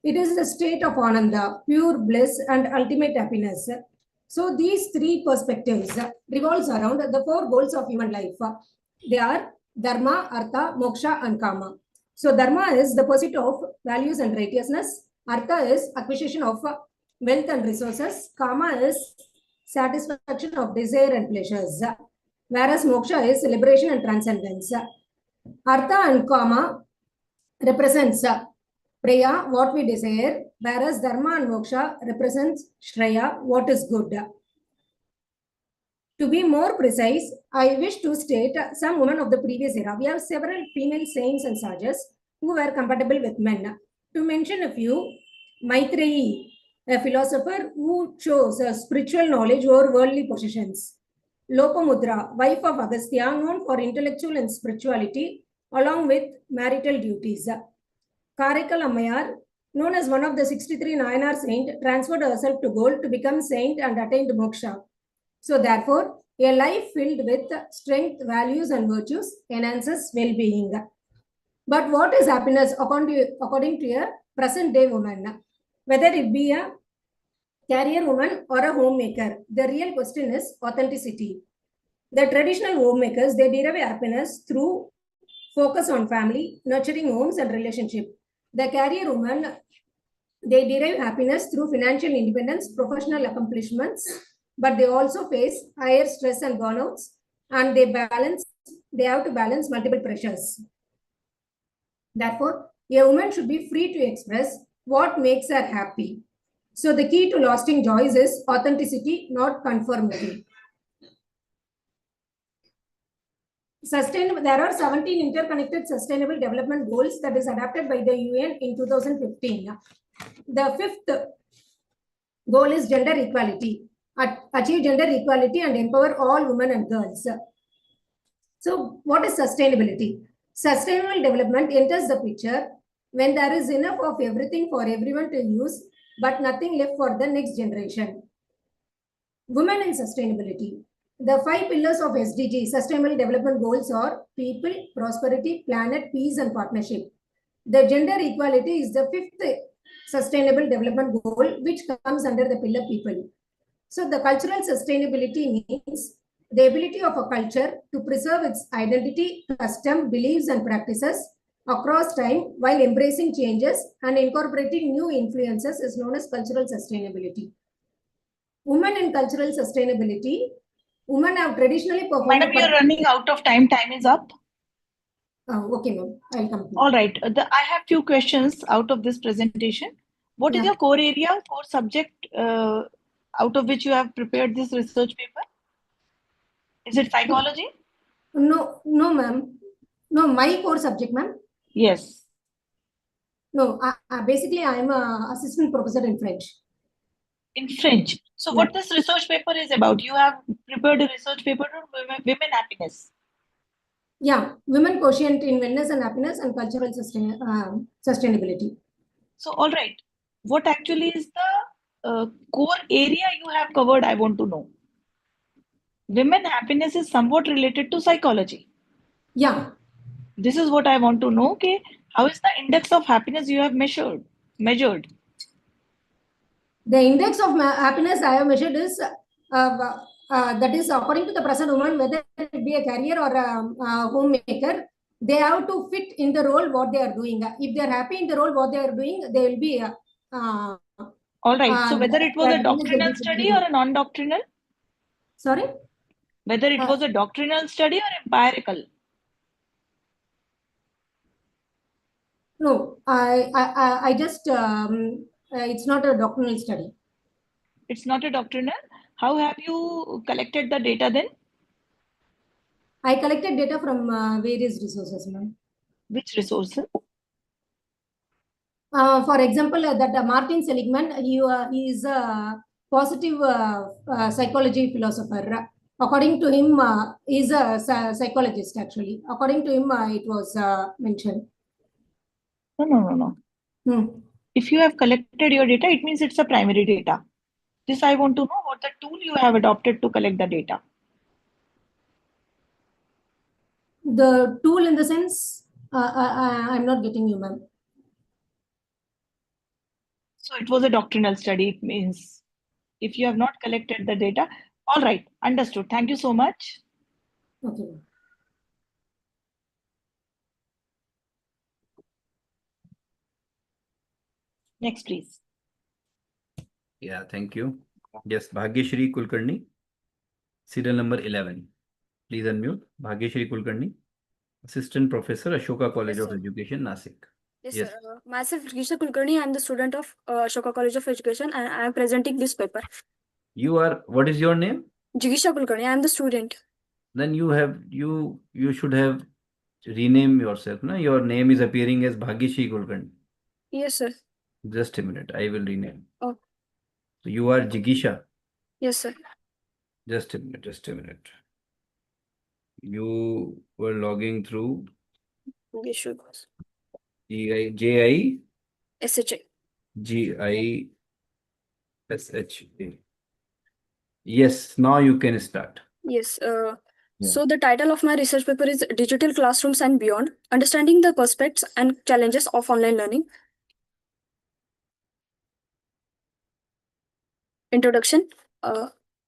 It is the state of Ananda, pure bliss and ultimate happiness. So these 3 perspectives revolves around the 4 goals of human life. They are Dharma, Artha, Moksha, and Kama. So Dharma is the pursuit of values and righteousness. Artha is acquisition of wealth and resources. Kama is satisfaction of desire and pleasures. Whereas Moksha is liberation and transcendence. Artha and Kama represents Preya, what we desire, whereas Dharma and Moksha represents Shreya, what is good. To be more precise, I wish to state some women of the previous era. We have several female saints and sages who were compatible with men. To mention a few, Maitreyi, a philosopher who chose spiritual knowledge over worldly possessions. Lopamudra, wife of Agastya, known for intellectual and spirituality, along with marital duties. Karaikal Ammayar, known as one of the 63 Nayanar saint, transferred herself to gold to become saint and attained moksha. So therefore, a life filled with strength, values, and virtues enhances well-being. But what is happiness according to a present-day woman? Whether it be a career woman or a homemaker, the real question is authenticity. The traditional homemakers, they derive happiness through focus on family, nurturing homes and relationship. The career woman, they derive happiness through financial independence, professional accomplishments, but they also face higher stress and burnouts, and they have to balance multiple pressures. Therefore, a woman should be free to express what makes her happy. So the key to lasting joys is authenticity, not conformity. There are 17 interconnected sustainable development goals that is adopted by the UN in 2015. The fifth goal is gender equality. Achieve gender equality and empower all women and girls. So what is sustainability? Sustainable development enters the picture when there is enough of everything for everyone to use, but nothing left for the next generation. Women in sustainability. The 5 pillars of SDG, Sustainable Development Goals, are people, prosperity, planet, peace, and partnership. The gender equality is the 5th Sustainable Development Goal, which comes under the pillar people. So the cultural sustainability means the ability of a culture to preserve its identity, custom, beliefs, and practices across time while embracing changes and incorporating new influences is known as cultural sustainability. Women in cultural sustainability, women have traditionally performed... Madam, you're running out of time. Time is up. Okay, ma'am. I'll complete. All right. I have few questions out of this presentation. What is your core area, core subject out of which you have prepared this research paper? Is it psychology? No, ma'am. No, my core subject, ma'am. Yes. No, basically I'm an assistant professor in French. In French. So what this research paper is about? You have prepared a research paper on women happiness. Yeah, women quotient in wellness and happiness and cultural sustainability. So, all right. What actually is the core area you have covered? I want to know. Women happiness is somewhat related to psychology. Yeah. This is what I want to know. Okay, how is the index of happiness you have measured? The index of happiness I have measured is that is according to the present woman, whether it be a career or a homemaker, they have to fit in the role what they are doing. If they are happy in the role what they are doing, they will be. All right. So whether it was a doctrinal study or a non-doctrinal? Sorry? Whether it was a doctrinal study or empirical? No, I just it's not a doctrinal study. It's not a doctrinal. How have you collected the data then? I collected data from various resources, ma'am. Which resources? For example, that Martin Seligman, he is a positive psychology philosopher. According to him, he is a psychologist actually. According to him, it was mentioned. No. If you have collected your data, it means it's a primary data. This I want to know what the tool you have adopted to collect the data. The tool in the sense, I'm not getting you, ma'am. So it was a doctrinal study. It means if you have not collected the data. All right, understood. Thank you so much. Okay. Next, please. Yeah, thank you. Yes, Bhagyashri Kulkarni, serial number 11. Please unmute. Bhagyashri Kulkarni, Assistant Professor, Ashoka College of Education, Nasik. Yes, Yes. sir. Myself, Gisha Kulkarni. I am the student of Ashoka College of Education, and I am presenting this paper. What is your name? Jigisha Kulkarni. I am the student. Then you should have rename yourself. No? Your name is appearing as Bhagishi Kulkarni. Yes, sir. Just a minute. I will rename. Oh. So you are Jigisha. Yes, sir. Just a minute. Just a minute. You were logging through Gisha. GISHA. Yes, now you can start. Yes. Yeah. So the title of my research paper is Digital Classrooms and Beyond: Understanding the Prospects and Challenges of Online Learning. Introduction.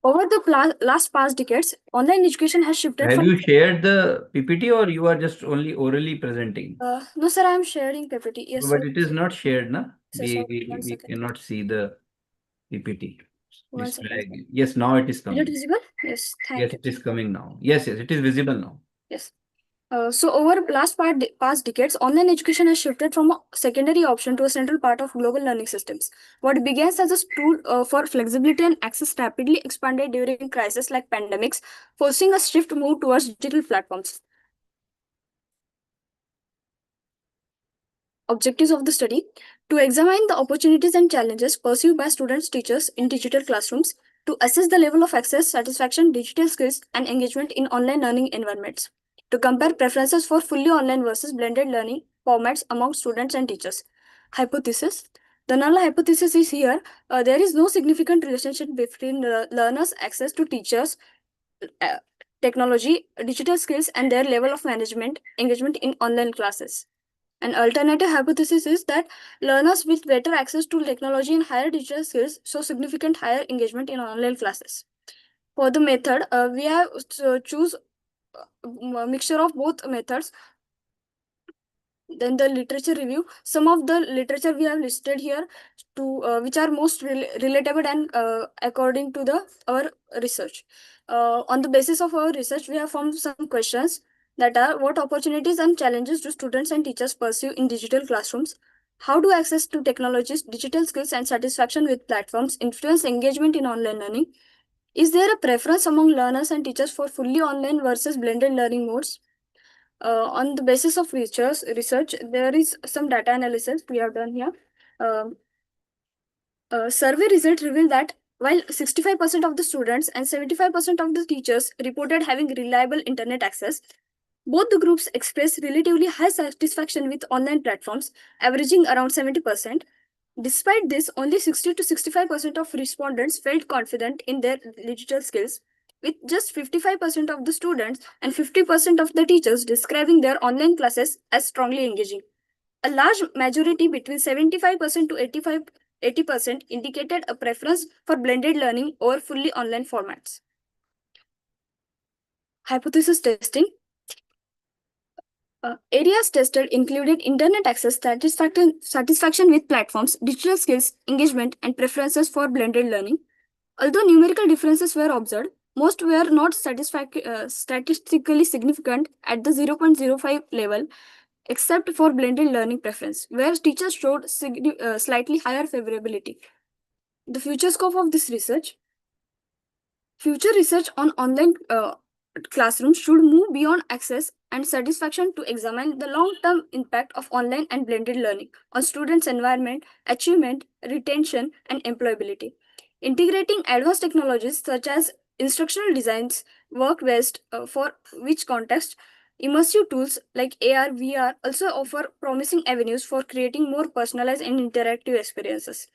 Over the last past decades, online education has shifted Have from. you shared the PPT or you are just only orally presenting? No, sir, I am sharing PPT. Yes, But sir. it is not shared, na? Sir, sorry, We 1 second. cannot see the PPT. 1 Please second. flag. Yes, now it is Is it coming. visible? Yes, thank Yes, you. it is coming now. Yes, it is visible now. Yes. So over past decades, online education has shifted from a secondary option to a central part of global learning systems. What began as a tool for flexibility and access rapidly expanded during crises like pandemics, forcing a shift move towards digital platforms. Objectives of the study: to examine the opportunities and challenges pursued by students, teachers in digital classrooms, to assess the level of access, satisfaction, digital skills, and engagement in online learning environments, to compare preferences for fully online versus blended learning formats among students and teachers. Hypothesis: the null hypothesis is here. There is no significant relationship between learners' access to teachers, uh, technology, digital skills, and their level of management engagement in online classes. An alternative hypothesis is that learners with better access to technology and higher digital skills show significant higher engagement in online classes. For the method, we have to choose a mixture of both methods. Then the literature review. Some of the literature we have listed here to which are most relatable and according to our research. On the basis of our research, we have formed some questions that are: what opportunities and challenges do students and teachers pursue in digital classrooms? How do access to technologies, digital skills, and satisfaction with platforms influence engagement in online learning? Is there a preference among learners and teachers for fully online versus blended learning modes? On the basis of research, there is some data analysis we have done here. Survey results reveal that while 65% of the students and 75% of the teachers reported having reliable internet access, both the groups expressed relatively high satisfaction with online platforms, averaging around 70%. Despite this, only 60 to 65% of respondents felt confident in their digital skills, with just 55% of the students and 50% of the teachers describing their online classes as strongly engaging. A large majority between 75% to 80% indicated a preference for blended learning over fully online formats. Hypothesis testing. Areas tested included internet access, satisfaction with platforms, digital skills, engagement, and preferences for blended learning. Although numerical differences were observed, most were not statistically significant at the 0.05 level, except for blended learning preference, where teachers showed slightly higher favorability. The future scope of this research. Future research on online classrooms should move beyond access and satisfaction to examine the long-term impact of online and blended learning on students' environment, achievement, retention, and employability. Integrating advanced technologies such as instructional designs work best for which context. Immersive tools like AR, VR also offer promising avenues for creating more personalized and interactive experiences.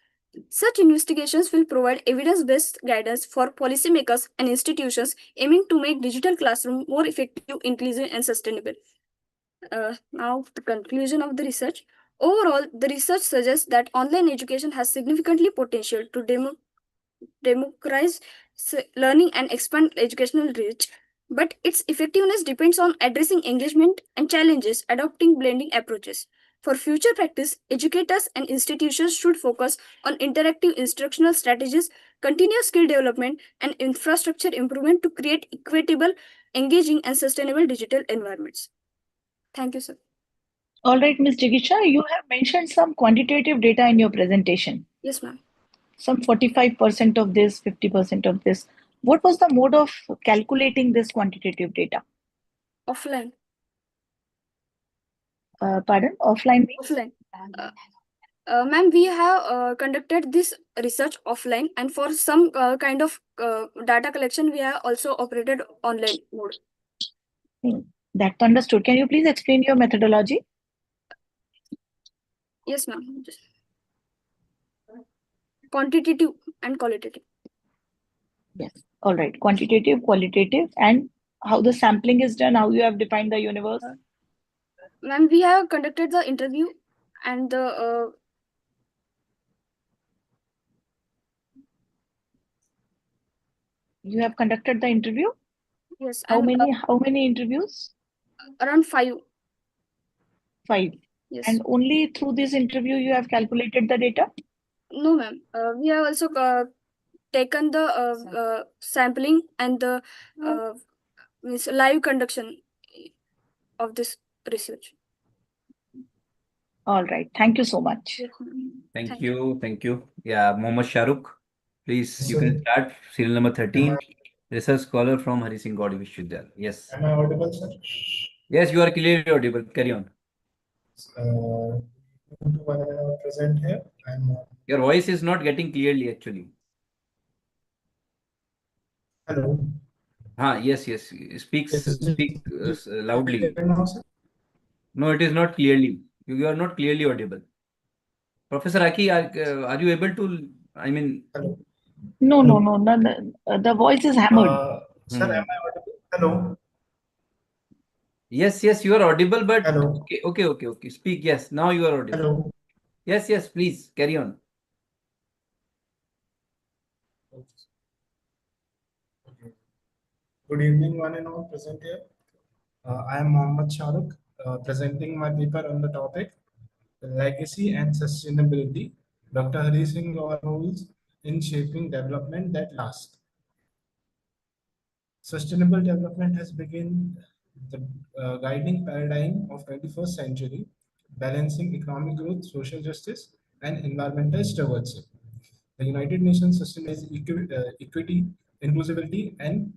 Such investigations will provide evidence-based guidance for policymakers and institutions aiming to make digital classroom more effective, inclusive, and sustainable. Now, the conclusion of the research. Overall, the research suggests that online education has significantly potential to democratize learning and expand educational reach, but its effectiveness depends on addressing engagement and challenges, adopting blending approaches. For future practice, educators and institutions should focus on interactive instructional strategies, continuous skill development, and infrastructure improvement to create equitable, engaging, and sustainable digital environments. Thank you, sir. All right, Ms. Jigisha, you have mentioned some quantitative data in your presentation. Yes, ma'am. Some 45% of this, 50% of this. What was the mode of calculating this quantitative data? Offline. Pardon? Offline means? Offline. Ma'am, we have conducted this research offline, and for some kind of data collection, we have also operated online mode. That's understood. Can you please explain your methodology? Yes, ma'am. Quantitative and qualitative. Yes. All right. Quantitative, qualitative, and how the sampling is done, how you have defined the universe. Ma'am, we have conducted the interview and the You have conducted the interview? yes. How And many interviews? around 5. 5. Yes. And only through this interview you have calculated the data? No, ma'am. We have also taken the sampling and the means live conduction of this research. All right. Thank you so much. Yes, ma'am. Thank you. Thank you. Yeah, Mohammed Shahrukh, please, you can start. Serial number 13, research scholar from Hari Singh Gaudi Vishwavidyalaya. Yes. Am I audible, sir? Yes, you are clearly audible. Carry on. Present here. Your voice is not getting clearly, actually. Hello. Yes. Speak loudly. Now, sir? No, it is not clearly. You are not clearly audible. Professor Aki, are you able to? I mean. Hello. No. The voice is hammered. Sir, am I audible? Hello. Yes, you are audible, but hello. Okay. Speak. Yes, now you are audible. Hello. Yes, please carry on. Okay. Good evening, one and all present here. I am Mohammed Shahrukh, presenting my paper on the topic Legacy and Sustainability, Dr. Hari Singh Gaur roles in shaping development that lasts. Sustainable development has become the guiding paradigm of 21st century, balancing economic growth, social justice, and environmental stewardship. The United Nations sustainability, equity, inclusivity, and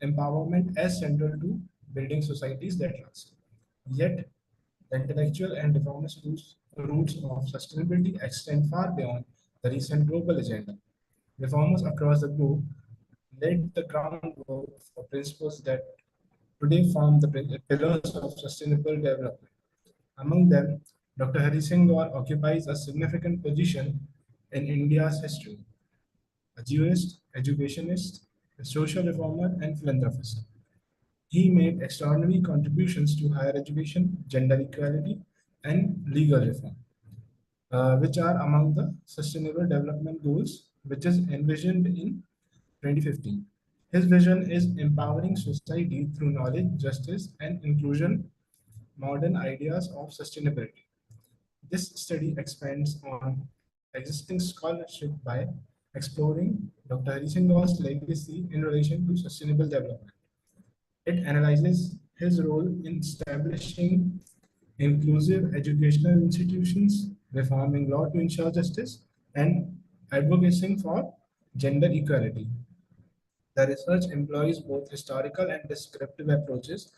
empowerment as central to building societies that last. Yet, the intellectual and reformist roots of sustainability extend far beyond the recent global agenda. Reformers across the globe laid the groundwork for principles that today form the pillars of sustainable development. Among them, Dr. Hari Singh Gaur occupies a significant position in India's history. A jurist, educationist, a social reformer, and philanthropist. He made extraordinary contributions to higher education, gender equality, and legal reform, which are among the Sustainable Development Goals, which is envisioned in 2015. His vision is empowering society through knowledge, justice, and inclusion, modern ideas of sustainability. This study expands on existing scholarship by exploring Dr. Hari Singh Gaur's legacy in relation to sustainable development. It analyzes his role in establishing inclusive educational institutions, reforming law to ensure justice, and advocating for gender equality. The research employs both historical and descriptive approaches,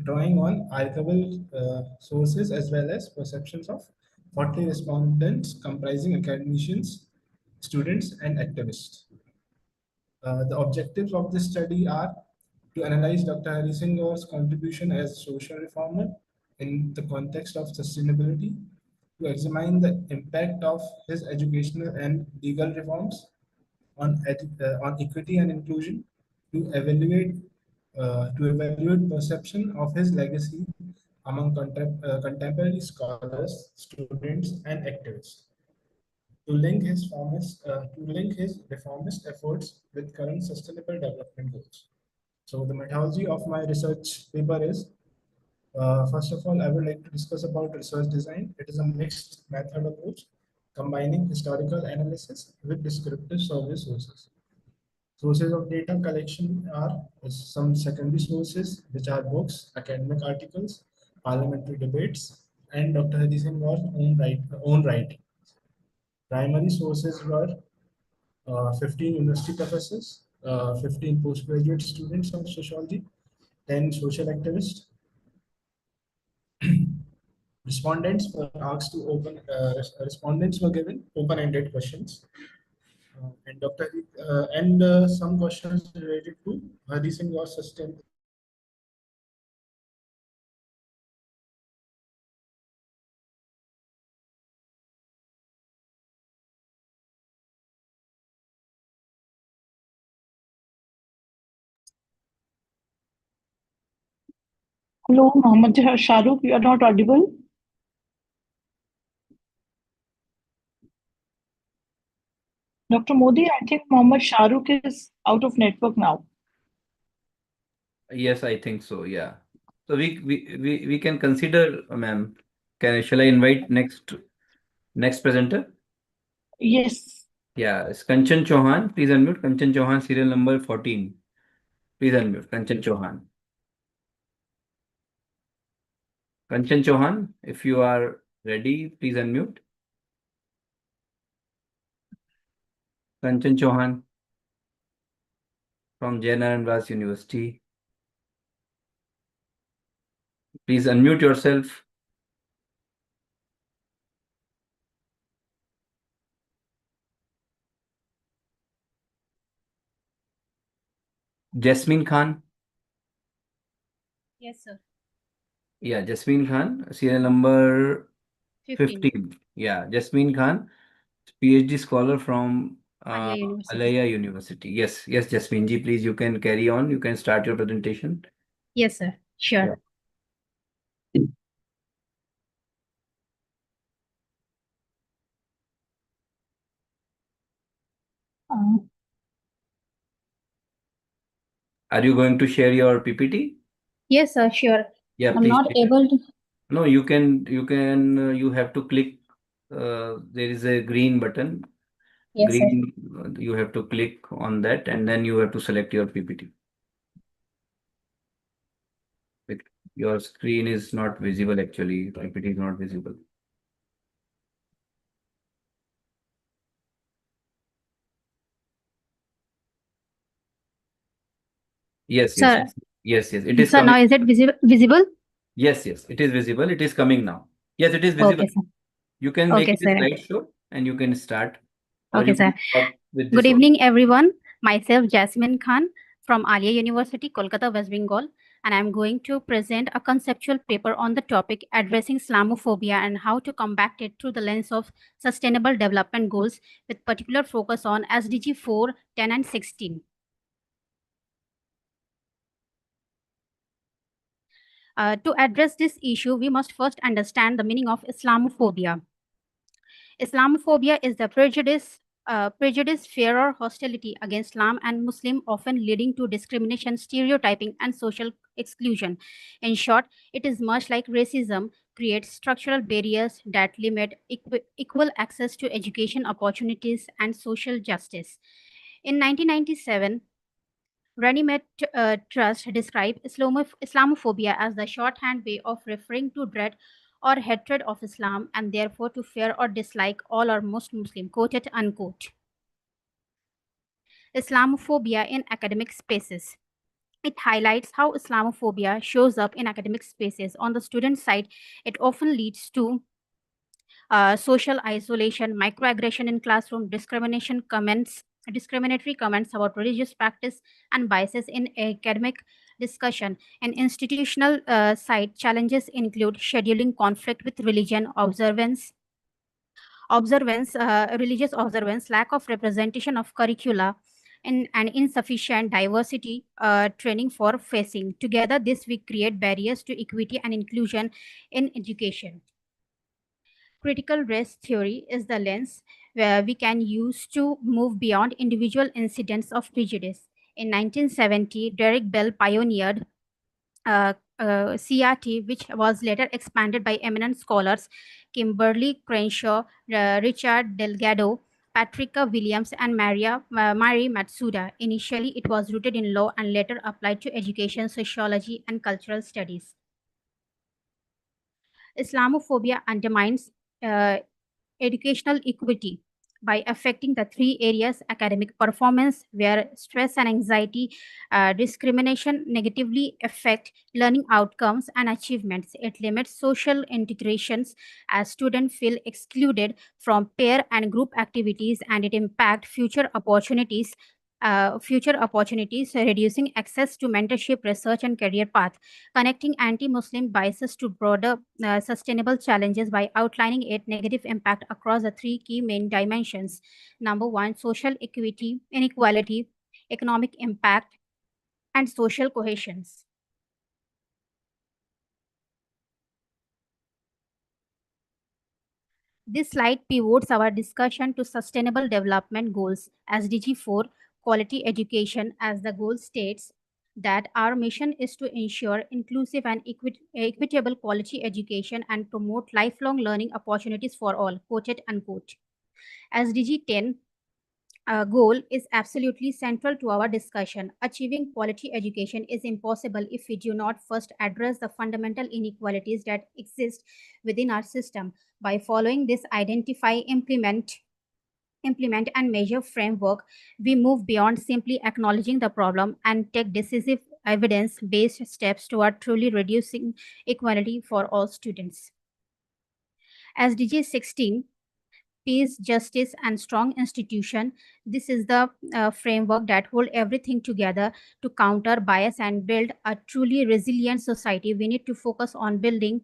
drawing on archival sources as well as perceptions of 40 respondents comprising academicians, students, and activists. The objectives of this study are to analyze Dr. Hari Singh Gaur's contribution as a social reformer in the context of sustainability, to examine the impact of his educational and legal reforms on equity and inclusion, to evaluate perception of his legacy among contemporary scholars, students, and activists, to link his reformist efforts with current sustainable development goals. So the methodology of my research paper is, first of all, I would like to discuss about research design. It is a mixed method approach, combining historical analysis with descriptive survey sources. Sources of data collection are some secondary sources, which are books, academic articles, parliamentary debates, and Dr. Hadi Singh was own writing. Primary sources were 15 university professors, 15 postgraduate students of sociology, 10 social activists. Respondents were asked to respondents were given open-ended questions. And some questions related to Hadi Singh was sustained. Hello, Mohammed Shahrukh, you are not audible. Dr. Modi, I think Mohammed Shahrukh is out of network now. Yes, I think so. Yeah. So we can consider, ma'am. Shall I invite next presenter? Yes. Yeah, it's Kanchan Chauhan. Please unmute. Kanchan Chauhan, serial number 14. Please unmute. Kanchan Chauhan. Kanchan Chauhan, if you are ready, please unmute. Kanchan Chauhan from Jain University. Please unmute yourself. Jasmine Khan. Yes, sir. Yeah, Jasmine Khan, serial number 15. Yeah, Jasmine Khan, PhD scholar from Alia University. Alaya University. Yes, Jasmine ji, please, you can carry on. You can start your presentation. Yes, sir. Sure. Yeah. Are you going to share your PPT? Yes, sir. Sure. Yeah, I'm please not share. able to. No, you have to click. There is a green button. Yes, sir. Green, you have to click on that and then you have to select your PPT. Your screen is not visible actually. PPT is not visible. Yes. Sir. Yes. It is Sir, coming. now is it visible? Yes. It is visible. It is coming now. Yes, it is visible. Okay, sir. You can make Okay, it a sir. slideshow and you can start. Or Okay, you can sir. stop with Good this one. evening, everyone. Myself, Jasmine Khan from Alia University, Kolkata, West Bengal, and I'm going to present a conceptual paper on the topic addressing Islamophobia and how to combat it through the lens of Sustainable Development Goals, with particular focus on SDG 4, 10, and 16. To address this issue, we must first understand the meaning of Islamophobia. Islamophobia is the prejudice, fear, or hostility against Islam and Muslim, often leading to discrimination, stereotyping, and social exclusion. In short, it is much like racism, creates structural barriers that limit equal access to education opportunities and social justice. In 1997, Runnymede Trust described Islamophobia as the shorthand way of referring to dread or hatred of Islam and therefore to fear or dislike all or most Muslim, quoted unquote. Islamophobia in academic spaces. It highlights how Islamophobia shows up in academic spaces. On the student side, it often leads to social isolation, microaggression in classroom, discriminatory comments about religious practice, and biases in academic discussion. And institutional side challenges include scheduling conflict with religion, religious observance, lack of representation of curricula, and insufficient diversity training for facing. Together, this we create barriers to equity and inclusion in education. Critical race theory is the lens where we can use to move beyond individual incidents of prejudice. In 1970, Derek Bell pioneered CRT, which was later expanded by eminent scholars Kimberly Crenshaw, Richard Delgado, Patricia Williams, and Mari Matsuda. Initially, it was rooted in law and later applied to education, sociology, and cultural studies. Islamophobia undermines educational equity by affecting the three areas: academic performance, where stress and anxiety discrimination negatively affect learning outcomes and achievements. It limits social integrations as students feel excluded from peer and group activities, and it impacts future opportunities, reducing access to mentorship, research, and career path. Connecting anti-Muslim biases to broader sustainable challenges by outlining its negative impact across the three key main dimensions. Number one, social equity, inequality, economic impact, and social cohesion. This slide pivots our discussion to Sustainable Development Goals, SDG 4, quality education, as the goal states that our mission is to ensure inclusive and equitable quality education and promote lifelong learning opportunities for all, quoted unquote. SDG 10 goal is absolutely central to our discussion. Achieving quality education is impossible if we do not first address the fundamental inequalities that exist within our system. By following this identify, implement, and measure framework, we move beyond simply acknowledging the problem and take decisive evidence-based steps toward truly reducing equality for all students. SDG 16, peace, justice, and strong institution. This is the framework that hold everything together to counter bias and build a truly resilient society. We need to focus on building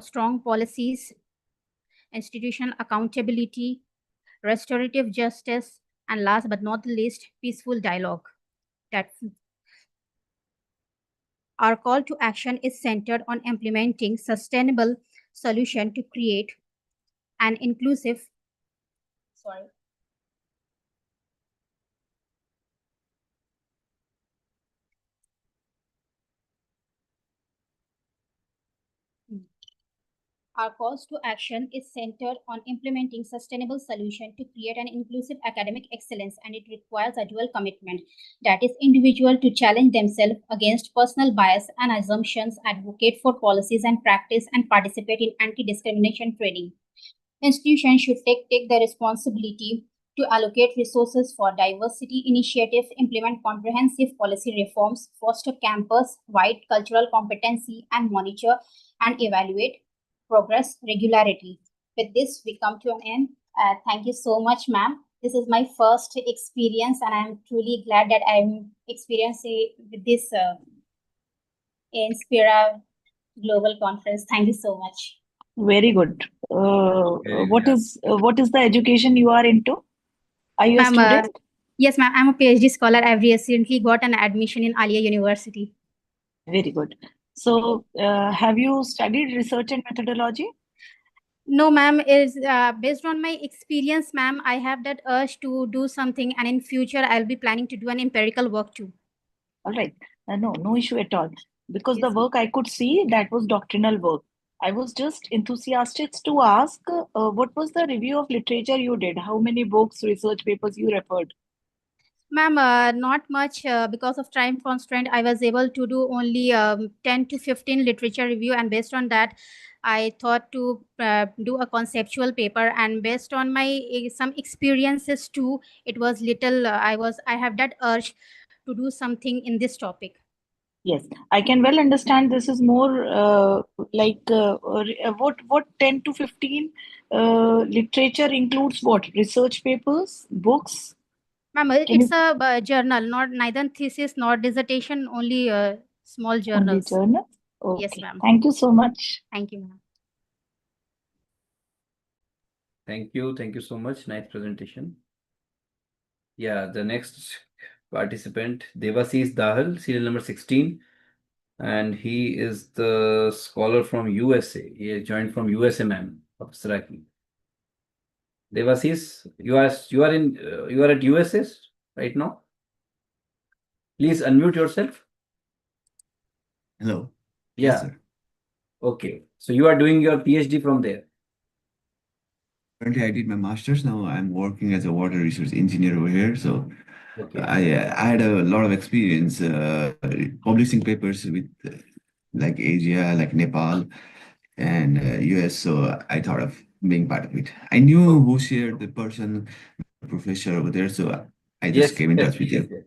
strong policies, institutional accountability, restorative justice, and last but not the least, peaceful dialogue. That our call to action is centered on implementing sustainable solution to create an inclusive Our calls to action is centered on implementing sustainable solutions to create an inclusive academic excellence, and it requires a dual commitment, that is individual to challenge themselves against personal bias and assumptions, advocate for policies and practice, and participate in anti-discrimination training. Institutions should take the responsibility to allocate resources for diversity initiatives, implement comprehensive policy reforms, foster campus-wide cultural competency, and monitor and evaluate progress regularity. With this, we come to an end. Thank you so much, ma'am. This is my first experience, and I'm truly glad that I'm experiencing with this Inspira Global Conference. Thank you so much. Very good. What is the education you are into? Are you a student? Yes, ma'am. I'm a PhD scholar. I've recently got an admission in Alia University. Very good. So, have you studied research and methodology? No, ma'am. Is based on my experience, ma'am. I have that urge to do something, and in future, I'll be planning to do an empirical work too. All right. No issue at all. Because the work I could see, that was doctrinal work. I was just enthusiastic to ask, what was the review of literature you did? How many books, research papers you referred? Ma'am, not much because of time constraint. I was able to do only 10 to 15 literature review, and based on that, I thought to do a conceptual paper. And based on my some experiences too, it was little. I have that urge to do something in this topic. Yes, I can well understand this is more what 10 to 15 literature includes what? Research papers, books? Ma'am, it's a journal, not neither thesis nor dissertation, only small journals. Only journals? Okay. Yes, ma'am. Thank you so much. Thank you, ma'am. Thank you. Thank you so much. Nice presentation. Yeah, the next participant, Devasi's Dahal, serial number 16. And he is the scholar from USA. He joined from USA, ma'am, of Saraki. Devasis, you are at USS right now. Please unmute yourself. Hello. Yeah. Yes, sir. Okay. So you are doing your PhD from there. Currently, I did my master's. Now I'm working as a water resource engineer over here. So Okay. I had a lot of experience publishing papers with like Asia, like Nepal, and US, so I thought of being part of it. I knew who shared the person, professor over there, so I just Yes, came in yes, touch with yes, you. yes.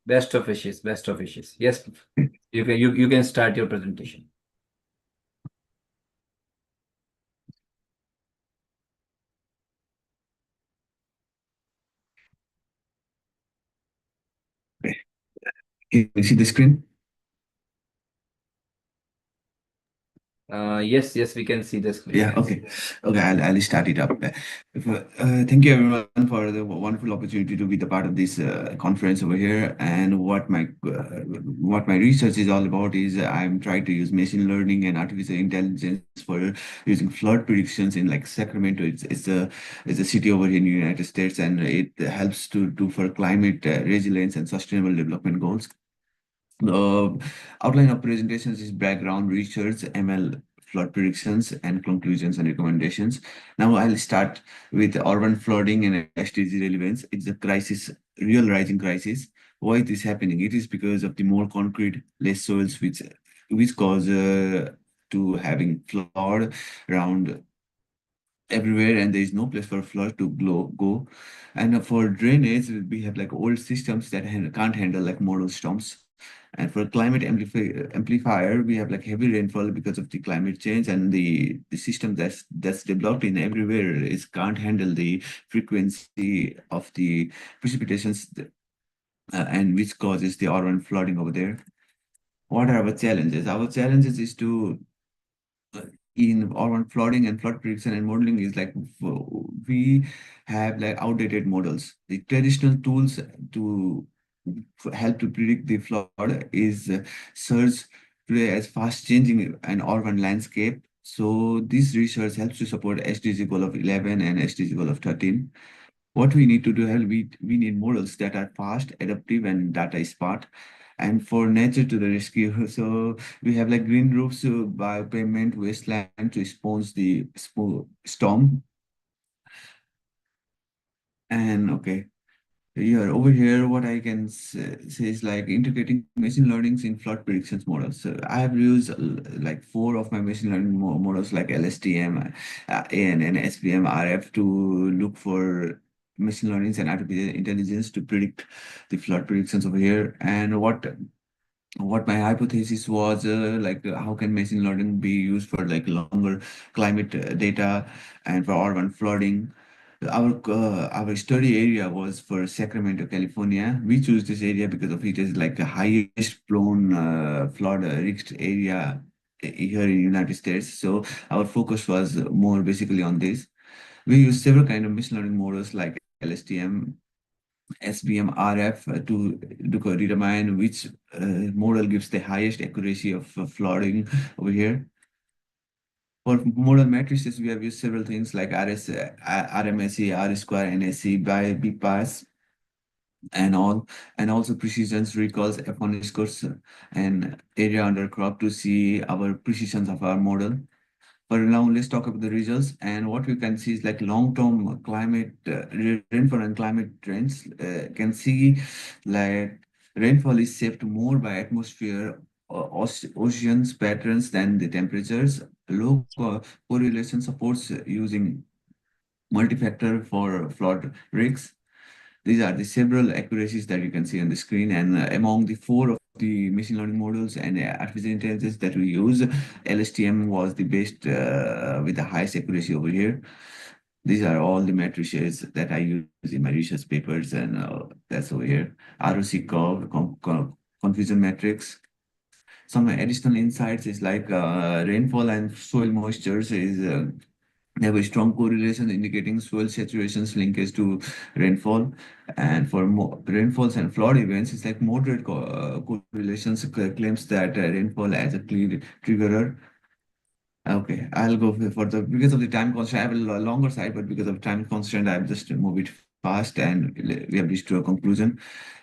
Best of wishes, best of wishes. Yes, you can start your presentation. Okay. Can you see the screen? Yes, yes, we can see the screen. Yeah, okay. Okay, I'll start it up. Thank you everyone for the wonderful opportunity to be the part of this conference over here. And what my research is all about is I'm trying to use machine learning and artificial intelligence for using flood predictions in like Sacramento. It's a city over here in the United States, and it helps to do for climate resilience and sustainable development goals. The outline of presentations is background research, ML flood predictions, and conclusions and recommendations. Now I'll start with urban flooding and SDG relevance. It's a crisis, real rising crisis. Why it is happening? It is because of the more concrete, less soils, which cause to having flood around everywhere, and there is no place for flood to go. And for drainage, we have like old systems that can't handle like model storms. And for climate amplifier, we have like heavy rainfall because of the climate change, and the system that's developed in everywhere is can't handle the frequency of the precipitations, and which causes the urban flooding over there. What are our challenges? Our challenges is to in urban flooding and flood prediction and modeling is like we have like outdated models. The traditional tools to help to predict the flood is search today as fast changing an urban landscape. So this research helps to support SDG goal of 11 and SDG goal of 13. What we need to do is we need models that are fast, adaptive, and data smart, and for nature to the rescue. So we have like green roofs, biopavement, wasteland to sponge the storm. And okay, here over here, what I can say is like integrating machine learnings in flood predictions models. So I have used like 4 of my machine learning models like LSTM, ANN, SPM, RF to look for machine learnings and artificial intelligence to predict the flood predictions over here. And what my hypothesis was how can machine learning be used for like longer climate data and for urban flooding. Our study area was for Sacramento, California. We choose this area because of it is like the highest prone flood risk area here in United States. So our focus was more basically on this. We use several kind of machine learning models like LSTM, SBM, RF to determine which model gives the highest accuracy of flooding over here. For model matrices, we have used several things like RMSE, R square, NSE, by BPAS, and all, and also precisions recalls, F1 scores, and area under crop to see our precisions of our model. But now let's talk about the results. And what we can see is like long-term climate rainfall and climate trends. Can see like rainfall is shaped more by atmosphere oceans patterns than the temperatures. Low correlation supports using multi-factor for flood risks. These are the several accuracies that you can see on the screen, and among the 4 of the machine learning models and artificial intelligence that we use, LSTM was the best with the highest accuracy over here. These are all the matrices that I use in my research papers, and that's over here. ROC curve, confusion matrix. Some additional insights is like rainfall and soil moistures is they have a strong correlation indicating soil saturations linkage to rainfall. And for rainfalls and flood events, it's like moderate correlations claims that rainfall as a clear triggerer. Okay, I'll go for the because of the time constraint. I have a longer side, but because of time constraint, I've just moved it fast, and we have reached to a conclusion.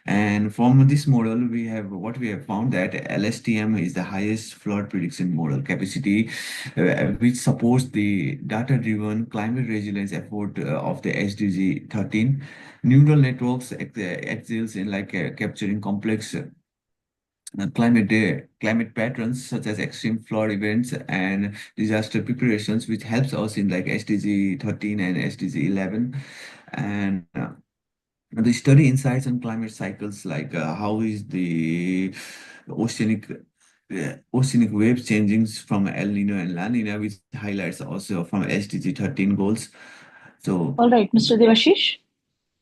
And from this model, we have what we have found that LSTM is the highest flood prediction model capacity, which supports the data-driven climate resilience effort of the SDG 13. Neural networks excels in like capturing complex climate patterns such as extreme flood events and disaster preparations, which helps us in like SDG 13 and SDG 11. And the study insights on climate cycles, like how is the oceanic oceanic waves changing from El Nino and La Nina, which highlights also from SDG 13 goals. So All right, Mr. Devashish.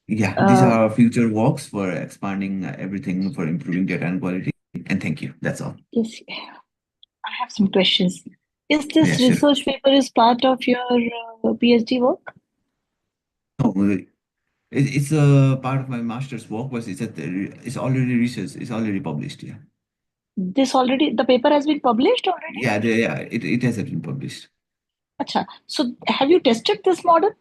yeah, these are our future works for expanding everything for improving data and quality. And thank you. That's all. Yes, I have some questions. Is this Yeah, sure. research paper is part of your PhD work? No, it's a part of my master's work, but it's already research. It's already published. Yeah. The paper has been published already? Yeah, it has been published. Acha. So have you tested this model?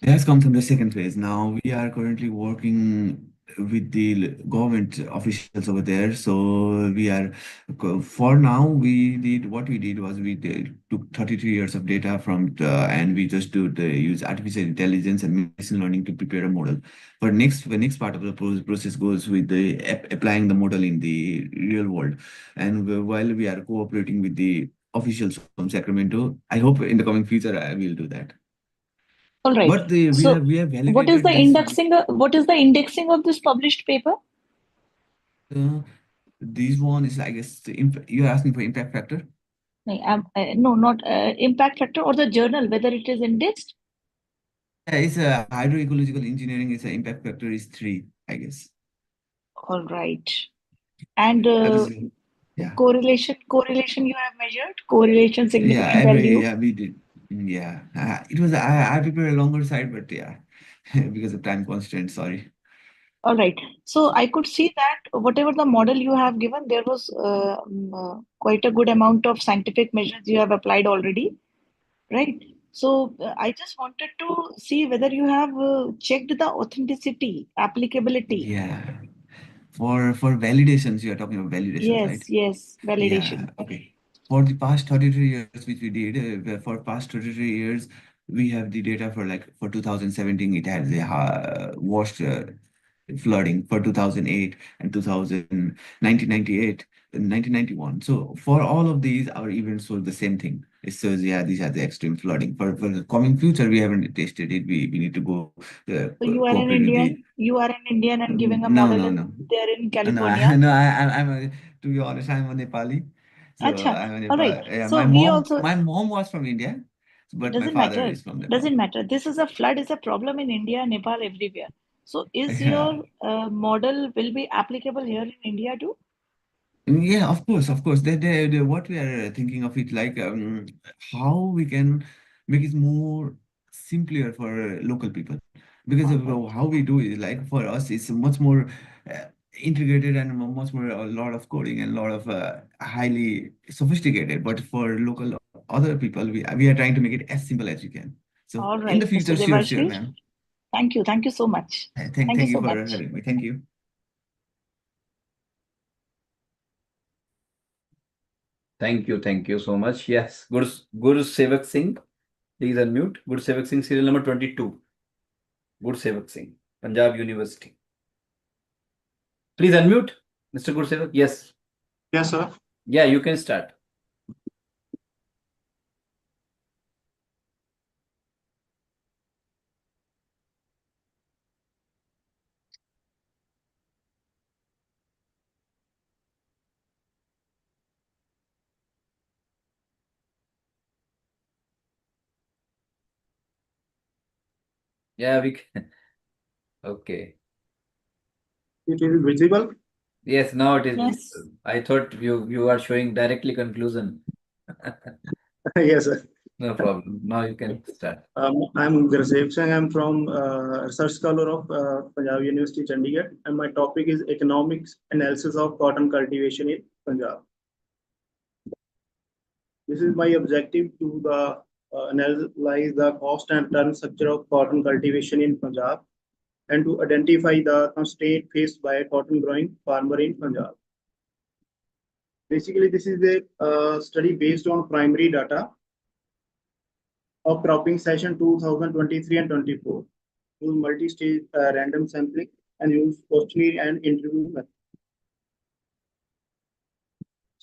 It has come from the second phase. Now we are currently working with the government officials over there. So we are, for now, what we did was took 33 years of data and we just use artificial intelligence and machine learning to prepare a model. For the next part of the process goes with applying the model in the real world. And while we are cooperating with the officials from Sacramento, I hope in the coming future I will do that. All right. But we So have validated what is the this. indexing? What is the indexing of this published paper? This one is, I guess, you're asking for impact factor? No, not impact factor or the journal, whether it is indexed. Yeah, it's a hydroecological engineering. It's an impact factor is 3, I guess. All right. And yeah. correlation you have measured? Correlation significant value? Yeah, we did. Yeah, it was, I prepared a longer side, but yeah, because of time constraint, sorry. All right. So I could see that whatever the model you have given, there was quite a good amount of scientific measures you have applied already, right? So I just wanted to see whether you have checked the authenticity, applicability. Yeah. For validations, you are talking about validations, right? Yes, validation. Yeah, okay. For the past 33 years, which we did, for past 33 years, we have the data for 2017, it had the worst flooding for 2008 and 1998 and 1991. So for all of these, our events show the same thing. It says, yeah, these are the extreme flooding. For the coming future, we haven't tested it. We need to go So you are an cooperate with Indian. You are an Indian and giving a no, model no, in no. there in No, California. no, to be honest, I'm a Nepali. So Acha. I'm a All right. Nepal. Yeah, So we also my mom was from India, but my doesn't father matter. is from Nepal. Doesn't matter. This is a flood is a problem in India, Nepal, everywhere. So is Yeah. your model will be applicable here in India too? Yeah, of course, of course. What we are thinking of it like how we can make it more simpler for local people, because of how we do it. Like for us, it's much more uh, integrated and much more a lot of coding and a lot of highly sophisticated. But for local other people, we are trying to make it as simple as we can. So All in the right, future, Mr. sure, Devashish. ma'am. Thank you. Thank you so much. Thank you Thank you so for much. having me. Thank you. Thank you so much. Yes, Guru Sevak Singh, please unmute. Guru Sevak Singh, serial number 22. Guru Sevak Singh, Punjab University. Please unmute, Mr. Guru Sevak. Yes. Yes, sir. Yeah, you can start. Yeah, we can. Okay. It is visible. Yes, now it is Yes. visible. I thought you are showing directly conclusion. Yes, sir. No problem. Now you can start. I'm Gursev Singh. I'm from research scholar of Punjab University, Chandigarh, and my topic is economics analysis of cotton cultivation in Punjab. This is my objective to analyze the cost and return structure of cotton cultivation in Punjab, and to identify the constraint faced by a cotton growing farmer in Punjab. Basically, this is a study based on primary data of cropping session 2023 and 24, use multi-stage random sampling and use questionnaire and interview method.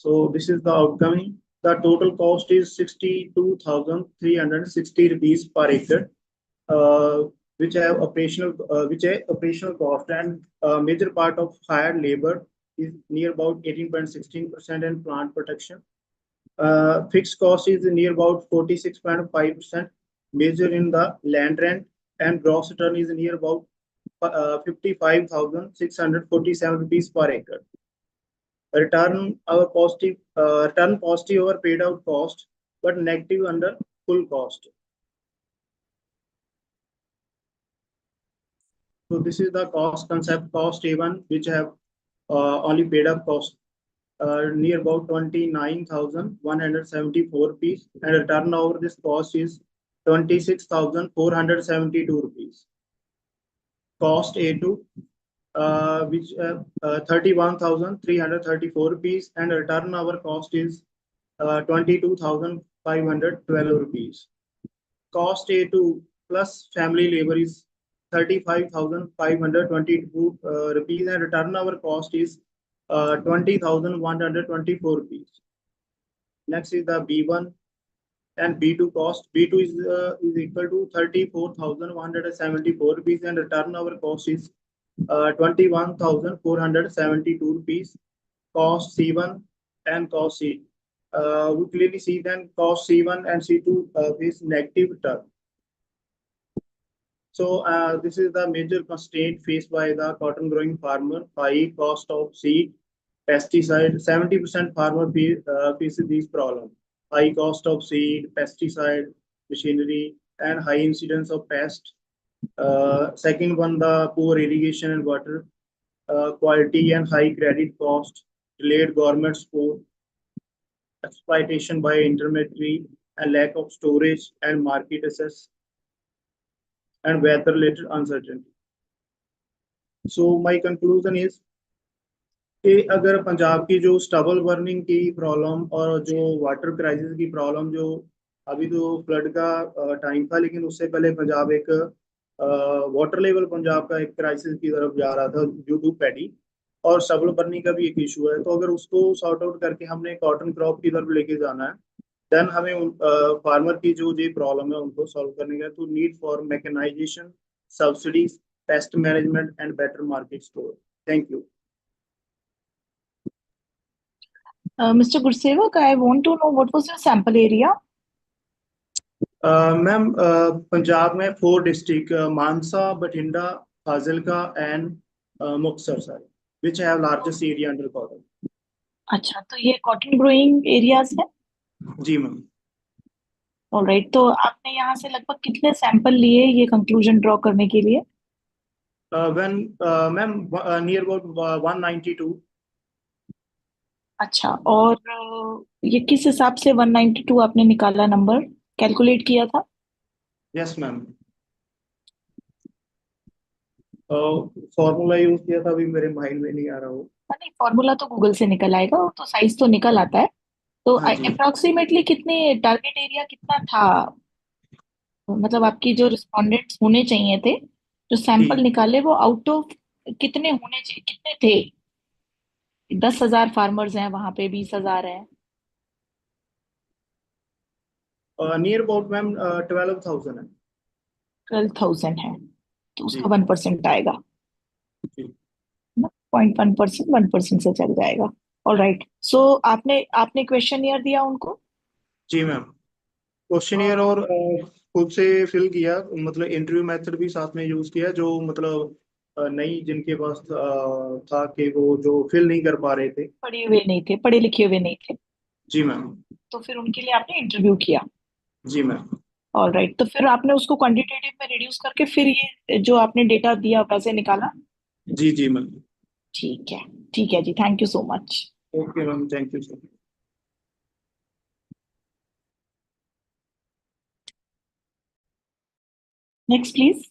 So this is the outcome. The total cost is 62,360 rupees per acre, which have operational cost, and major part of hired labor is near about 18.16% and plant protection. Fixed cost is near about 46.5%, major in the land rent, and gross return is near about 55,647 rupees per acre. Return positive over paid out cost, but negative under full cost. So this is the cost concept, cost A1, which have only paid up cost near about 29,174 rupees, and return over this cost is 26,472 rupees. Cost A2, which 31,334 rupees, and return over cost is 22,512 rupees. Cost A2 plus family labor is 35,522 rupees, and return over cost is 20,124 rupees. Next is the B1 and B2 cost. B2 is equal to 34,174 rupees, and return over cost is 21,472 rupees. Cost C1 and cost C. We clearly see then cost C1 and C2 is negative return. So this is the major constraint faced by the cotton growing farmer: high cost of seed, pesticide. 70% farmer faces these problems: high cost of seed, pesticide, machinery, and high incidence of pest. Second one, the poor irrigation and water quality and high credit cost, delayed government support, exploitation by intermediary, and lack of storage and market access, and weather-related uncertainty. So my conclusion is कि अगर पंजाब की जो stubble burning की problem और जो water crisis की problem, जो अभी तो फ्लड का टाइम था, लेकिन उससे पहले पंजाब एक वाटर लेवल पंजाब का एक क्राइसिस की तरफ जा रहा था ड्यू टू पैडी, और स्टबल बर्निंग का भी एक इशू है। तो अगर उसको सॉर्ट आउट करके हमने कॉटन क्रॉप की तरफ लेके जाना है, देन हमें फार्मर की जो ये प्रॉब्लम है उनको सॉल्व करने का, तो need for mechanization, subsidies, pest management and better market store. Thank you. Mr. Gursevak, I want to know what was your sample area? Ma'am Punjab में 4 district, Mansa, Bathinda, Fazilka and Muktsar sir, which have largest area under cotton. अच्छा, तो ये cotton growing areas है? जी ma'am. Alright, तो आपने यहाँ से लगभग कितने सैंपल लिए ये कंक्लूजन ड्रॉ करने के लिए? Ma'am near about 192। अच्छा, और ये किस हिसाब से 192 आपने निकाला, नंबर कैलकुलेट किया था? यस मैम, फॉर्मूला यूज किया था, अभी मेरे माइंड में नहीं आ रहा हो। नहीं, फॉर्मूला तो गूगल से निकल आएगा, तो साइज तो निकल आता है। तो हाँ जी। अप्रोक्सीमेटली कितने, टारगेट एरिया कितना था, मतलब आपकी जो रिस्पोंडेंट्स होने चाहिए थे, जो सैंपल निकाले, वो आउट ऑफ कितने होने चाहिए, कितने थे? 10,000 फार्मर्स हैं वहां पे, 20,000 हैं? नियर अबाउट मैम 12,000 है। 12,000 है, तो उसका 1% आएगा, 0.1%, 1% से चल जाएगा। ऑलराइट, सो आपने क्वेश्चनियर दिया उनको? जी मैम, क्वेश्चनियर और खुद से फिल किया, मतलब इंटरव्यू मेथड भी साथ में यूज किया, जो मतलब नहीं जिनके पास था कि वो जो फिल नहीं कर पा रहे थे, पढ़े हुए नहीं थे, पढ़े लिखे हुए नहीं थे। जी मैम। तो फिर उनके लिए आपने इंटरव्यू किया? जी मैम। ऑलराइट, तो फिर आपने उसको क्वांटिटेटिव में रिड्यूस करके फिर ये जो आपने डेटा दिया वैसे निकाला? जी जी मैम। ठीक है, ठीक है जी, thank you so much. Okay ma'am, thank you sir. Next please.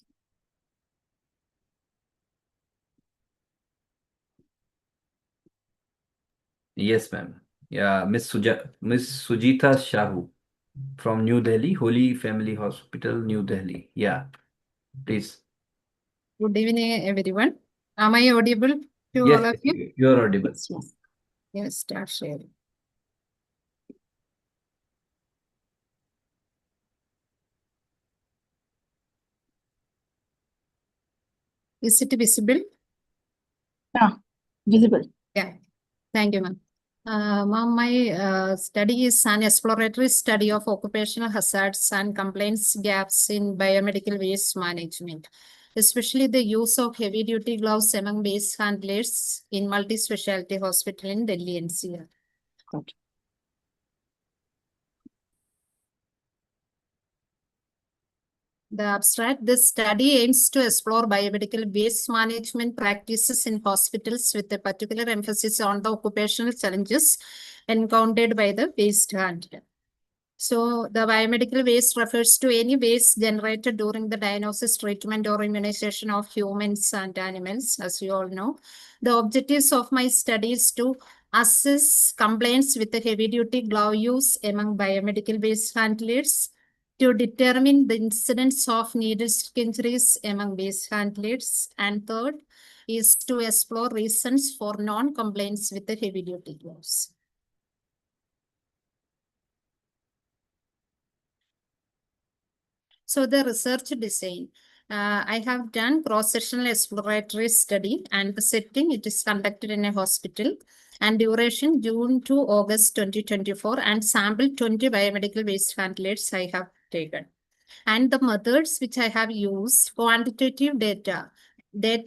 Yes, ma'am. Yeah, Miss Sujita Shahu from New Delhi, Holy Family Hospital, New Delhi. Yeah, please. Good evening, everyone. Am I audible to Yes, all of you? you're audible. Yes. Yes, start sharing. Is it visible? Yeah, visible. Yeah, thank you, ma'am. Ma'am, my study is an exploratory study of occupational hazards and complaints gaps in biomedical waste management, especially the use of heavy-duty gloves among waste handlers in multi-specialty hospital in Delhi NCR. Good. The abstract, this study aims to explore biomedical waste management practices in hospitals with a particular emphasis on the occupational challenges encountered by the waste handler. So the biomedical waste refers to any waste generated during the diagnosis, treatment, or immunization of humans and animals, as you all know. The objectives of my study is to assess complaints with the heavy-duty glove use among biomedical waste handlers, to determine the incidence of needle stick injuries among waste handlers, and third is to explore reasons for non-compliance with the heavy-duty gloves. So the research design, I have done cross-sectional exploratory study, and the setting, it is conducted in a hospital, and duration June to August 2024, and sample 20 biomedical waste handlers I have taken. And the methods which I have used, quantitative data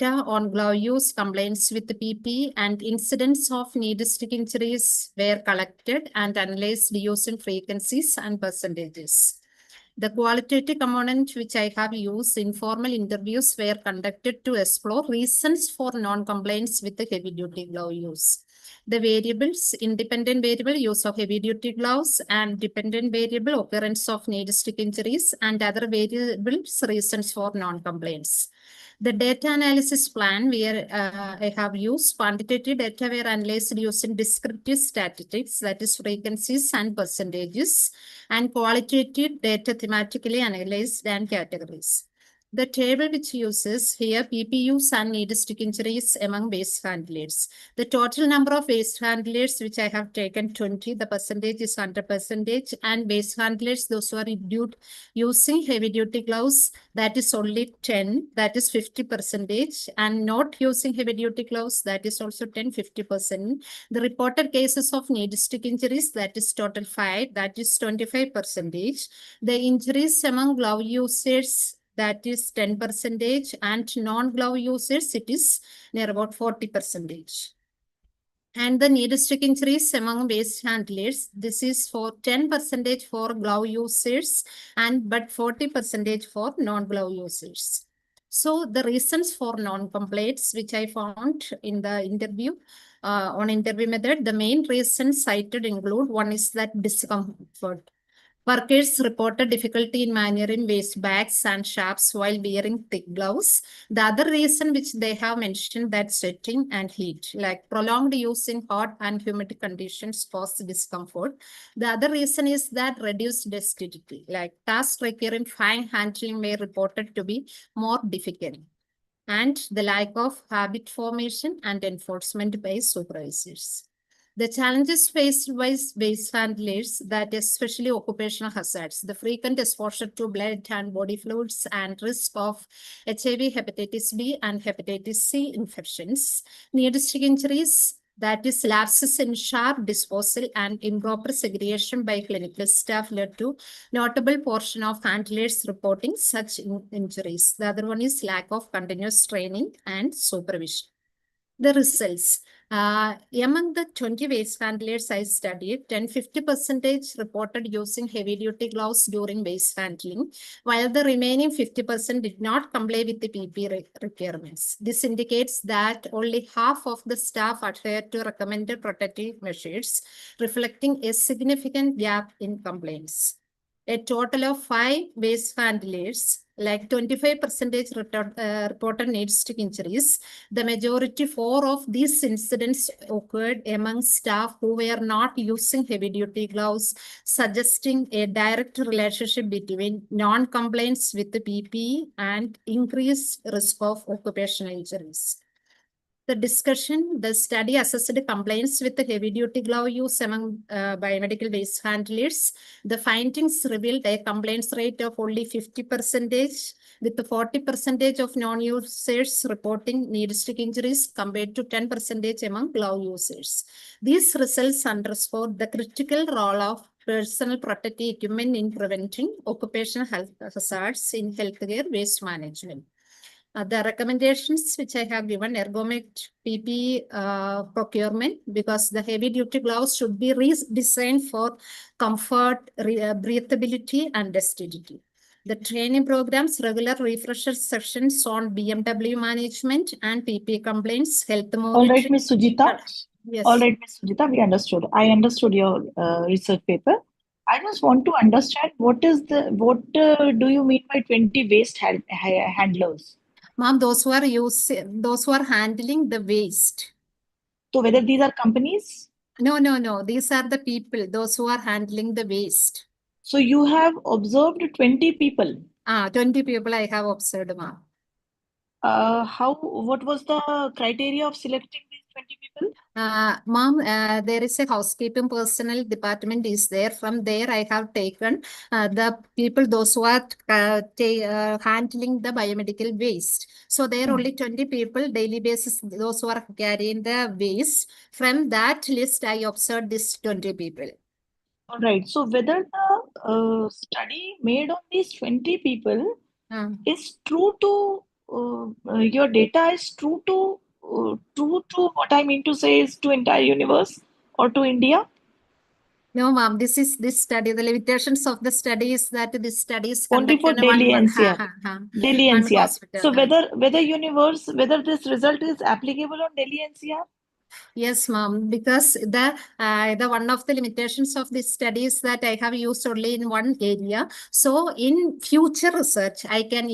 on glove use, complaints with the PP, and incidents of needle stick injuries were collected and analyzed using frequencies and percentages. The qualitative component which I have used, informal interviews were conducted to explore reasons for non-compliance with the heavy-duty glove use. The variables, independent variable use of heavy-duty gloves, and dependent variable occurrence of needle stick injuries, and other variables reasons for non-compliance. The data analysis plan where I have used quantitative data were analyzed using descriptive statistics, that is frequencies and percentages, and qualitative data thematically analyzed and categories. The table which uses here PPUs and needle stick injuries among waste handlers. The total number of waste handlers which I have taken 20, the percentage is 100%, and waste handlers, those who are using heavy duty gloves, that is only 10, that is 50%, and not using heavy duty gloves, that is also 10-50%. The reported cases of needle stick injuries, that is total 5, that is 25%. The injuries among glove users, that is 10%, and non-glove users, it is near about 40%. And the needle stick injuries among waste handlers, this is for 10% for glove users, but 40% for non-glove users. So the reasons for non-complaints, which I found in the interview, on interview method, the main reasons cited include, one is that discomfort. Workers reported difficulty in maneuvering waste bags and sharps while wearing thick gloves. The other reason which they have mentioned, that sweating and heat, like prolonged use in hot and humid conditions cause discomfort. The other reason is that reduced dexterity, like tasks requiring fine handling may reported to be more difficult. And the lack of habit formation and enforcement by supervisors. The challenges faced by waste handlers, that especially occupational hazards, the frequent exposure to blood and body fluids, and risk of HIV, hepatitis B, and hepatitis C infections, needle stick injuries, that is lapses in sharp disposal and improper segregation by clinical staff led to notable portion of handlers reporting such injuries. The other one is lack of continuous training and supervision. The results. Among the 20 waste handlers I studied, 10-50% reported using heavy-duty gloves during waste handling, while the remaining 50% did not comply with the PP requirements. This indicates that only half of the staff adhered to recommended protective measures, reflecting a significant gap in complaints. A total of 5 waste handlers, like 25% reported needle stick injuries. The majority, 4 of these incidents occurred among staff who were not using heavy-duty gloves, suggesting a direct relationship between non-compliance with the PPE and increased risk of occupational injuries. The discussion, the study assessed compliance with the heavy-duty glove use among biomedical waste handlers. The findings revealed a compliance rate of only 50%, with 40% of non-users reporting knee-stick injuries compared to 10% among glove users. These results underscore the critical role of personal protective equipment in preventing occupational health hazards in healthcare waste management. The recommendations which I have given, ergonomic PPE procurement, because the heavy duty gloves should be redesigned for comfort, breathability, and dexterity. The training programs, regular refresher sessions on BMW management and PPE complaints, health monitoring. All right, Ms. Sujita. Yes. All right, Ms. Sujita, we understood. I understood your research paper. I just want to understand what do you mean by 20 waste handlers? Ma'am, those who are handling the waste. So whether these are companies? No. These are the people, those who are handling the waste. So you have observed 20 people? 20 people I have observed, ma'am. What was the criteria of selecting these 20 people? Ma'am, there is a housekeeping personnel department is there. From there, I have taken the people, those who are handling the biomedical waste. So there are only 20 people, daily basis, those who are carrying the waste. From that list, I observed these 20 people. All right. So whether the study made on these 20 people is true to your data is true to what I mean to say is to entire universe or to India? No, ma'am. This study. The limitations of the study is that this study is only for conducted Delhi one NCR. Delhi one NCR. hospital. So whether this result is applicable on Delhi NCR? Yes, ma'am, because the one of the limitations of this study is that I have used only in one area. So in future research, I can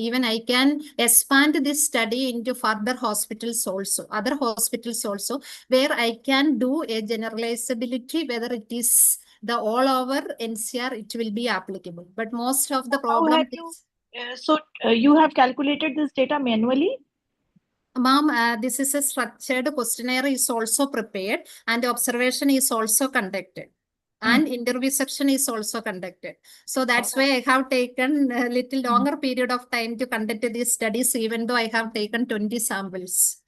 expand this study into further hospitals also, other hospitals also, where I can do a generalizability, whether it is the all over NCR, it will be applicable. But most of the problem you have calculated this data manually? Ma'am, this is a structured questionnaire is also prepared and observation is also conducted. And interview section is also conducted. So that's why I have taken a little longer period of time to conduct these studies, even though I have taken 20 samples.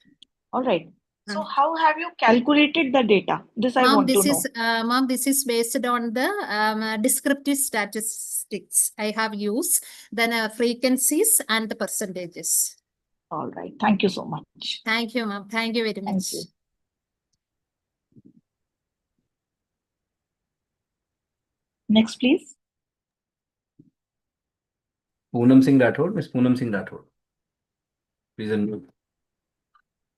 All right. So how have you calculated the data? This I want to know. Ma'am, this is based on the descriptive statistics I have used, then frequencies and the percentages. All right. Thank you so much. Thank you, ma'am. Thank you very much. Thank you. Next, please. Poonam Singh Rathod. Ms. Poonam Singh Rathod. Please unmute.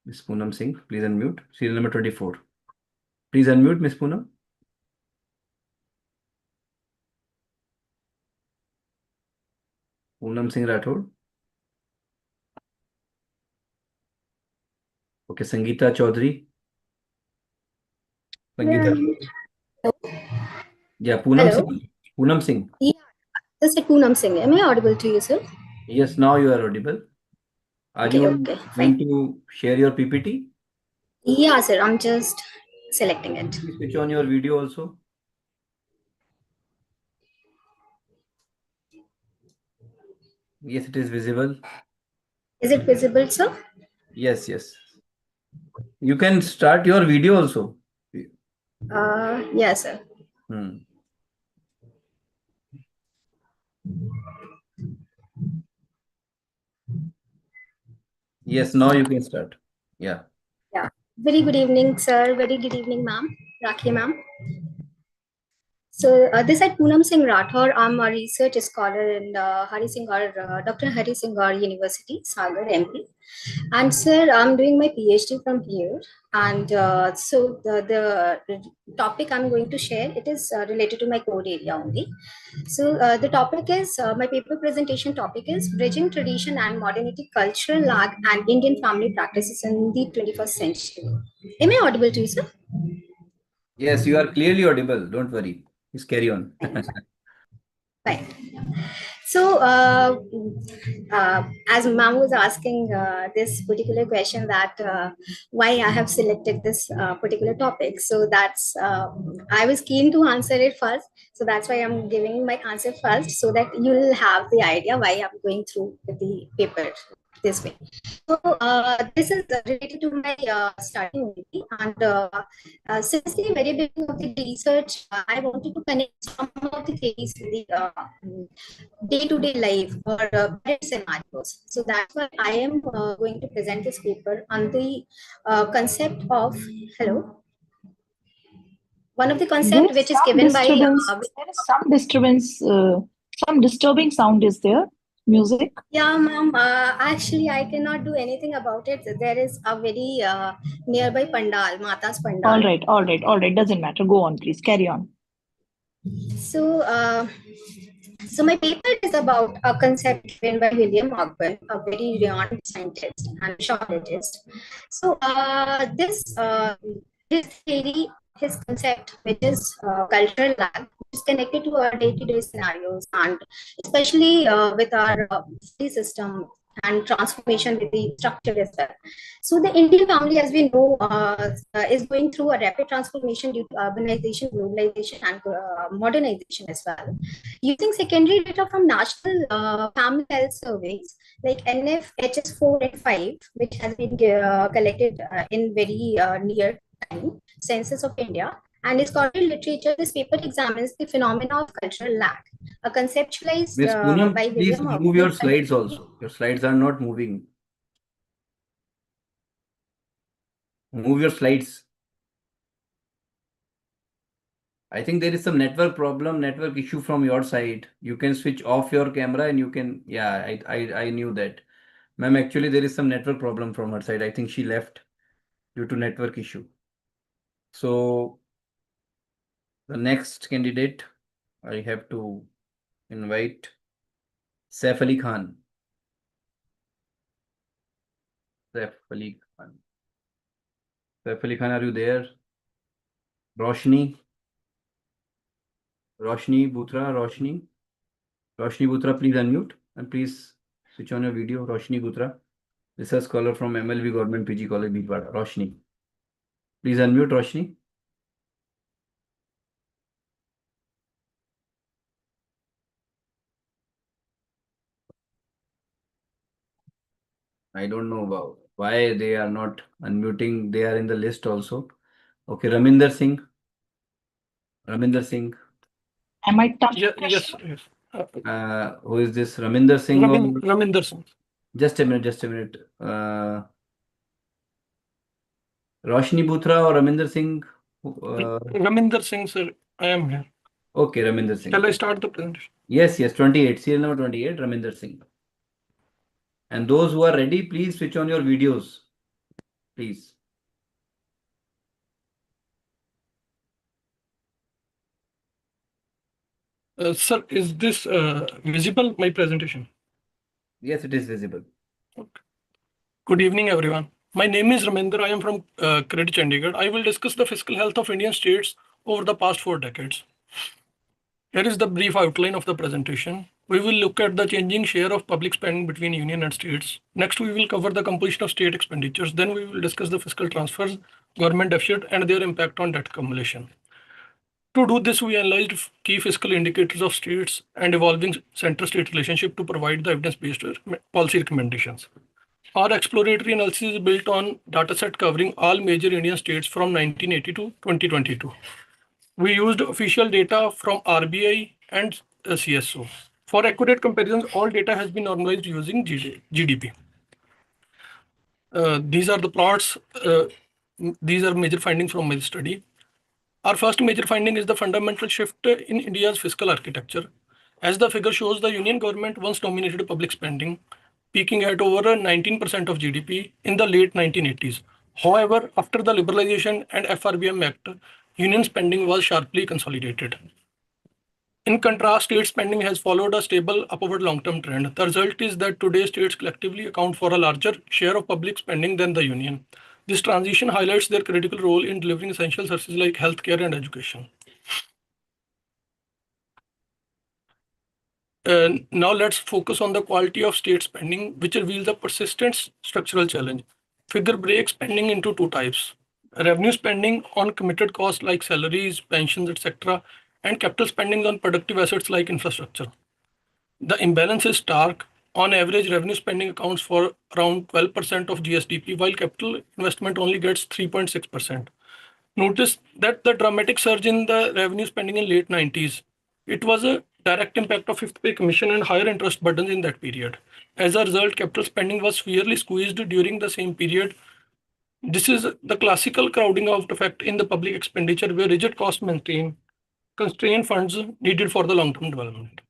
Ms. Poonam Singh, please unmute. Serial number 24. Please unmute, Ms. Poonam. Poonam Singh Rathod. Okay, Sangeeta Chaudhary. Sangeeta. Yeah, Poonam Singh. Poonam Singh. Yeah, this is Poonam Singh. Am I audible to you, sir? Yes, now you are audible. Are you going to share your PPT? Yeah, sir. I'm just selecting it. Please switch on your video also. Yes, it is visible. Is it visible, sir? Yes. You can start your video also. Yeah, sir. Yes, now you can start. Yeah. Yeah. Very good evening, sir. Very good evening, ma'am. Rakhi, ma'am. So this is Poonam Singh Rathod. I'm a research scholar in Dr. Hari Singhar University, Sagar, MP. And sir, I'm doing my PhD from here. And so the topic I'm going to share, it is related to my core area only. So the topic is, my paper presentation topic is Bridging Tradition and Modernity, Cultural Lag and Indian Family Practices in the 21st Century. Am I audible to you, sir? Yes, you are clearly audible. Don't worry. Please carry on. Right. So, as ma'am was asking this particular question that why I have selected this particular topic, so that's I was keen to answer it first. So that's why I'm giving my answer first, so that you'll have the idea why I'm going through with the paper this way. So this is related to my study only, and since the very beginning of the research, I wanted to connect some of the theories with the day-to-day life or varied scenarios. So that's why I am going to present this paper on the concept of hello. One of the There concept is which is some given by disturbance. There is some disturbance. Some disturbing sound is there. Music. yeah, ma'am. Actually, I cannot do anything about it. There is a very nearby pandal, Mata's pandal. All right. All right. All right. Doesn't matter. Go on, please. Carry on. So, so my paper is about a concept given by William Ogburn, a very renowned scientist and geologist. So, his theory, his concept, which is cultural lag, is connected to our day-to-day scenarios, and especially with our city system and transformation with the structure as well. So the Indian family, as we know, is going through a rapid transformation due to urbanization, globalization, and modernization as well. Using secondary data from national family health surveys like NFHS 4 and 5, which has been collected in very near time, Census of India, and in scholarly literature, this paper examines the phenomena of cultural lag, a conceptualized Miss Poonam, by please William move your Ogburn. slides also. Your slides are not moving. Move your slides. I think there is some network problem, network issue from your side. You can switch off your camera and you can, yeah, I knew that. Ma'am, actually there is some network problem from her side. I think she left due to network issue. So the next candidate, I have to invite Saif Ali Khan. Saif Ali Khan. Saif Ali Khan, are you there? Roshni? Roshni Butra, Roshni? Roshni Butra, please unmute and please switch on your video. Roshni Butra, research scholar from MLV Government PG College, Bhilwara. Roshni. Please unmute, Roshni. I don't know about why they are not unmuting. They are in the list also. Okay, Raminder Singh. Raminder Singh. Am I tough? Yes. Who is this? Raminder Singh? Raminder Singh. Just a minute. Roshni Butra or Raminder Singh? Raminder Singh, sir. I am here. Okay, Raminder Singh. Shall I start the presentation? Yes, 28. Serial number 28, Raminder Singh. And those who are ready, please switch on your videos. Please. Sir, is this visible, my presentation? Yes, it is visible. Okay. Good evening, everyone. My name is Raminder. I am from Credit Chandigarh. I will discuss the fiscal health of Indian states over the past 4 decades. Here is the brief outline of the presentation. We will look at the changing share of public spending between union and states. Next, we will cover the composition of state expenditures. Then we will discuss the fiscal transfers, government deficit, and their impact on debt accumulation. To do this, we analyzed key fiscal indicators of states and evolving center-state relationship to provide the evidence-based policy recommendations. Our exploratory analysis is built on dataset covering all major Indian states from 1980 to 2022. We used official data from RBI and CSO. For accurate comparisons, all data has been normalized using GDP. These are the plots. These are major findings from my study. Our first major finding is the fundamental shift in India's fiscal architecture. As the figure shows, the union government once dominated public spending, peaking at over 19% of GDP in the late 1980s. However, after the Liberalization and FRBM Act, union spending was sharply consolidated. In contrast, state spending has followed a stable upward long-term trend. The result is that today states collectively account for a larger share of public spending than the union. This transition highlights their critical role in delivering essential services like healthcare and education. Now let's focus on the quality of state spending, which reveals a persistent structural challenge. Figure breaks spending into two types: revenue spending on committed costs like salaries, pensions, etc., and capital spending on productive assets like infrastructure. The imbalance is stark. On average, revenue spending accounts for around 12% of GSDP, while capital investment only gets 3.6%. Notice that the dramatic surge in the revenue spending in late 90s. It was a direct impact of fifth pay commission and higher interest burdens in that period. As a result, capital spending was severely squeezed during the same period. This is the classical crowding out effect in the public expenditure, where rigid costs maintain constrained funds needed for the long-term development.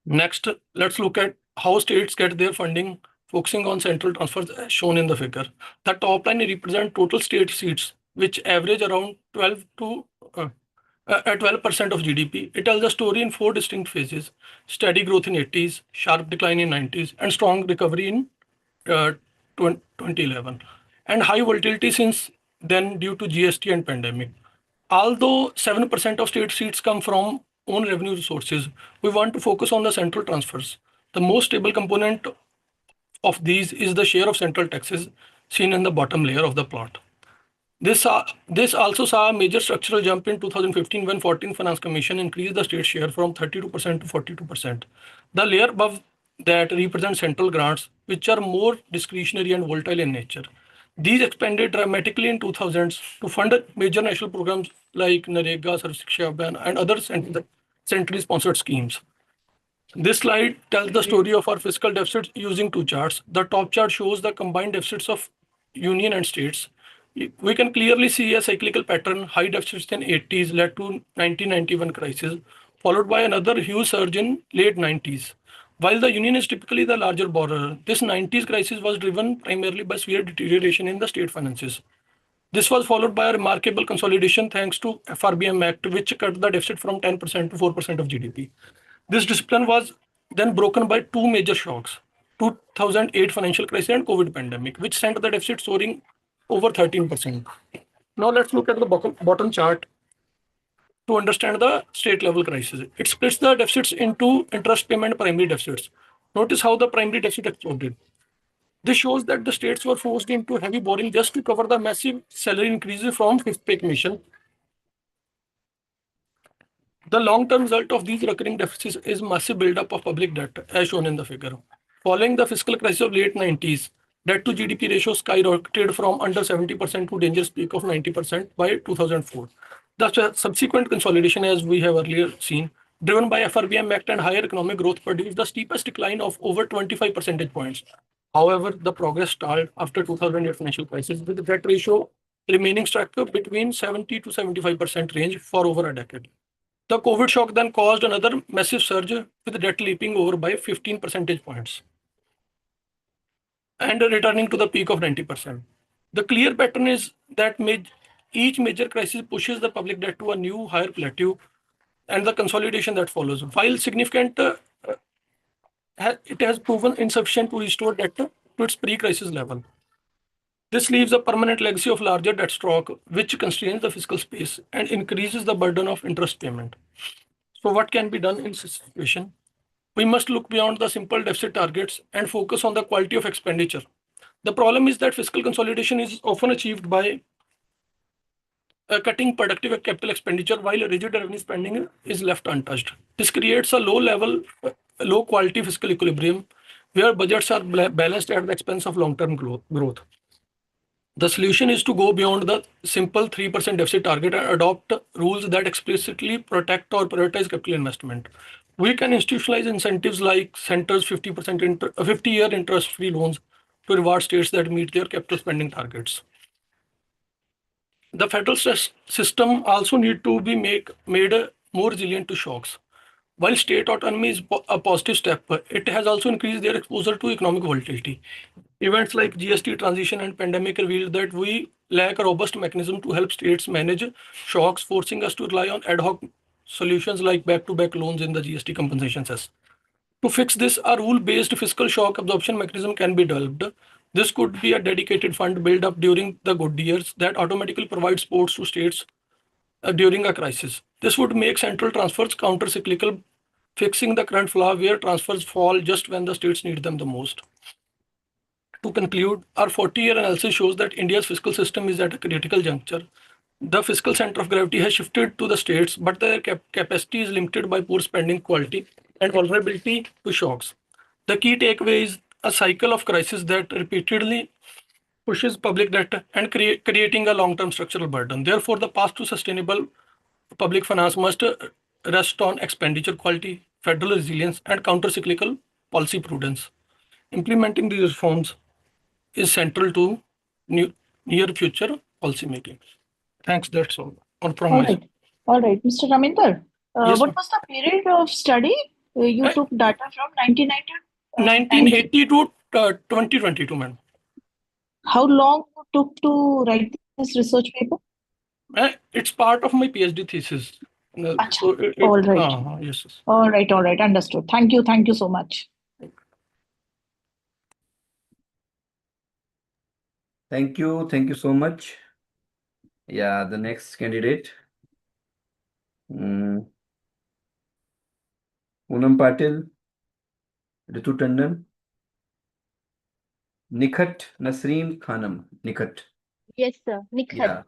Next, let's look at how states get their funding, focusing on central transfers as shown in the figure. The top line represents total state seats, which average around 12% of GDP. It tells a story in four distinct phases: steady growth in 80s, sharp decline in 90s, and strong recovery in 2011, and high volatility since then due to GST and pandemic. Although 7% of state seats come from own revenue sources, we want to focus on the central transfers. The most stable component of these is the share of central taxes seen in the bottom layer of the plot. This also saw a major structural jump in 2015 when 14th Finance Commission increased the state share from 32% to 42%. The layer above that represents central grants, which are more discretionary and volatile in nature. These expanded dramatically in 2000s to fund major national programs like Narega, Sarv Shiksha Abhiyan, and other centrally sponsored schemes. This slide tells the story of our fiscal deficits using two charts. The top chart shows the combined deficits of union and states. We can clearly see a cyclical pattern. High deficits in 80s led to 1991 crisis, followed by another huge surge in late 90s. While the union is typically the larger borrower, this 90s crisis was driven primarily by severe deterioration in the state finances. This was followed by a remarkable consolidation thanks to FRBM Act, which cut the deficit from 10% to 4% of GDP. This discipline was then broken by two major shocks: 2008 financial crisis and COVID pandemic, which sent the deficit soaring over 13%. Now let's look at the bottom chart to understand the state level crisis. It splits the deficits into interest payment and primary deficits. Notice how the primary deficit exploded. This shows that the states were forced into heavy borrowing just to cover the massive salary increases from fifth pay commission. The long-term result of these recurring deficits is massive buildup of public debt, as shown in the figure. Following the fiscal crisis of late 90s, debt to GDP ratio skyrocketed from under 70% to dangerous peak of 90% by 2004. The subsequent consolidation, as we have earlier seen, driven by FRBM Act and higher economic growth, produced the steepest decline of over 25 percentage points. However, the progress stalled after 2008 financial crisis, with the debt ratio remaining stuck between 70 to 75% range for over a decade. The COVID shock then caused another massive surge, with debt leaping over by 15 percentage points and returning to the peak of 90%. The clear pattern is that each major crisis pushes the public debt to a new higher plateau, and the consolidation that follows. While significant, it has proven insufficient to restore debt to its pre-crisis level. This leaves a permanent legacy of larger debt stock, which constrains the fiscal space and increases the burden of interest payment. So what can be done in this situation? We must look beyond the simple deficit targets and focus on the quality of expenditure. The problem is that fiscal consolidation is often achieved by cutting productive capital expenditure while rigid revenue spending is left untouched. This creates a low quality fiscal equilibrium where budgets are balanced at the expense of long-term growth. The solution is to go beyond the simple 3% deficit target and adopt rules that explicitly protect or prioritize capital investment. We can institutionalize incentives like centers 50-year interest-free loans to reward states that meet their capital spending targets. The federal system also need to be made more resilient to shocks. While state autonomy is a positive step, it has also increased their exposure to economic volatility. Events like GST transition and pandemic revealed that we lack a robust mechanism to help states manage shocks, forcing us to rely on ad hoc solutions like back-to-back loans in the GST compensation cess. To fix this, a rule-based fiscal shock absorption mechanism can be developed. This could be a dedicated fund built up during the good years that automatically provides support to states during a crisis. This would make central transfers counter-cyclical fixing the current flaw where transfers fall just when the states need them the most. To conclude, our 40-year analysis shows that India's fiscal system is at a critical juncture. The fiscal center of gravity has shifted to the states, but their capacity is limited by poor spending quality and vulnerability to shocks. The key takeaway is a cycle of crisis that repeatedly pushes public debt and creating a long-term structural burden. Therefore, the path to sustainable public finance must rest on expenditure quality, federal resilience, and counter-cyclical policy prudence. Implementing these reforms is central to near future policy making. Thanks, that's all. All right. All right. Mr. Raminder, Yes, what ma'am. was the period of study? You took data from 1980 to 2022, ma'am. How long it took to write this research paper? It's part of my PhD thesis. So All right. Yes. All right. All right. Understood. Thank you. Thank you so much. Thank you. Thank you so much. Yeah, the next candidate. Poonam Patil, Ritu Tandon, Nikhat Nasreen Khanam. Nikhat. Yes, sir. Nikhat.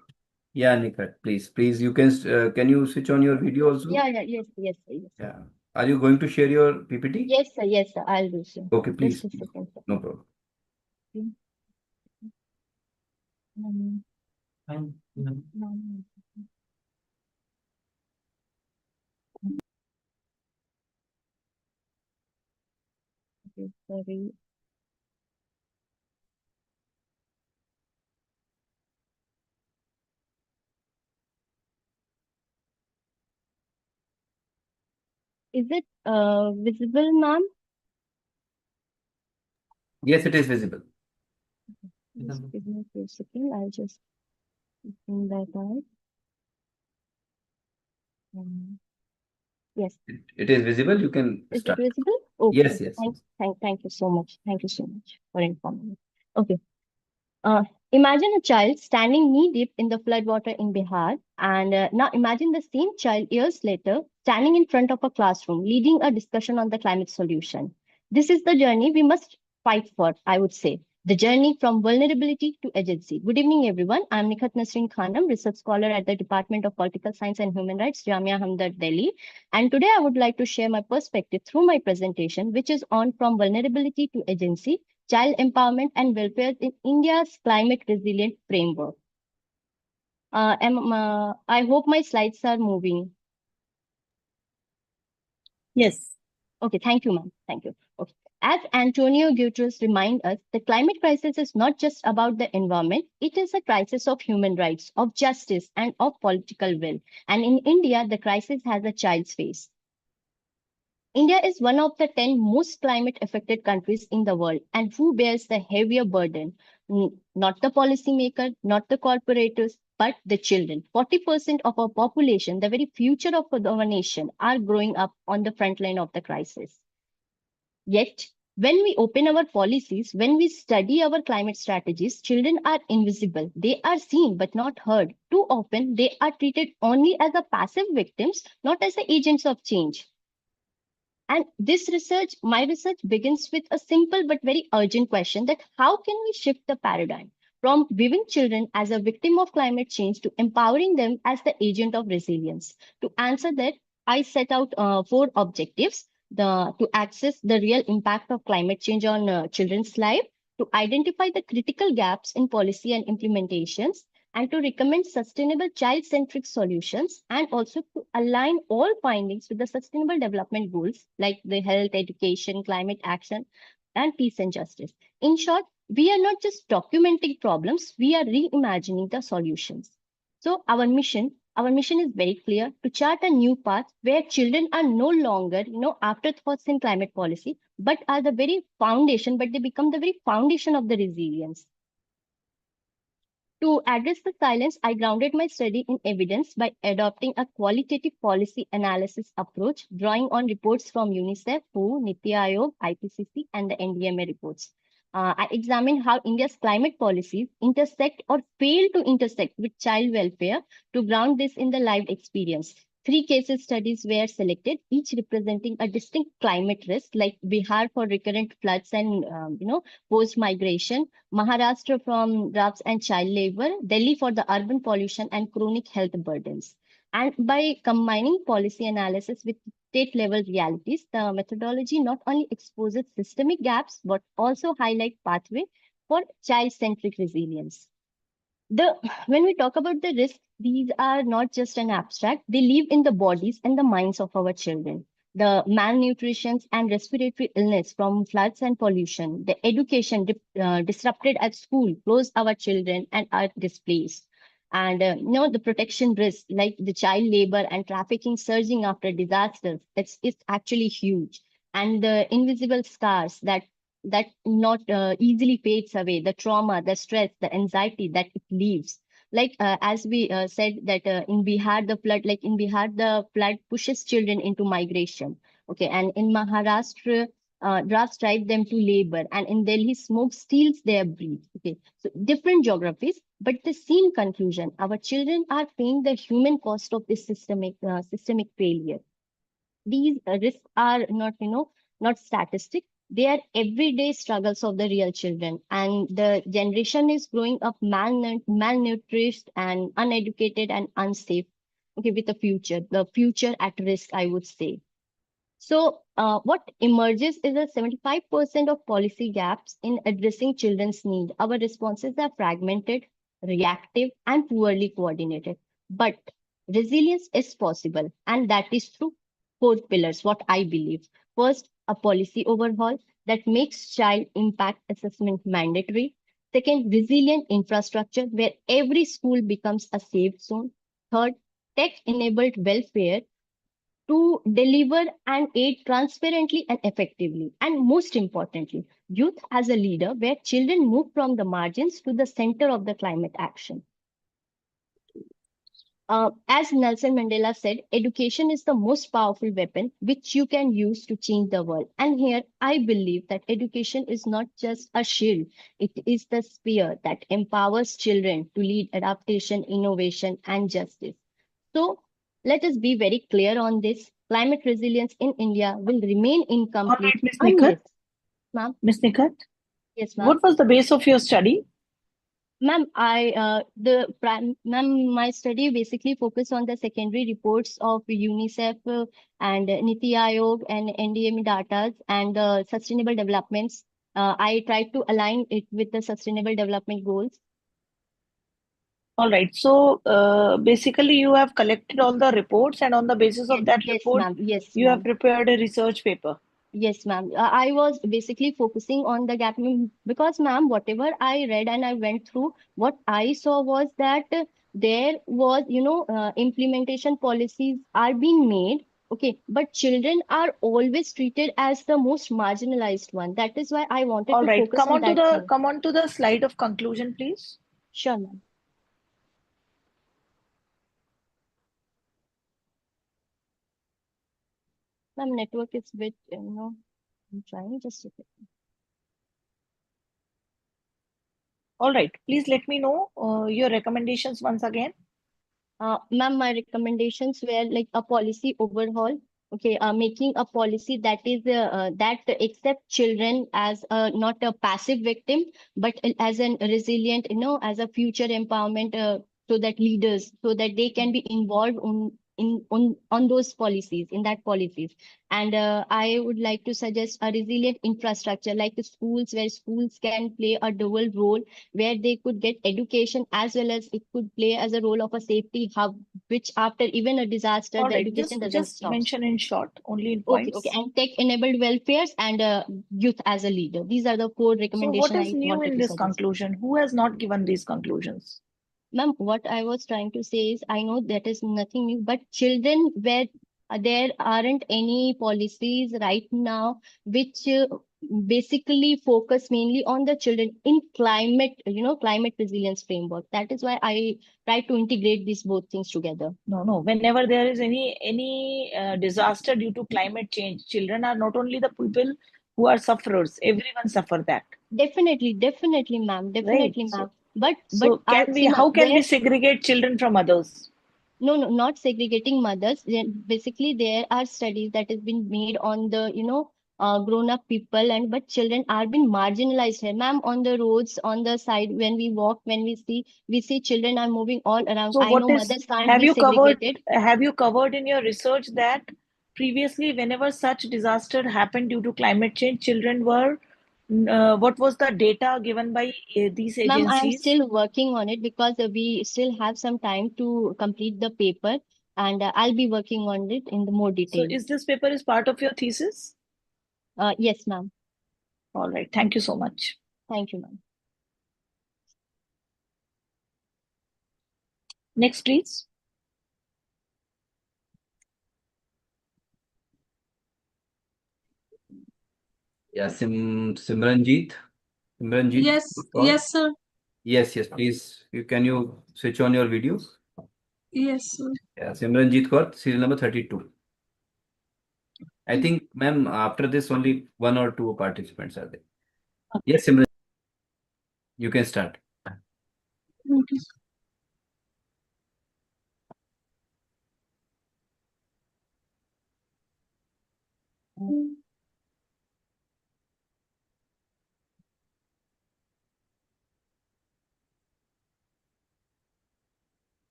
Yeah, Nikhat. Please, you can you switch on your video also? Yeah, yes, sir, yes. Yeah. Are you going to share your PPT? Yes, sir. I'll do so. Okay, please. Just a second, sir. No problem. Okay, sorry. Is it visible, ma'am? Yes, it is visible. Just give me a few seconds. I'll just bring that out. Yes. It is visible. You can Is start. it visible? Okay. Yes. Thank you so much. Thank you so much for informing me. Okay. Imagine a child standing knee-deep in the floodwater in Bihar, and now imagine the same child years later standing in front of a classroom, leading a discussion on the climate solution. This is the journey we must fight for, I would say. The journey from vulnerability to agency. Good evening, everyone. I'm Nikhat Nasreen Khanam, research scholar at the Department of Political Science and Human Rights, Jamia Hamdard, Delhi. And today I would like to share my perspective through my presentation, which is on from vulnerability to agency, child empowerment and welfare in India's climate resilient framework. I hope my slides are moving. Yes. Okay, thank you, ma'am. Thank you. Okay. As Antonio Guterres reminds us, the climate crisis is not just about the environment, it is a crisis of human rights, of justice, and of political will. And in India, the crisis has a child's face. India is one of the 10 most climate-affected countries in the world, and who bears the heavier burden? Not the policymaker, not the corporators, but the children. 40% of our population, the very future of our nation, are growing up on the front line of the crisis. Yet, when we open our policies, when we study our climate strategies, children are invisible. They are seen but not heard. Too often, they are treated only as a passive victims, not as the agents of change. And my research begins with a simple but very urgent question that how can we shift the paradigm from viewing children as a victim of climate change to empowering them as the agent of resilience? To answer that, I set out 4 objectives. To access the real impact of climate change on children's life, to identify the critical gaps in policy and implementations, and to recommend sustainable child-centric solutions, and also to align all findings with the Sustainable Development Goals like the health, education, climate action, and peace and justice. In short, we are not just documenting problems, we are reimagining the solutions. So our mission is very clear: to chart a new path where children are no longer, afterthoughts in climate policy, but are the very foundation, but they become the very foundation of the resilience. To address the silence, I grounded my study in evidence by adopting a qualitative policy analysis approach, drawing on reports from UNICEF, WHO, NITI Aayog, IPCC, and the NDMA reports. I examined how India's climate policies intersect or fail to intersect with child welfare to ground this in the lived experience. 3 case studies were selected, each representing a distinct climate risk, like Bihar for recurrent floods and post-migration, Maharashtra from droughts and child labor, Delhi for the urban pollution and chronic health burdens. And by combining policy analysis with state-level realities, the methodology not only exposes systemic gaps, but also highlight pathway for child-centric resilience. When we talk about the risk, these are not just an abstract, they live in the bodies and the minds of our children. The malnutrition and respiratory illness from floods and pollution, the education disrupted at school, close our children and are displaced. And the protection risk, like the child labor and trafficking surging after disasters, it's actually huge. And the invisible scars that not easily fades away, the trauma, the stress, the anxiety that it leaves. Like as we said that in Bihar, the flood pushes children into migration. Okay, and in Maharashtra, droughts drive them to labor, and in Delhi, smoke steals their breath. Okay, so different geographies, but the same conclusion: our children are paying the human cost of this systemic failure. These risks are not statistic. They are everyday struggles of the real children, and the generation is growing up malnourished and uneducated and unsafe. Okay, with the future at risk, I would say. So what emerges is a 75% of policy gaps in addressing children's need. Our responses are fragmented, reactive, and poorly coordinated. But resilience is possible, and that is through 4 pillars, what I believe. First, a policy overhaul that makes child impact assessment mandatory. Second, resilient infrastructure where every school becomes a safe zone. Third, tech-enabled welfare to deliver and aid transparently and effectively. And most importantly, youth as a leader where children move from the margins to the center of the climate action. As Nelson Mandela said, education is the most powerful weapon which you can use to change the world. And here I believe that education is not just a shield, it is the spear that empowers children to lead adaptation, innovation, and justice. So let us be very clear on this. Climate resilience in India will remain incomplete. All right, Ms. Nikhat. Ma'am. Ms. Nikhat. Yes, ma'am. What was the base of your study? Ma'am, my study basically focused on the secondary reports of UNICEF and NITI Aayog and NDME data and the sustainable developments. I tried to align it with the sustainable development goals. All right. So basically, you have collected all the reports, and on the basis of that report, you have prepared a research paper. Yes, ma'am. I was basically focusing on the gap because, ma'am, whatever I read and I went through, what I saw was that there was, implementation policies are being made. Okay, but children are always treated as the most marginalized one. That is why I wanted All to right. focus on that thing. Come on to the slide of conclusion, please. Sure, ma'am. Ma'am, network is a bit, I'm trying just a second. All right. Please let me know your recommendations once again. Ma'am, my recommendations were like a policy overhaul. Okay, making a policy that is that accept children as not a passive victim, but as a resilient, as a future empowerment, so that leaders, so that they can be involved on those policies, in that policies. And I would like to suggest a resilient infrastructure like the schools, where schools can play a dual role, where they could get education as well as it could play as a role of a safety hub, which after even a disaster, All the right, education doesn't just stop. mention in short, only in Okay, points. okay, and tech-enabled welfares and youth as a leader. These are the 4 So recommendations what is I new wanted in to this suggest. conclusion? Who has not given these conclusions? Ma'am, what I was trying to say is, I know that is nothing new, but children, where there aren't any policies right now which basically focus mainly on the children in climate, climate resilience framework. That is why I try to integrate these both things together. No. Whenever there is any disaster due to climate change, children are not only the people who are sufferers. Everyone suffer that. Definitely, ma'am. Definitely, Right. ma'am. But So how can we segregate children from others? No, no, not segregating mothers. Basically, there are studies that has been made on the, grown-up people, and but children are being marginalized here. Ma'am, on the roads, on the side, when we walk, when we see children are moving all around. So I what know is, mothers can't be have segregated. you covered in your research that previously whenever such disaster happened due to climate change, children were, what was the data given by these Ma'am, I am agencies? still working on it because we still have some time to complete the paper, and I'll be working on it in the more So detail. is this paper is part of your thesis? Yes, ma'am. All right. Thank you so much. Thank you, ma'am. Next, please. Yeah, Simranjeet. Simranjeet. Yes, call. yes, sir. Yes, please. Can you switch on your video? Yes, sir. Yeah, Simranjeet Kaur, serial number 32. I think, ma'am, after this, only one or two participants are there. Yes, Simran, you can start. Okay.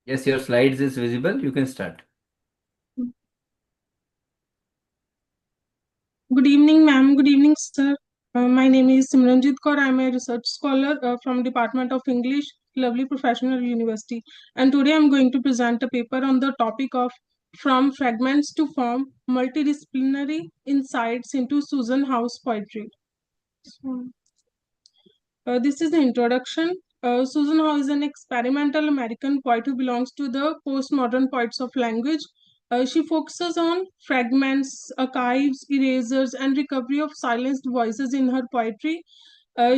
Yes, your slides is visible. You can start. Good evening, ma'am. Good evening, sir. My name is Simranjit Kaur. I'm a research scholar from Department of English, Lovely Professional University. And today I'm going to present a paper on the topic of From Fragments to Form, Multidisciplinary Insights into Susan House Poetry. This is the introduction. Susan Howe is an experimental American poet who belongs to the postmodern poets of language. She focuses on fragments, archives, erasers, and recovery of silenced voices in her poetry.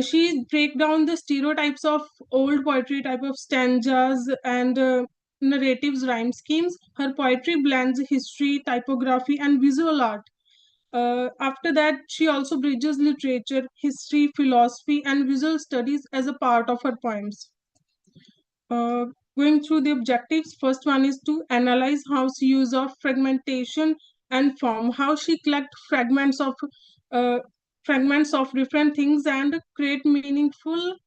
She breaks down the stereotypes of old poetry type of stanzas and narratives, rhyme schemes. Her poetry blends history, typography, and visual art. After that, she also bridges literature, history, philosophy, and visual studies as a part of her poems. Uh, Going through the objectives, first one is to analyze Howe's use of fragmentation and form, how she collect uh, fragments of different things and create meaningful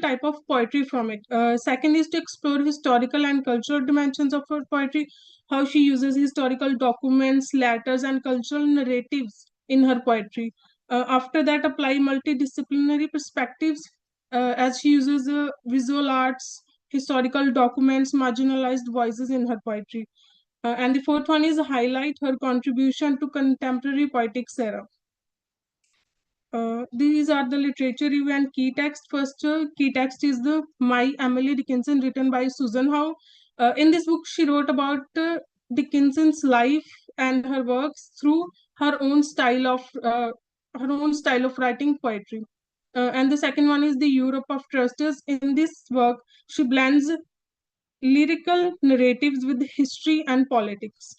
type of poetry from it. Second is to explore historical and cultural dimensions of her poetry, how she uses historical documents, letters, and cultural narratives in her poetry. After that, apply multidisciplinary perspectives as she uses visual arts, historical documents, marginalized voices in her poetry. And the fourth one is highlight her contribution to contemporary poetics era. These are the literature review and key text. First key text is the My Emily Dickinson, written by Susan Howe. In this book, she wrote about Dickinson's life and her works through her own style of writing poetry. And the second one is the Europe of Trusters. In this work, she blends lyrical narratives with history and politics.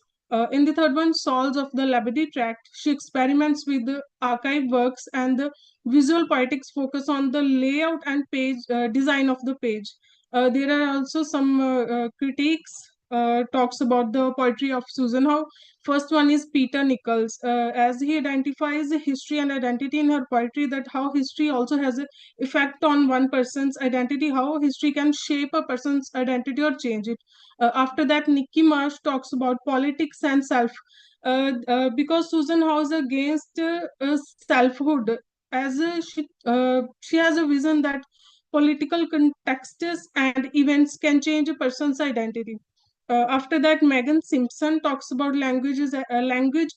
In the third one, Souls of the Labadie Tract, she experiments with the archive works, and the visual poetics focus on the layout and page design of the page. There are also some critiques talks about the poetry of Susan Howe. First one is Peter Nichols, as he identifies the history and identity in her poetry, that how history also has an effect on one person's identity, how history can shape a person's identity or change it. After that, Nikki Marsh talks about politics and self, because Susan Howe is against selfhood, as she has a vision that political contexts and events can change a person's identity. After that, Megan Simpson talks about language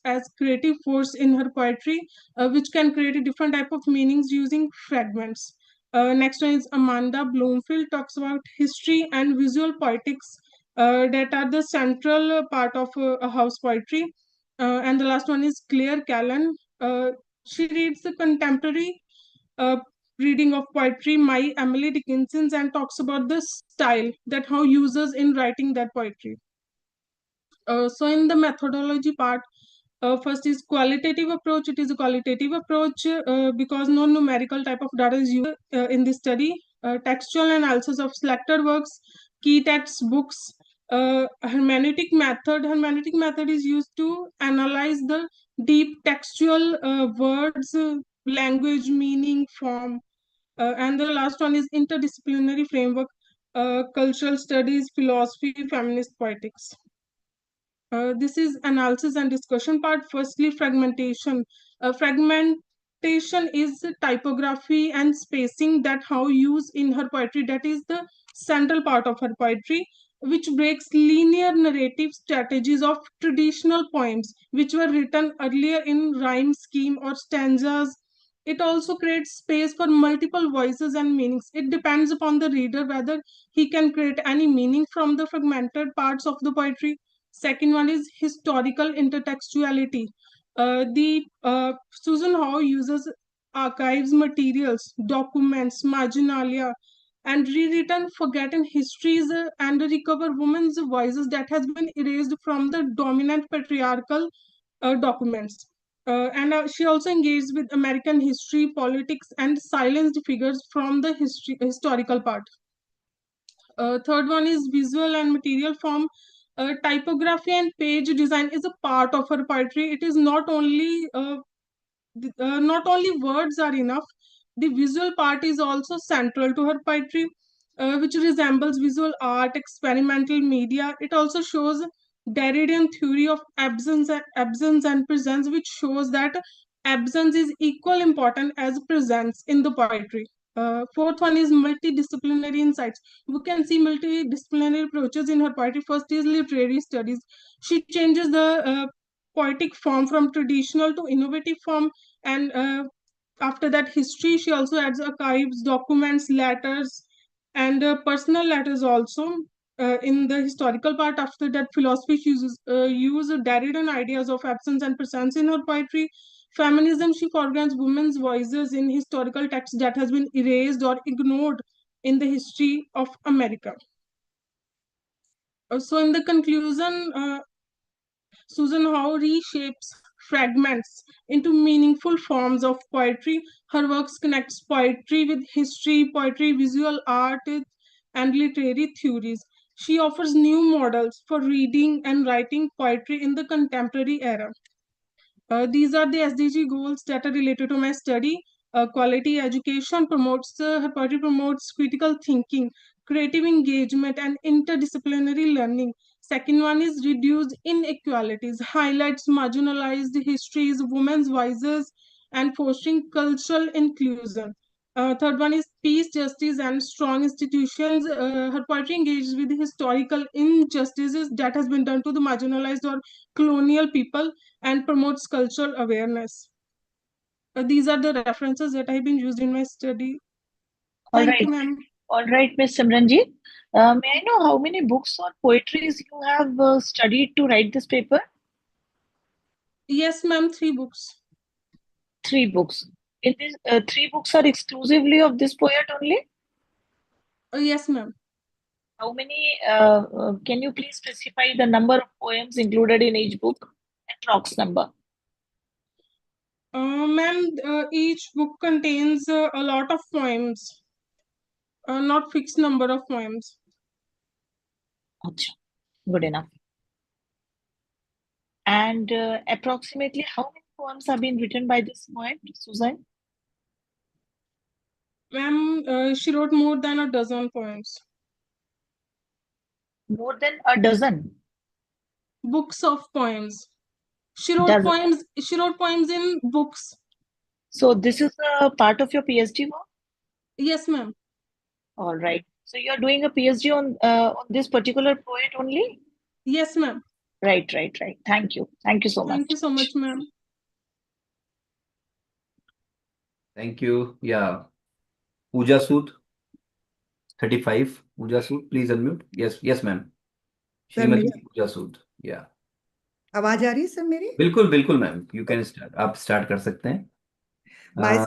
as creative force in her poetry, which can create a different type of meanings using fragments. Next one is Amanda Bloomfield talks about history and visual poetics that are the central part of a house poetry. And the last one is Claire Callan. She reads the contemporary uh, reading of poetry, My Emily Dickinson's, and talks about the style, that how users in writing that poetry. So in the methodology part, first is qualitative approach. It is a qualitative approach because no numerical type of data is used in this study. textual analysis of selected works, key text books, hermeneutic method. Hermeneutic method is used to analyze the deep textual words, language, meaning, form. And the last one is interdisciplinary framework, cultural studies, philosophy, feminist poetics. This is analysis and discussion part. Firstly, fragmentation. Fragmentation is typography and spacing that how used in her poetry. That is the central part of her poetry, which breaks linear narrative strategies of traditional poems, which were written earlier in rhyme scheme or stanzas. It also creates space for multiple voices and meanings. It depends upon the reader whether he can create any meaning from the fragmented parts of the poetry. Second one is historical intertextuality. The Susan Howe uses archives, materials, documents, marginalia, and rewritten forgotten histories and recover women's voices that has been erased from the dominant patriarchal documents. And she also engaged with American history, politics, and silenced figures from the historical part. Third one is visual and material form. Typography and page design is a part of her poetry. It is not only words are enough. The visual part is also central to her poetry, which resembles visual art, experimental media. It also shows Derridian theory of absence and presence, which shows that absence is equal important as presence in the poetry. Fourth one is multidisciplinary insights. We can see multidisciplinary approaches in her poetry. First is literary studies. She changes the poetic form from traditional to innovative form, and after that history. She also adds archives, documents, letters, and personal letters also. In the historical part, after that philosophy, she use Derridian ideas of absence and presence in her poetry. Feminism, she foregrounds women's voices in historical texts that has been erased or ignored in the history of America. So in the conclusion, Susan Howe reshapes fragments into meaningful forms of poetry. Her works connects poetry with history, poetry, visual art, and literary theories. She offers new models for reading and writing poetry in the contemporary era. These are the SDG goals that are related to my study. Quality education promotes, her poetry promotes critical thinking, creative engagement, and interdisciplinary learning. Second one is reduced inequalities, highlights marginalized histories, women's voices, and fostering cultural inclusion. Third one is peace, justice, and strong institutions. Her poetry engages with historical injustices that has been done to the marginalized or colonial people and promotes cultural awareness. These are the references that have been used in my study. Thank you, ma'am. All right, Ms. Simranji. May I know how many books or poetries you have studied to write this paper? Yes, ma'am, 3 books. 3 books. In this, 3 books are exclusively of this poet only? Yes, ma'am. How many, can you please specify the number of poems included in each book? Approx number. Ma'am, each book contains a lot of poems, not fixed number of poems. Achha. Good enough. And approximately how many poems have been written by this poet, Susan? Ma'am, she wrote more than a dozen poems. More than a dozen? Books of poems. She wrote Dozen. poems. She wrote poems in books. So this is a part of your PhD work? Yes, ma'am. All right. So you're doing a PhD on this particular poet only? Yes, ma'am. Right. Thank you. Thank you so much. Thank you so much, ma'am. Thank you. Yeah. Pooja Sood, 35. Pooja Sood, please unmute. Yes, ma'am. Shrimati Pooja Sood. Yeah. आवाज आ रही है sir मेरी? बिल्कुल ma'am, you can start. आप start कर सकते हैं. Yes.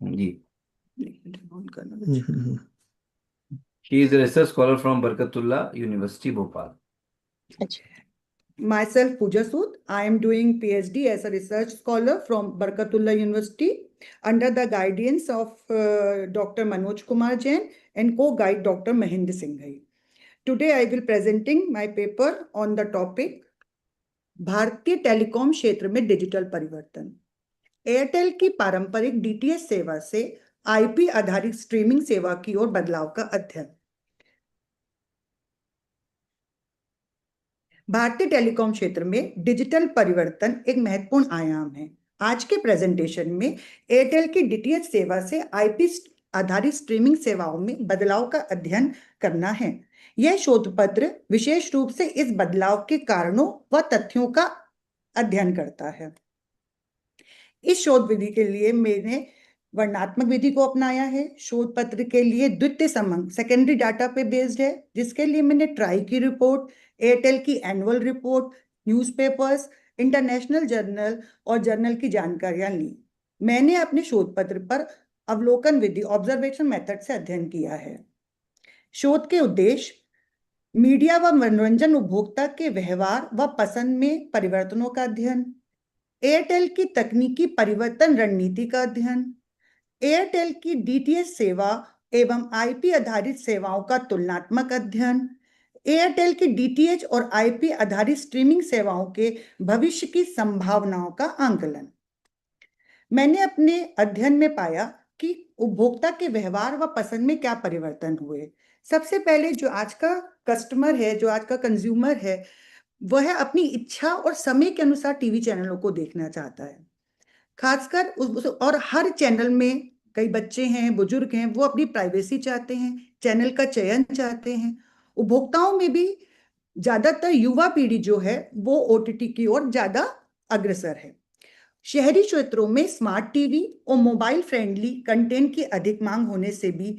जी. She is a research scholar from Barkatullah University, Bhopal. Myself, Pooja Sood. I am doing PhD as a research scholar from Barkatullah University under the guidance of Dr. Manoj Kumar Jain and co-guide Dr. Mahendra Singh. Today I will presenting my paper on the topic भारतीय telecom क्षेत्र में digital परिवर्तन। Airtel की पारंपरिक DTH सेवा से IP आधारित streaming सेवा की ओर बदलाव का अध्ययन। भारतीय टेलीकॉम क्षेत्र में डिजिटल परिवर्तन एक महत्वपूर्ण आयाम है। आज के प्रेजेंटेशन में एयरटेल की डीटीएच सेवा से आईपी आधारित स्ट्रीमिंग सेवाओं में बदलाव का अध्ययन करना है। यह शोध पत्र विशेष रूप से इस बदलाव के कारणों व तथ्यों का अध्ययन करता है। इस शोध विधि के लिए मैंने वर्णनात्मक विधि को अपनाया है। शोध पत्र के लिए द्वितीय संबंध सेकेंडरी डाटा पे बेस्ड है, जिसके लिए मैंने ट्राई की रिपोर्ट, एयरटेल की annual report, newspapers, international journal और जर्नल की जानकारियां ली। मैंने अपने शोध पत्र पर अवलोकन विधि ऑब्जर्वेशन मेथड से अध्ययन किया है। शोध के उद्देश्य मीडिया व मनोरंजन उपभोक्ता के व्यवहार व पसंद में परिवर्तनों का अध्ययन, एयरटेल की तकनीकी परिवर्तन रणनीति का अध्ययन, एयरटेल की डीटीएच सेवा एवं आईपी आधारित सेवाओं का तुलनात्मक अध्ययन, एयरटेल की डीटीएच और आईपी आधारित स्ट्रीमिंग सेवाओं के भविष्य की संभावनाओं का आंकलन। मैंने अपने अध्ययन में पाया कि उपभोक्ता के व्यवहार व पसंद में क्या परिवर्तन हुए। सबसे पहले जो आज का कस्टमर है, जो आज का कंज्यूमर है, वह अपनी इच्छा और समय के अनुसार टीवी चैनलों को देखना चाहता है। खासकर और हर चैनल में कई बच्चे हैं, बुजुर्ग हैं, वो अपनी प्राइवेसी चाहते हैं, चैनल का चयन चाहते हैं। उपभोक्ताओं में भी ज्यादातर युवा पीढ़ी जो है वो ओटीटी की ओर ज्यादा अग्रसर है। शहरी क्षेत्रों में स्मार्ट टीवी और मोबाइल फ्रेंडली कंटेंट की अधिक मांग होने से भी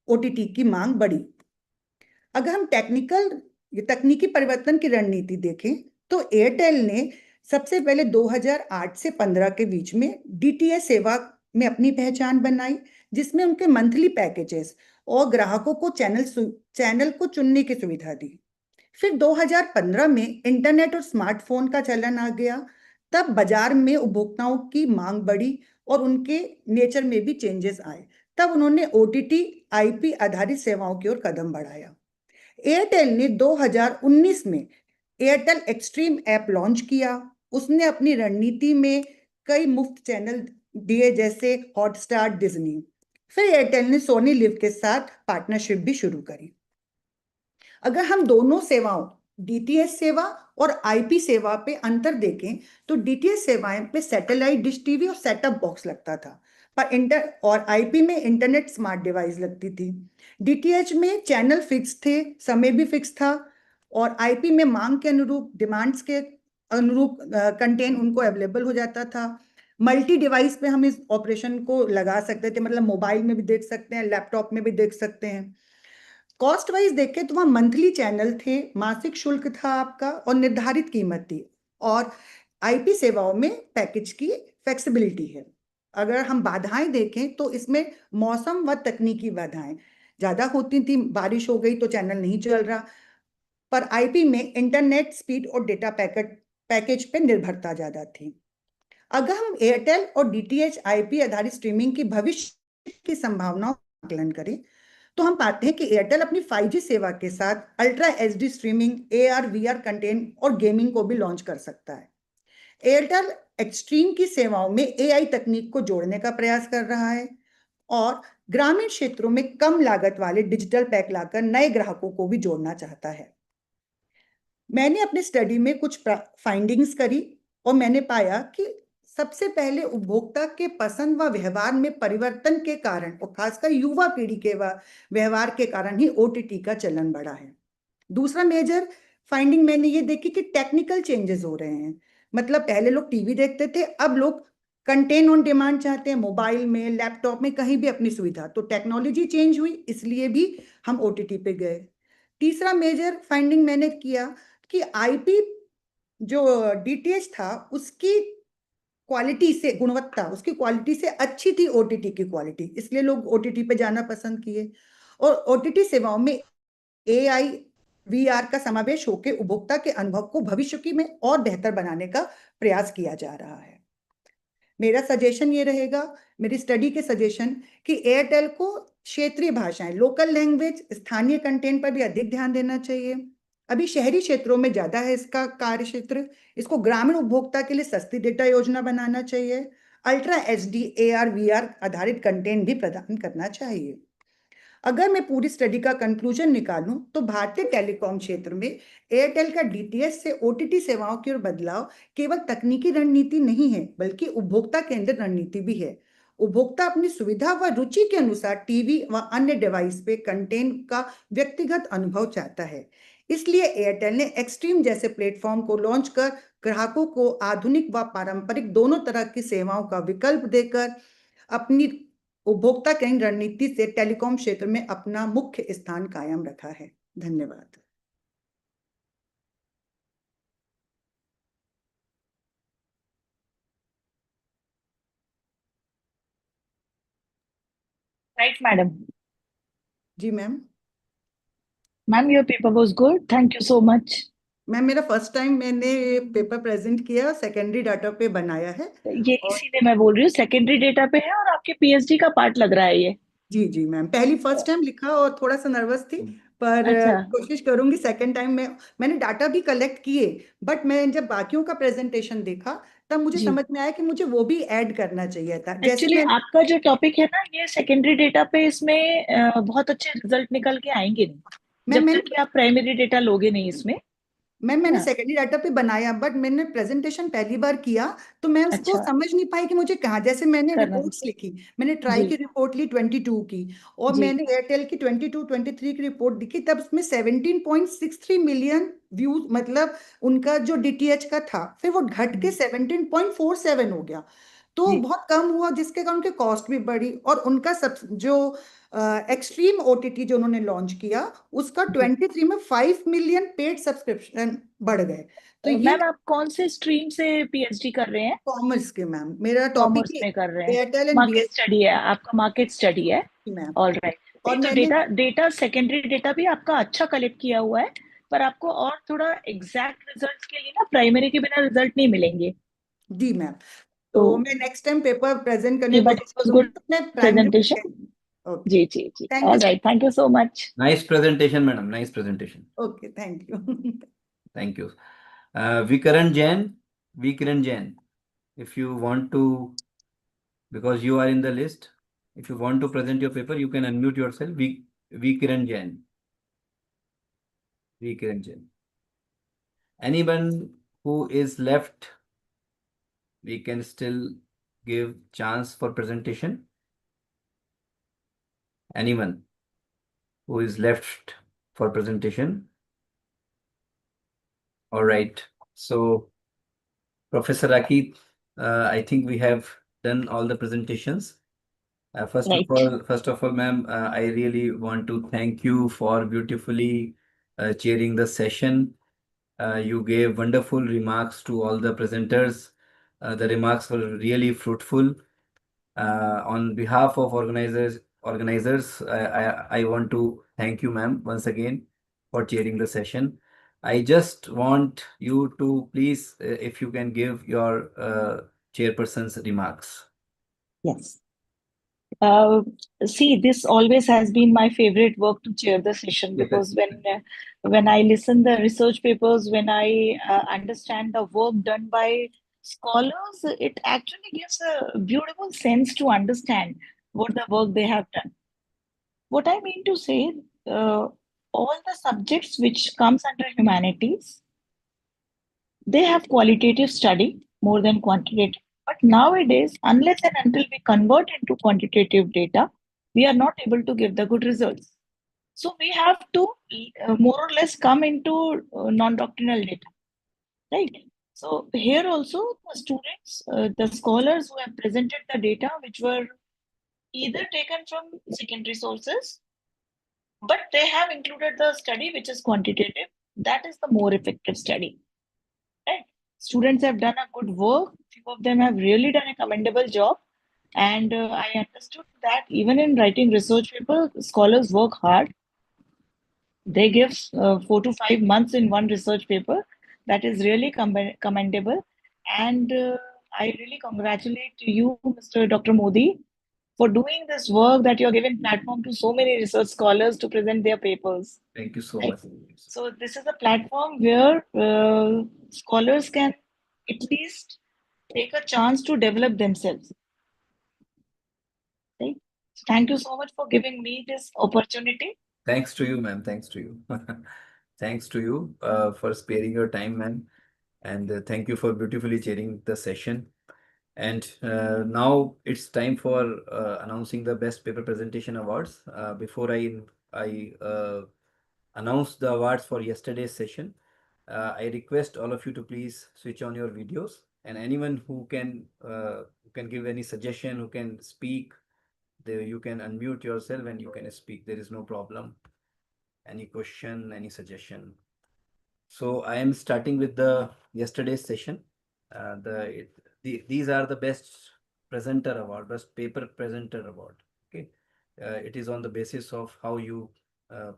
ओटीटी की मांग बढ़ी। अगर हम तकनीकी परिवर्तन की रणनीति देखें तो एयरटेल ने सबसे पहले 2008 से 15 के बीच में डीटीएच सेवा में अपनी पहचान बनाई, जिसमें उनके मंथली पैकेजेस और ग्राहकों को चैनल को चुनने की सुविधा दी। फिर 2015 में इंटरनेट और स्मार्टफोन का चलन आ गया। तब बाजार में उपभोक्ताओं की मांग बढ़ी और उनके नेचर में भी चेंजेस आए। तब उन्होंने ओटीटी आईपी आधारित सेवाओं की ओर कदम बढ़ाया। एयरटेल ने 2019 में एयरटेल एक्सट्रीम ऐप लॉन्च किया। उसने अपनी रणनीति में कई मुफ्त चैनल दिए, जैसे हॉटस्टार, डिज्नी। फिर एयरटेल ने सोनी लिव के साथ पार्टनरशिप भी शुरू करी। अगर हम दोनों सेवाओं डीटीएच सेवा और आईपी सेवा पे अंतर देखें तो डीटीएच सेवाएं पे सैटेलाइट डिश टीवी और सेटअप बॉक्स लगता था, और आईपी में इंटरनेट स्मार्ट डिवाइस लगती थी। डीटीएच में चैनल फिक्स थे, समय भी फिक्स था, और आईपी में मांग के अनुरूप, डिमांड्स के अनुरूप कंटेंट उनको अवेलेबल हो जाता था। मल्टी डिवाइस पे हम इस ऑपरेशन को लगा सकते थे, मतलब मोबाइल में भी देख सकते हैं, लैपटॉप में भी देख सकते हैं। कॉस्ट वाइज देखें तो वहाँ मंथली चैनल थे, मासिक शुल्क था आपका और निर्धारित कीमत थी, और आईपी सेवाओं में पैकेज की फ्लेक्सिबिलिटी है। अगर हम बाधाएं देखें तो इसमें मौसम व तकनीकी बाधाएं ज्यादा होती थी। बारिश हो गई तो चैनल नहीं चल रहा, पर आईपी में इंटरनेट स्पीड और डेटा पैकेज पे निर्भरता ज्यादा थी। अगर हम एयरटेल और डीटीएच आईपी आधारित स्ट्रीमिंग की भविष्य की संभावनाओं का आकलन करें तो हम पाते हैं कि एयरटेल अपनी 5G सेवा के साथ ultra HD streaming, AR VR content और गेमिंग को भी लॉन्च कर सकता है। एयरटेल एक्सट्रीम की सेवाओं में AI तकनीक को जोड़ने का प्रयास कर रहा है और ग्रामीण क्षेत्रों में कम लागत वाले डिजिटल पैक लाकर नए ग्राहकों को भी जोड़ना चाहता है। मैंने अपने स्टडी में कुछ फाइंडिंग्स करी और मैंने पाया कि सबसे पहले उपभोक्ता के पसंद व व्यवहार में परिवर्तन के कारण और खासकर युवा पीढ़ी के व्यवहार के कारण ही ओटीटी का चलन बढ़ा है। दूसरा मेजर फाइंडिंग मैंने ये देखी कि टेक्निकल चेंजेस हो रहे हैं। मतलब पहले लोग टीवी देखते थे, अब लोग कंटेंट ऑन डिमांड चाहते हैं, मोबाइल में, लैपटॉप में, कहीं भी अपनी सुविधा। तो टेक्नोलॉजी चेंज हुई, इसलिए भी हम ओटीटी पे गए। तीसरा मेजर फाइंडिंग मैंने किया कि आईपी जो डीटीएच था उसकी क्वालिटी से, गुणवत्ता उसकी क्वालिटी से अच्छी थी ओटीटी की क्वालिटी, इसलिए लोग ओटीटी पे जाना पसंद किए। और ओटीटी सेवाओं में AI VR का समावेश होकर उपभोक्ता के अनुभव को भविष्य की में और बेहतर बनाने का प्रयास किया जा रहा है। मेरा सजेशन ये रहेगा, मेरी स्टडी के सजेशन, कि एयरटेल को क्षेत्रीय भाषाएं, लोकल लैंग्वेज, स्थानीय कंटेंट पर भी अधिक ध्यान देना चाहिए। अभी शहरी क्षेत्रों में ज्यादा है इसका कार्य क्षेत्र। इसको ग्रामीण उपभोक्ता के लिए सस्ती डेटा योजना बनाना चाहिए। अल्ट्रा HD AR VR आधारित कंटेंट भी प्रदान करना चाहिए। अगर मैं पूरी स्टडी का कंक्लूजन निकालूं तो भारतीय टेलीकॉम क्षेत्र में एयरटेल का DTH से OTT सेवाओं की ओर बदलाव केवल तकनीकी रणनीति नहीं है, बल्कि उपभोक्ता केंद्रित रणनीति भी है। उपभोक्ता अपनी सुविधा व रुचि के अनुसार टीवी व अन्य डिवाइस पे कंटेंट का व्यक्तिगत अनुभव चाहता है। इसलिए एयरटेल ने एक्सट्रीम जैसे प्लेटफॉर्म को लॉन्च कर ग्राहकों को आधुनिक व पारंपरिक दोनों तरह की सेवाओं का विकल्प देकर अपनी उपभोक्ता केंद्र रणनीति से टेलीकॉम क्षेत्र में अपना मुख्य स्थान कायम रखा है। धन्यवाद। Right, madam. जी ma'am. Ma'am, your paper was good. Thank you so much. Ma'am, मेरा फर्स्ट टाइम मैंने पेपर प्रेजेंट किया, सेकेंडरी डाटा पे बनाया है। ये इसीलिए मैं बोल रही हूँ, सेकेंडरी डेटा पे है और आपके PhD का पार्ट लग रहा है ये। जी जी मैम, फर्स्ट टाइम लिखा और थोड़ा सा नर्वस थी, पर अच्छा। कोशिश करूंगी सेकंड टाइम में। मैंने डाटा भी कलेक्ट किए, बट मैं जब बाकियों का प्रेजेंटेशन देखा तब मुझे जी। समझ में आया कि मुझे वो भी ऐड करना चाहिए था। जैसे एक्चुअली मैं आपका जो टॉपिक है ना, ये सेकेंडरी डेटा पे इसमें बहुत अच्छे रिजल्ट निकल के आएंगे नहीं, जब मैंने तक कि आप प्राइमरी डेटा लोगे नहीं इसमें। मैंने हाँ। सेकेंडरी डाटा पे बनाया, बट मैंने प्रेजेंटेशन पहली बार किया तो मैं उसको अच्छा। समझ नहीं पाई कि मुझे कहाँ। जैसे मैंने करना रिपोर्ट्स लिखी, मैंने ट्राई जी की रिपोर्ट ली 22 की, और जी मैंने एयरटेल की 22-23 की रिपोर्ट दिखी, तब उसमें 17.63 मिलियन व्यूज, मतलब उनका जो DTH का था, फिर वो घट के 17.47 हो गया। तो जी। बहुत कम हुआ, जिसके कारण उनकी कॉस्ट भी बढ़ी। और उनका सब जो एक्सट्रीम OTT जो उन्होंने लॉन्च किया, उसका 23 में 5 मिलियन पेड सब्सक्रिप्शन बढ़ गए। तो ये मैम, आप कौन से स्ट्रीम से PhD कर रहे हैं? कॉमर्स के मैम, मेरा टॉपिक कॉमर्स में कर रहे हैं। एयरटेल एंड मार्केट स्टडी है आपका, मार्केट स्टडी है। मैम। All right. और नहीं तो मैंने डेटा सेकेंडरी डेटा भी आपका अच्छा कलेक्ट किया हुआ है, पर आपको और थोड़ा एग्जैक्ट रिजल्ट्स के लिए ना प्राइमरी के बिना रिजल्ट नहीं मिलेंगे। दी मैम, तो तो मैं नेक्स्ट टाइम पेपर प्रेजेंट करने की बट कोशिश इट वाज करूंगी, गुड तो मैं प्राइमरी। प्रेजेंटेशन। ओके, जी जी जी। Thank all you. Right, thank you so much. Nice presentation, madam. Nice presentation. Okay, thank you. Thank you. Vikaran Jain, Vikaran Jain, if you want to, because you are in the list, if you want to present your paper, you can unmute yourself. Vikaran Jain. Vikaran Jain. Anyone who is left, we can still give chance for presentation. Anyone who is left for presentation. All right. So, Professor Rakit, I think we have done all the presentations. Right. First of all, ma'am, I really want to thank you for beautifully chairing the session. You gave wonderful remarks to all the presenters. The remarks were really fruitful. On behalf of organizers, I want to thank you, ma'am, once again for chairing the session. I just want you to please, if you can give your chairperson's remarks. Yes. See, this always has been my favorite work to chair the session, because when I listen the research papers, when I understand the work done by scholars, it actually gives a beautiful sense to understand what the work they have done. What I mean to say, all the subjects which comes under humanities, they have qualitative study more than quantitative. But nowadays, unless and until we convert into quantitative data, we are not able to give the good results. So we have to more or less come into non-doctrinal data, right? So here also, the students, the scholars who have presented the data, which were either taken from secondary sources, but they have included the study which is quantitative. That is the more effective study. Right? Students have done a good work. Few of them have really done a commendable job. And I understood that even in writing research paper, scholars work hard. They give 4 to 5 months in one research paper. That is really commendable. And I really congratulate you, Mr. Dr. Modi, for doing this work that you're giving platform to so many research scholars to present their papers. Thank you so Right? much. So this is a platform where scholars can at least take a chance to develop themselves. Right? So thank you so much for giving me this opportunity. Thanks to you, ma'am. Thanks to you. Thanks to you for sparing your time, ma'am. And thank you for beautifully chairing the session. And now it's time for announcing the Best Paper Presentation Awards. Before I announce the awards for yesterday's session, I request all of you to please switch on your videos, and anyone who can give any suggestion, who can speak, you can unmute yourself and you can speak. There is no problem. Any question, any suggestion? So I am starting with the yesterday's session. These are the best presenter award, best paper presenter award. Okay, it is on the basis of how you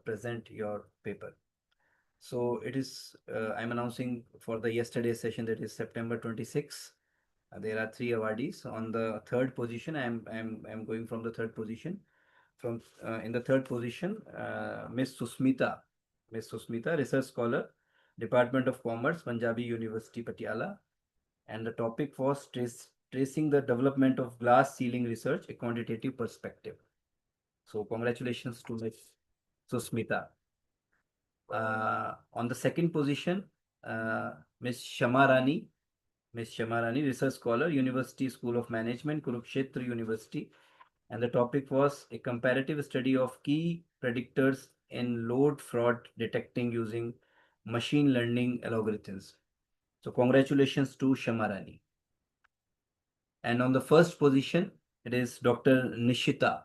present your paper. So it is. I'm announcing for the yesterday's session, that is September 26. There are 3 awardees. On the third position, I'm going from the third position. From in the third position, Miss Susmita, research scholar, Department of Commerce, Punjabi University, Patiala, and the topic was tracing the development of glass ceiling research, a quantitative perspective. So congratulations to Miss Susmita. On the second position, Miss Shamarani, research scholar, University School of Management, Kurukshetra University, and the topic was a comparative study of key predictors in load fraud detecting using machine learning algorithms. So congratulations to Shamarani. And on the first position, it is Dr. Nishita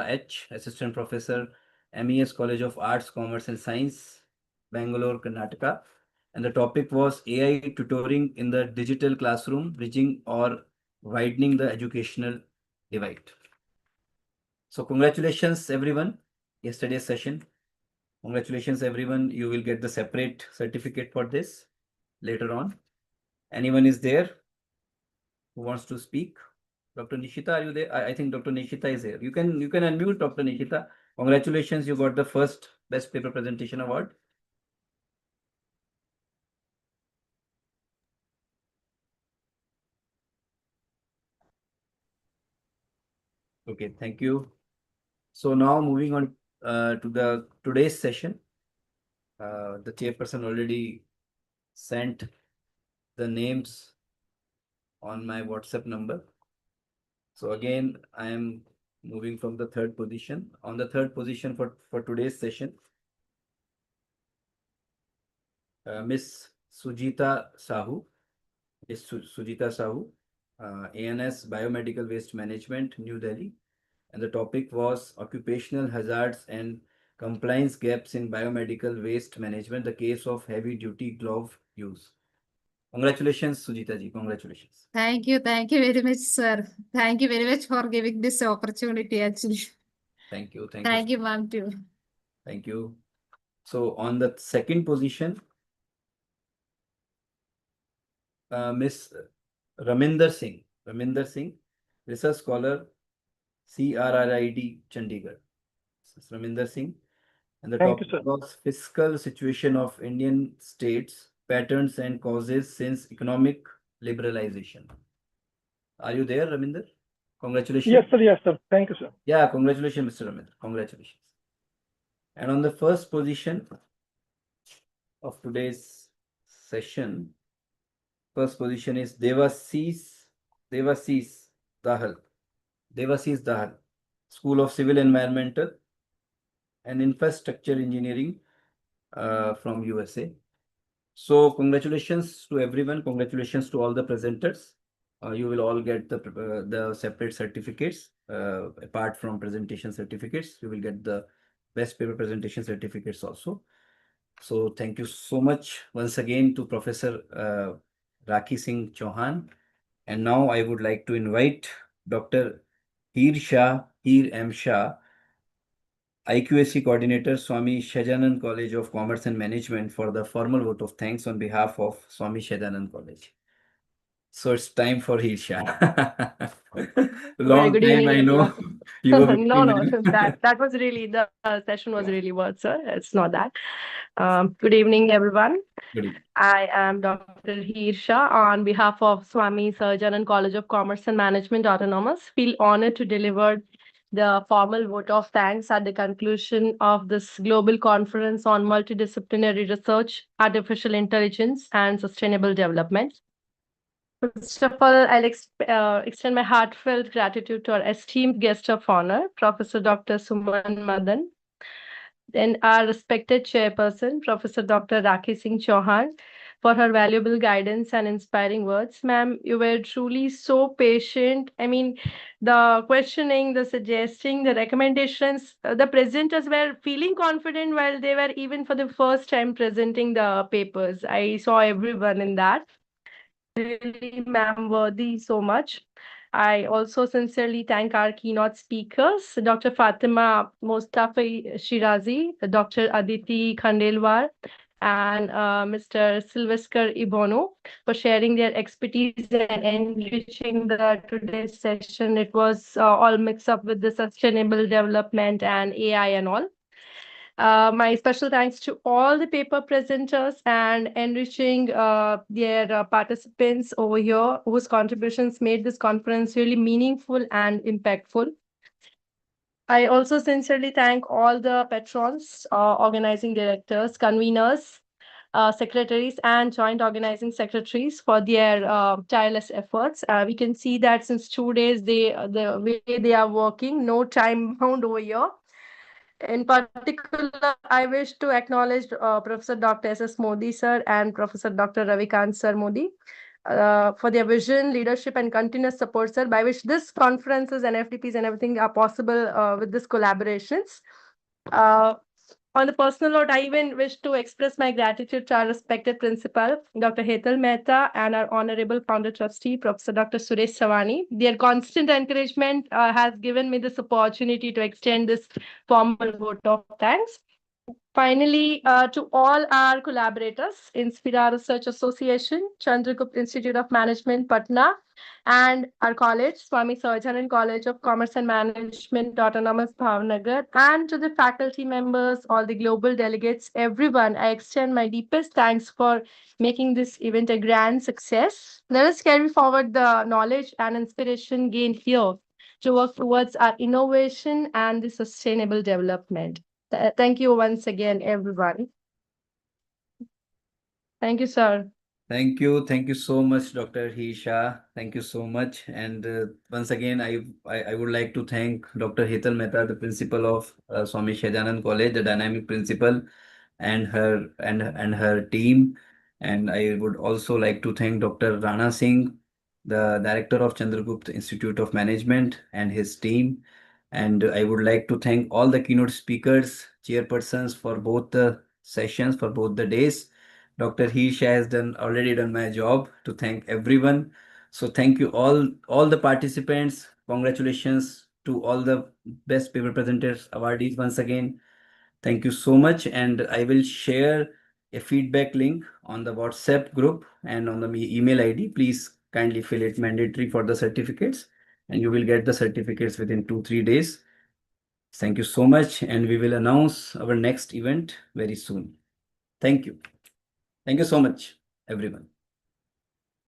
H, Assistant Professor, MES College of Arts, Commerce and Science, Bangalore, Karnataka. And the topic was AI tutoring in the digital classroom, bridging or widening the educational divide. So congratulations everyone, yesterday's session. Congratulations everyone, you will get the separate certificate for this later on. Anyone is there who wants to speak? Dr. Nishita, are you there? I think Dr. Nishita is here. You can unmute, Dr. Nishita. Congratulations, you got the first Best Paper Presentation Award. Okay, thank you. So now moving on to the today's session. The chairperson already sent the names on my WhatsApp number. So again, I am moving from the third position. On the third position for today's session, Miss Sujita Sahu, ANS Biomedical Waste Management, New Delhi. And the topic was occupational hazards and compliance gaps in biomedical waste management, the case of heavy duty glove use. Congratulations, Sujita ji. Congratulations. Thank you very much, sir. Thank you very much for giving this opportunity, actually. Thank you. Thank you, ma'am, too. Thank you. So on the second position, Miss Raminder Singh, research scholar, CRRID, Chandigarh. This is Raminder Singh. And the Thank you, topic sir. was fiscal situation of Indian states, patterns and causes since economic liberalization. Are you there, Raminder? Congratulations. Yes, sir. Thank you, sir. Yeah, congratulations, Mr. Raminder. Congratulations. And on the first position of today's session, first position is Devassis Dahal. School of Civil Environmental and Infrastructure Engineering from USA. So congratulations to everyone. Congratulations to all the presenters. You will all get the separate certificates. Apart from presentation certificates, you will get the best paper presentation certificates also. So thank you so much once again to Professor Rakhi Singh Chauhan. And now I would like to invite Dr. Heer M. Shah IQAC Coordinator, Swami Shajanand College of Commerce and Management, for the formal vote of thanks on behalf of Swami Shajanand College. So it's time for Hirsha. Very Long good time, evening, I know. everyone. You were No, no, between that was really the session was really worth, sir. It's not that. Good evening, everyone. Good evening. I am Dr. Hirsha on behalf of Swami Sarjanan College of Commerce and Management Autonomous. Feel honored to deliver the formal vote of thanks at the conclusion of this global conference on multidisciplinary research, artificial intelligence, and sustainable development. First of all, I'll extend my heartfelt gratitude to our esteemed guest of honor, Professor Dr. Suman Madan, then our respected chairperson, Professor Dr. Rakhi Singh Chauhan, for her valuable guidance and inspiring words. Ma'am, you were truly so patient. I mean, the questioning, the suggesting, the recommendations, the presenters were feeling confident while they were even for the first time presenting the papers. I saw everyone in that. Really, ma'am, worthy so much. I also sincerely thank our keynote speakers, Dr. Fatima Mostafa Shirazi, Dr. Aditi Khandelwar, and Mr. Sylvester Ibono for sharing their expertise and enriching the today's session. It was all mixed up with the sustainable development and AI and all. My special thanks to all the paper presenters and enriching their participants over here whose contributions made this conference really meaningful and impactful. I also sincerely thank all the patrons, organizing directors, conveners, secretaries, and joint organizing secretaries for their tireless efforts. We can see that since 2 days, the way they are working, no time bound over here. In particular, I wish to acknowledge Professor Dr. S.S. Modi, sir, and Professor Dr. Ravikant Sir Modi for their vision, leadership, and continuous support, sir, by which this conferences and FDPs and everything are possible with this collaborations. On the personal note, I even wish to express my gratitude to our respected principal, Dr. Hetal Mehta, and our honorable founder trustee, Professor Dr. Suresh Savani. Their constant encouragement has given me this opportunity to extend this formal vote of thanks. Finally, to all our collaborators, Inspira Research Association, Chandragupta Institute of Management, Patna, and our college, Swami Sarjanan College of Commerce and Management, Autonomous Bhavnagar, and to the faculty members, all the global delegates, everyone, I extend my deepest thanks for making this event a grand success. Let us carry forward the knowledge and inspiration gained here to work towards our innovation and the sustainable development. Thank you once again, everyone. Thank you, sir. Thank you. Thank you so much, Dr. Hisha. Thank you so much. And once again, I would like to thank Dr. Hetal Mehta, the principal of Swami Shajanand College, the dynamic principal, and her team. And I would also like to thank Dr. Rana Singh, the director of Chandragupta Institute of Management, and his team. And I would like to thank all the keynote speakers, chairpersons for both the sessions, for both the days. Dr. Hisha has already done my job to thank everyone. So thank you all the participants. Congratulations to all the best paper presenters, awardees once again. Thank you so much. And I will share a feedback link on the WhatsApp group and on the email ID. Please kindly fill it mandatory for the certificates, and you will get the certificates within 2-3 days. Thank you so much. And we will announce our next event very soon. Thank you. Thank you so much, everyone.